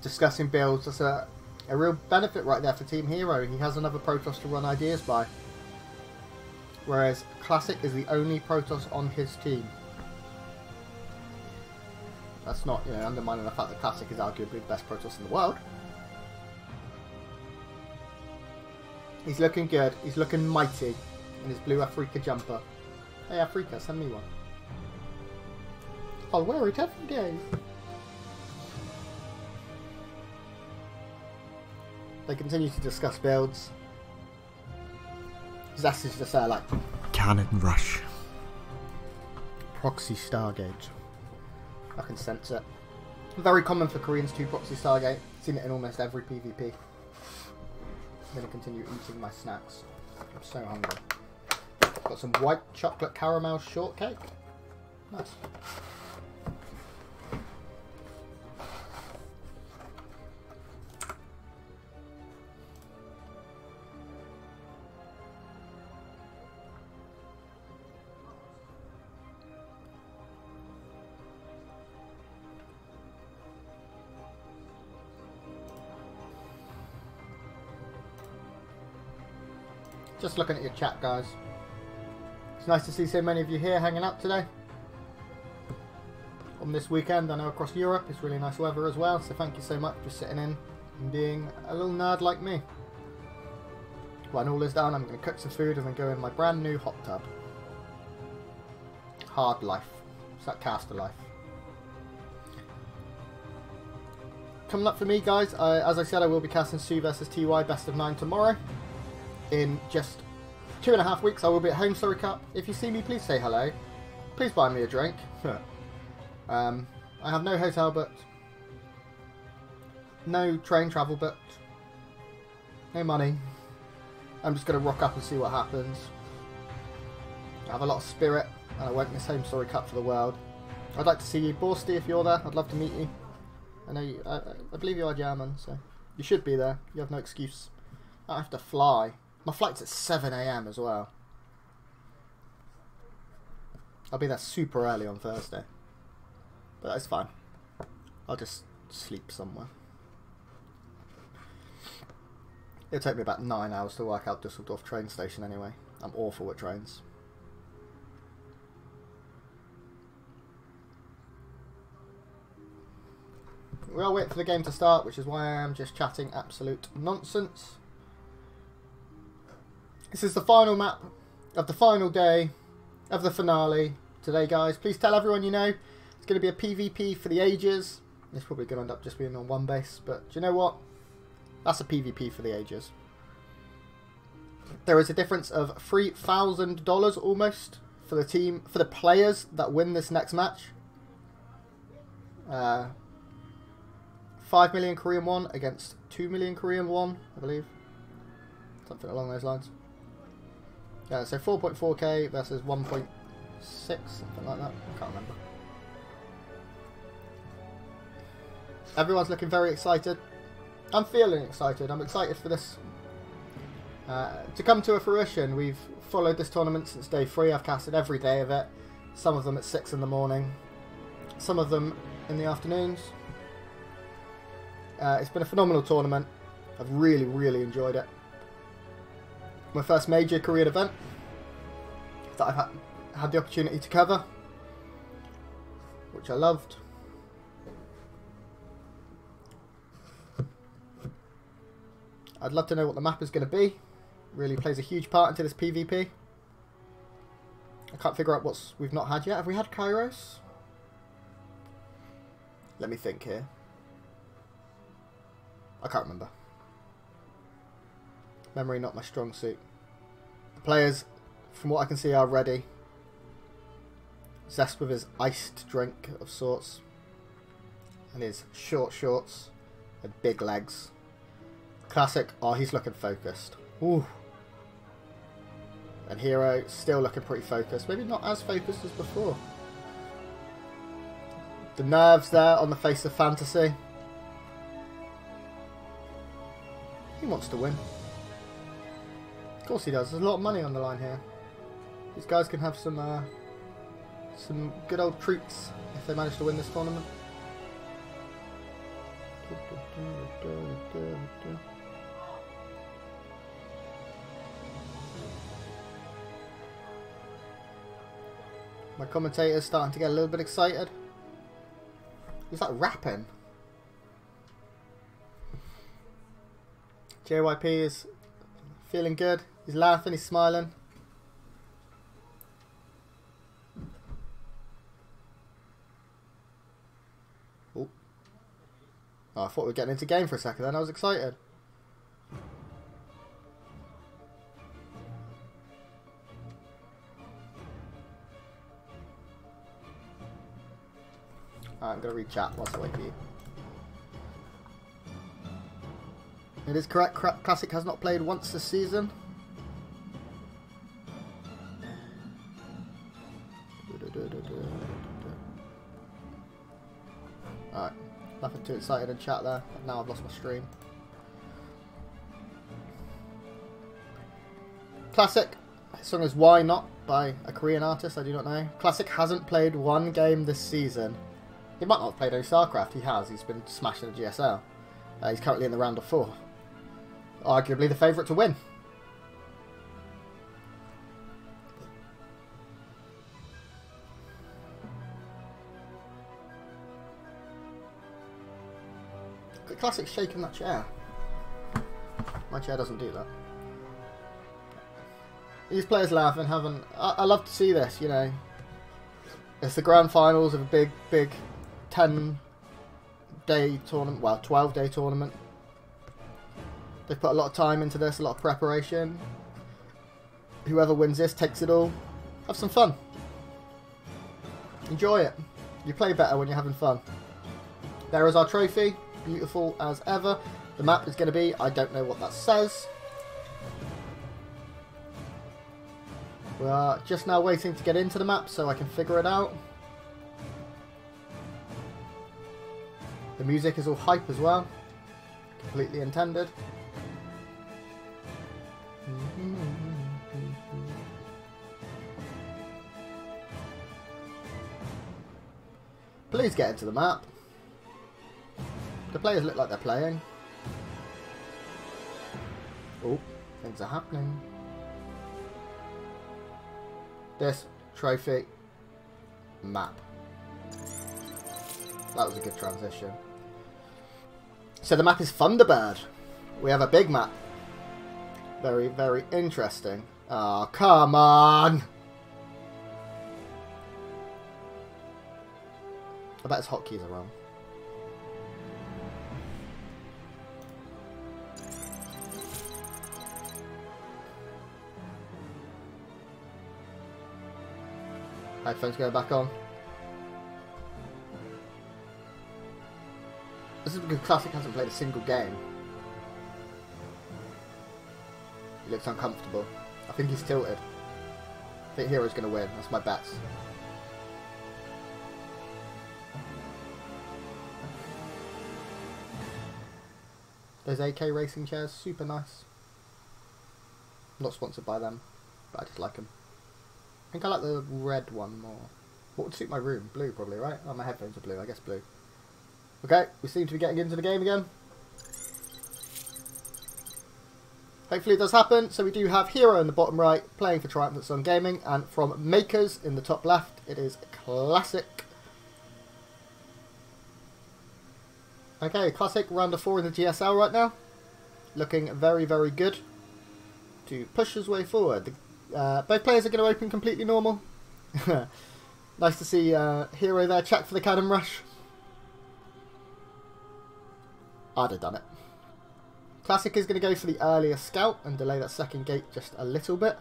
discussing builds. That's a real benefit right there for Team herO. He has another Protoss to run ideas by. Whereas Classic is the only Protoss on his team. That's not, you know, undermining the fact that Classic is arguably the best Protoss in the world. He's looking good. He's looking mighty in his blue Africa jumper. Hey Africa, send me one. I'll wear it every day. They continue to discuss builds. Zest is just there like, cannon rush. Proxy Stargate. I can sense it. Very common for Koreans to proxy Stargate. Seen it in almost every PvP. I'm going to continue eating my snacks. I'm so hungry. Got some white chocolate caramel shortcake. Nice. Just looking at your chat, guys. It's nice to see so many of you here hanging out today. On this weekend, I know across Europe, it's really nice weather as well, so thank you so much for sitting in and being a little nerd like me. When all is done, I'm going to cook some food and then go in my brand new hot tub. Hard life. It's that caster life. Coming up for me, guys, as I said, I will be casting Sue versus TY best of 9 tomorrow. In just 2.5 weeks, I will be at Home Story Cup. If you see me, please say hello. Please buy me a drink. I have no hotel booked. No train travel booked. No money. I'm just going to rock up and see what happens. I have a lot of spirit, and I won't miss Home Story Cup for the world. I'd like to see you, Borsty, if you're there. I'd love to meet you. I know you, I believe you are German, so you should be there. You have no excuse. I have to fly. My flight's at 7 AM as well. I'll be there super early on Thursday. But that's fine. I'll just sleep somewhere. It'll take me about 9 hours to work out Dusseldorf train station anyway. I'm awful at trains. We are waiting for the game to start, which is why I am just chatting absolute nonsense. This is the final map of the final day of the finale today, guys. Please tell everyone you know it's going to be a PvP for the ages. It's probably going to end up just being on one base, but do you know what? That's a PvP for the ages. There is a difference of $3,000 almost for the team, for the players that win this next match. 5 million Korean won against 2 million Korean won, I believe. Something along those lines. Yeah, so 4.4k versus 1.6, something like that. I can't remember. Everyone's looking very excited. I'm feeling excited. I'm excited for this to come to a fruition. We've followed this tournament since day 3. I've casted every day of it. Some of them at 6 in the morning. Some of them in the afternoons. It's been a phenomenal tournament. I've really, really enjoyed it. My first major Korean event that I've had the opportunity to cover, which I loved. I'd love to know what the map is going to be. Really plays a huge part into this PvP. I can't figure out what we've not had yet. Have we had Kairos? Let me think here. I can't remember. Memory not my strong suit. The players, from what I can see, are ready. Zest with his iced drink of sorts. And his short shorts and big legs. Classic. Oh, he's looking focused. Ooh. And herO still looking pretty focused. Maybe not as focused as before. The nerves there on the face of fantasy. He wants to win. Of course he does. There's a lot of money on the line here. These guys can have some good old treats if they manage to win this tournament. My commentator's starting to get a little bit excited. He's like rapping. JYP is feeling good. He's laughing, he's smiling. Oh, I thought we were getting into game for a second then. I was excited. Alright, I'm going to read chat whilst I wait for you. It is correct, Classic has not played once this season. Alright, nothing too excited in chat there. Now I've lost my stream. Classic, his song is Why Not by a Korean artist, I do not know. Classic hasn't played one game this season. He might not have played any StarCraft, he has. He's been smashing the GSL. He's currently in the round of 4. Arguably the favourite to win. Classic shaking that chair. My chair doesn't do that. These players laughing, having... I love to see this, you know. It's the grand finals of a big 10-day tournament. Well, 12-day tournament. They've put a lot of time into this, a lot of preparation. Whoever wins this takes it all. Have some fun. Enjoy it. You play better when you're having fun. There is our trophy. Beautiful as ever. The map is going to be... I don't know what that says. We are just now waiting to get into the map so I can figure it out. The music is all hype as well. Completely intended. Please get into the map. The players look like they're playing. Oh, things are happening. This trophy map. That was a good transition. So the map is Thunderbird. We have a big map. Very, very interesting. Oh, come on! I bet his hotkeys are wrong. Headphones going back on. This is because Classic hasn't played a single game. He looks uncomfortable. I think he's tilted. I think herO's going to win. That's my bets. Those AK racing chairs, super nice. Not sponsored by them, but I just like them. I think I like the red one more. What would suit my room? Blue, probably, right? Oh, my headphones are blue. I guess blue. Okay, we seem to be getting into the game again. Hopefully it does happen. So we do have herO in the bottom right, playing for Triumph Sun Gaming, and from Makers in the top left, it is Classic. Okay, Classic round of 4 in the GSL right now. Looking very, very good to push his way forward. Both players are going to open completely normal. Nice to see herO there. Check for the cannon rush. I'd have done it. Classic is going to go for the earlier scout and delay that second gate just a little bit.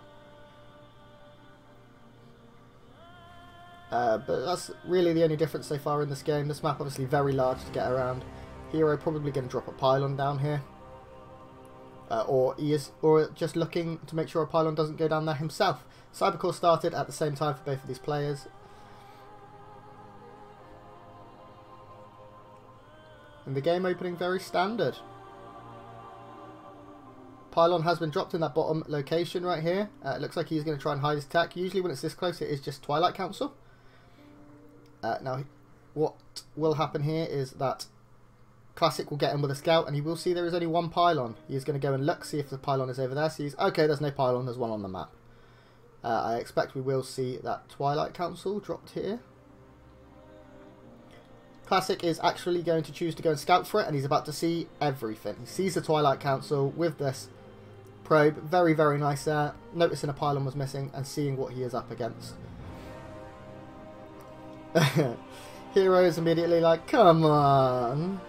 But that's really the only difference so far in this game. This map obviously very large to get around. herO probably going to drop a pylon down here. Or just looking to make sure a pylon doesn't go down there himself. Cybercore started at the same time for both of these players. And the game opening very standard. Pylon has been dropped in that bottom location right here. It looks like he's going to try and hide his tech. Usually when it's this close it is just Twilight Council. Now what will happen here is that Classic will get in with a scout and he will see there is only one pylon. He's going to go and look, see if the pylon is over there. Sees, okay, there's no pylon, there's one on the map. I expect we will see that Twilight Council dropped here. Classic is actually going to choose to go and scout for it, and he's about to see everything. He sees the Twilight Council with this probe. Very, very nice there. Noticing a pylon was missing and seeing what he is up against. herO is immediately like, come on.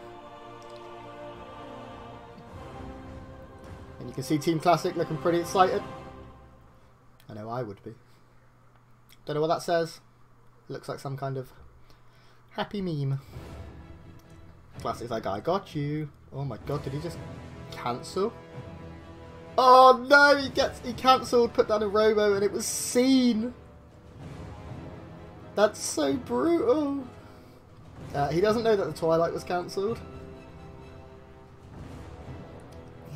And you can see Team Classic looking pretty excited. I know I would be. Don't know what that says. Looks like some kind of Happy meme. Classic's like, I got you. Oh my god, did he just cancel? Oh no, he cancelled, put down a robo, and it was seen. That's so brutal. He doesn't know that the Twilight was cancelled.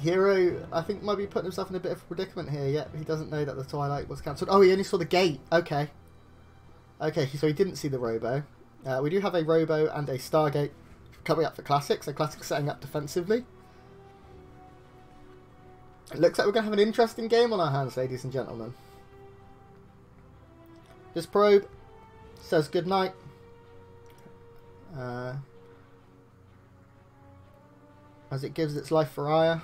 herO, I think, might be putting himself in a bit of a predicament here. Yep, he doesn't know that the Twilight was cancelled. Oh, he only saw the gate. Okay. Okay, so he didn't see the robo. We do have a robo and a Stargate coming up for Classic, so Classic's setting up defensively. It looks like we're going to have an interesting game on our hands, ladies and gentlemen. This probe says goodnight. As it gives its life for Aya.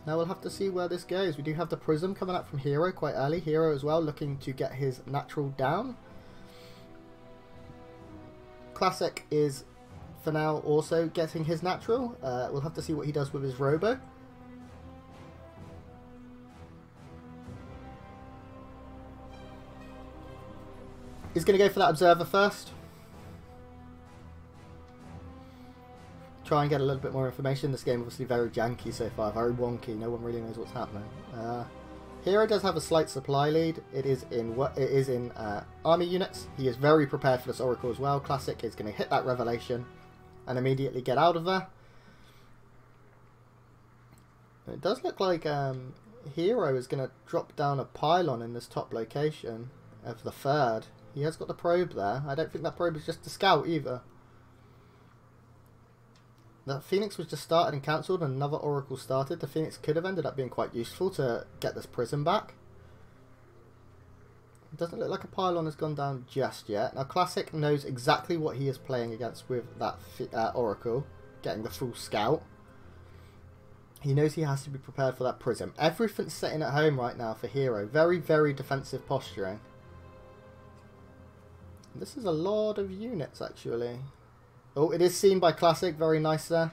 Now we'll have to see where this goes. We do have the Prism coming up from herO quite early. herO as well, looking to get his natural down. Classic is, for now, also getting his natural. We'll have to see what he does with his robo. He's going to go for that Observer first. Try and get a little bit more information. This game obviously very janky so far, very wonky. No one really knows what's happening. herO does have a slight supply lead. It is in army units. He is very prepared for this Oracle as well. Classic is going to hit that Revelation and immediately get out of there. It does look like herO is going to drop down a pylon in this top location of the third. He has got the probe there. I don't think that probe is just a scout either. That Phoenix was just started and cancelled and another Oracle started. The Phoenix could have ended up being quite useful to get this Prism back. It doesn't look like a pylon has gone down just yet. Now Classic knows exactly what he is playing against with that Oracle, getting the full scout. He knows he has to be prepared for that Prism. Everything's setting at home right now for herO. Very, very defensive posturing. This is a lot of units actually. Oh, it is seen by Classic. Very nice there.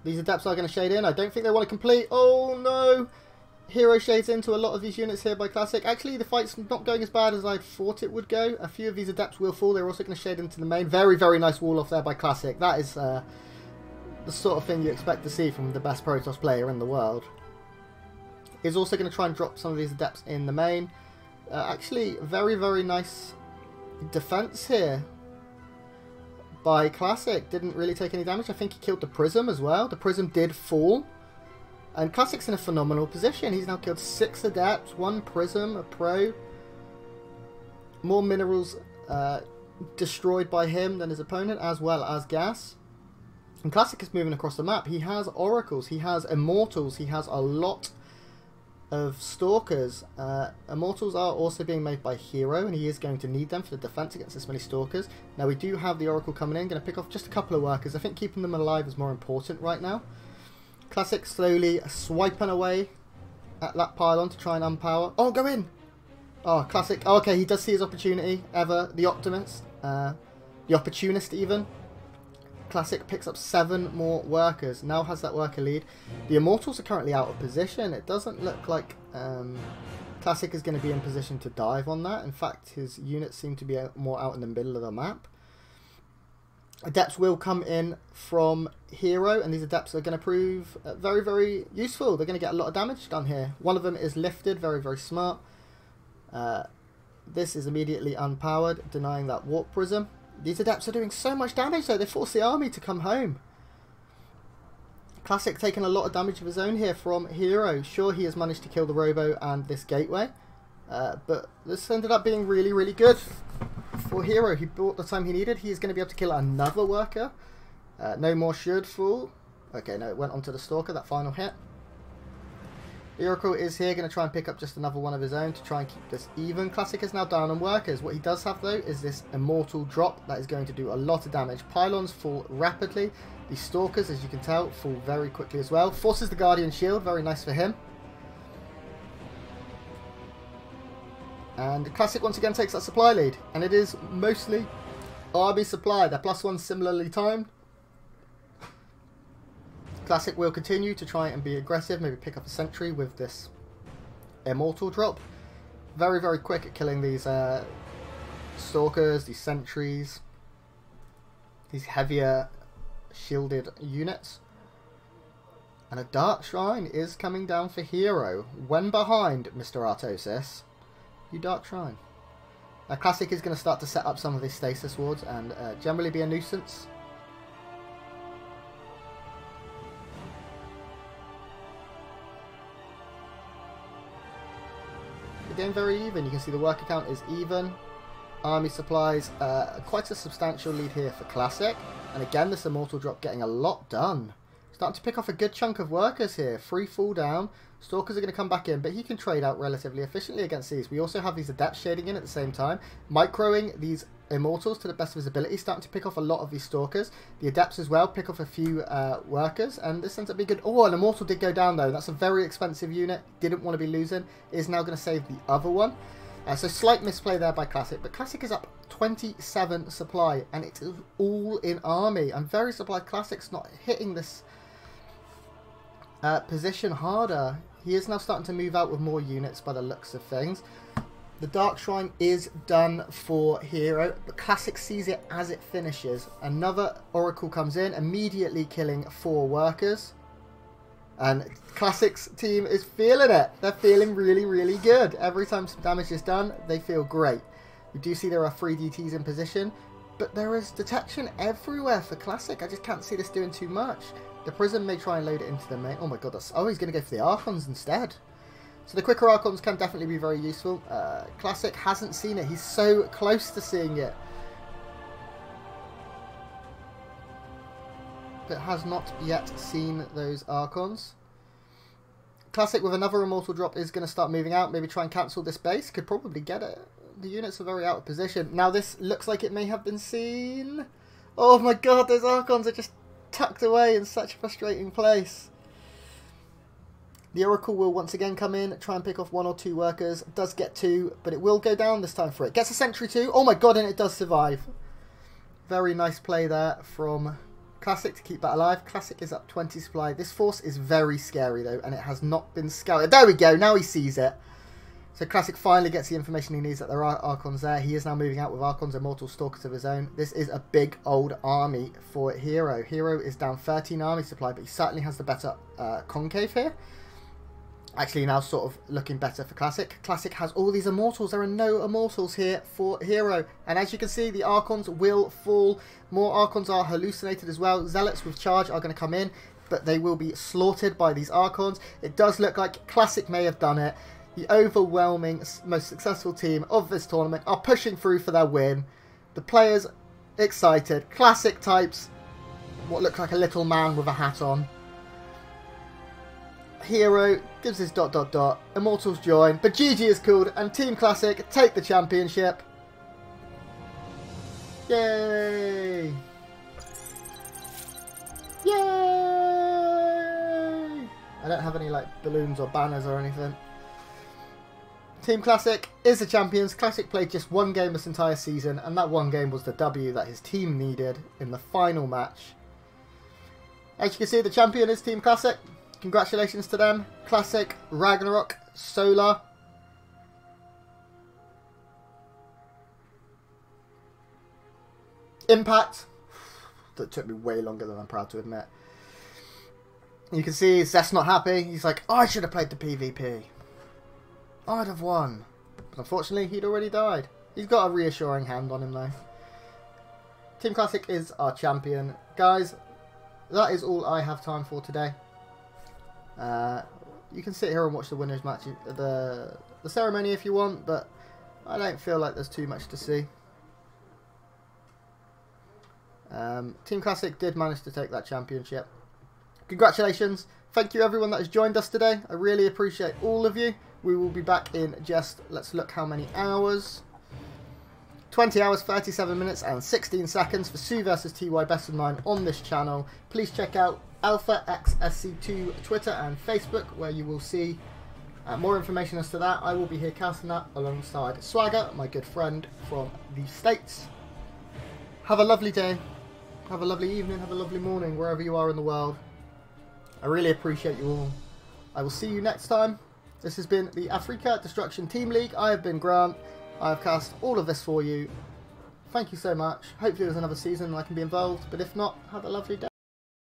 These Adepts are going to shade in. I don't think they want to complete. Oh no! herO shades into a lot of these units here by Classic. Actually, the fight's not going as bad as I thought it would go. A few of these Adepts will fall. They're also going to shade into the main. Very, very nice wall off there by Classic. That is the sort of thing you expect to see from the best Protoss player in the world. He's also going to try and drop some of these Adepts in the main. Actually, very, very nice defense here by Classic. Didn't really take any damage. I think he killed the Prism as well. The Prism did fall. And Classic's in a phenomenal position. He's now killed 6 Adepts, 1 Prism, a Pro. More minerals destroyed by him than his opponent, as well as gas. And Classic is moving across the map. He has Oracles, he has Immortals, he has a lot of Stalkers. Immortals are also being made by herO, and he is going to need them for the defense against this many Stalkers. Now we do have the Oracle coming in, going to pick off just a couple of workers. I think keeping them alive is more important right now. Classic slowly swiping away at that pylon to try and unpower. Oh, go in! Oh, Classic. Oh, okay, he does see his opportunity. Ever the optimist. The opportunist even. Classic picks up 7 more workers. Now has that worker lead. The Immortals are currently out of position. It doesn't look like Classic is going to be in position to dive on that. In fact, his units seem to be more out in the middle of the map. Adepts will come in from herO, and these Adepts are going to prove very, very useful. They're going to get a lot of damage done here. One of them is lifted, very, very smart. This is immediately unpowered, denying that Warp Prism. These Adepts are doing so much damage though, they force the army to come home. Classic taking a lot of damage of his own here from herO. Sure, he has managed to kill the Robo and this Gateway, but this ended up being really, really good for herO. He bought the time he needed. He is going to be able to kill another worker. No more should fall. Okay, no, it went onto the Stalker, that final hit. The Oracle is here, going to try and pick up just another one of his own to try and keep this even. Classic is now down on workers. What he does have, though, is this Immortal drop. That is going to do a lot of damage. Pylons fall rapidly. The Stalkers, as you can tell, fall very quickly as well. Forces the Guardian Shield. Very nice for him. And Classic once again takes that supply lead. And it is mostly army supply. They're +1 similarly timed. Classic will continue to try and be aggressive, maybe pick up a sentry with this immortal drop. Very, very quick at killing these stalkers, these sentries, these heavier shielded units. And a Dark Shrine is coming down for herO. When behind, Mr. Artosis, you Dark Shrine. Now Classic is going to start to set up some of these stasis wards and generally be a nuisance. The game very even. You can see the worker count is even. Army supplies, quite a substantial lead here for Classic. And again, this immortal drop getting a lot done. Starting to pick off a good chunk of workers here. Free fall down. Stalkers are going to come back in, but he can trade out relatively efficiently against these. We also have these adepts shading in at the same time. Microing these immortals to the best of his ability. Starting to pick off a lot of these stalkers. The adepts as well pick off a few workers. And this ends up being good. Oh, an immortal did go down though. That's a very expensive unit. Didn't want to be losing. Is now going to save the other one. So slight misplay there by Classic. But Classic is up 27 supply. And it is all in army. I'm very surprised Classic's not hitting this position harder. He is now starting to move out with more units by the looks of things. The Dark Shrine is done for herO, but Classic sees it as it finishes. Another Oracle comes in, immediately killing 4 workers. And Classic's team is feeling it. They're feeling really, really good. Every time some damage is done, they feel great. We do see there are 3 DTs in position, but there is detection everywhere for Classic. I just can't see this doing too much. The Prism may try and load it into the main. Oh my god, that's... Oh, he's going to go for the Archons instead. So the quicker Archons can definitely be very useful. Classic hasn't seen it. He's so close to seeing it, but has not yet seen those Archons. Classic with another Immortal drop is going to start moving out. Maybe try and cancel this base. Could probably get it. The units are very out of position. Now this looks like it may have been seen. Oh my god, those Archons are just tucked away in such a frustrating place. The Oracle will once again come in, try and pick off 1 or 2 workers. Does get 2, but it will go down this time for it. Gets a sentry too. Oh my god, and it does survive. Very nice play there from Classic to keep that alive. Classic is up 20 supply. This force is very scary though, and it has not been scouted. There we go, now he sees it. So Classic finally gets the information he needs that there are Archons there. He is now moving out with Archons, Immortal Stalkers of his own. This is a big old army for herO. herO is down 13 army supply, but he certainly has the better concave here. Actually now sort of looking better for Classic. Classic has all these Immortals. There are no Immortals here for herO. And as you can see, the Archons will fall. More Archons are hallucinated as well. Zealots with charge are going to come in, but they will be slaughtered by these Archons. It does look like Classic may have done it. The overwhelming, most successful team of this tournament are pushing through for their win. The players excited. Classic types what looked like a little man with a hat on. herO gives his ... Immortals join. But GG is called and Team Classic take the championship. Yay! Yay! I don't have any like balloons or banners or anything. Team Classic is the champions. Classic played just 1 game this entire season, and that 1 game was the W that his team needed in the final match. As you can see, the champion is Team Classic. Congratulations to them. Classic, Ragnarok, Solar. Impact. That took me way longer than I'm proud to admit. You can see Zest's not happy. He's like, oh, I should have played the PvP. I'd have won. But unfortunately, he'd already died. He's got a reassuring hand on him, though. Team Classic is our champion. Guys, that is all I have time for today. You can sit here and watch the winners match, the ceremony if you want, but I don't feel like there's too much to see. Team Classic did manage to take that championship. Congratulations. Thank you everyone that has joined us today. I really appreciate all of you. We will be back in just, let's look how many hours. 20 hours, 37 minutes and 16 seconds for Sue versus TY Best of 9 on this channel. Please check out AlphaXSC2 Twitter and Facebook, where you will see more information as to that. I will be here casting that alongside Swagger, my good friend from the States. Have a lovely day. Have a lovely evening. Have a lovely morning, wherever you are in the world. I really appreciate you all. I will see you next time. This has been the Africa Destruction Team League. I have been Grant. I have cast all of this for you. Thank you so much. Hopefully there's another season and I can be involved, but if not, have a lovely day.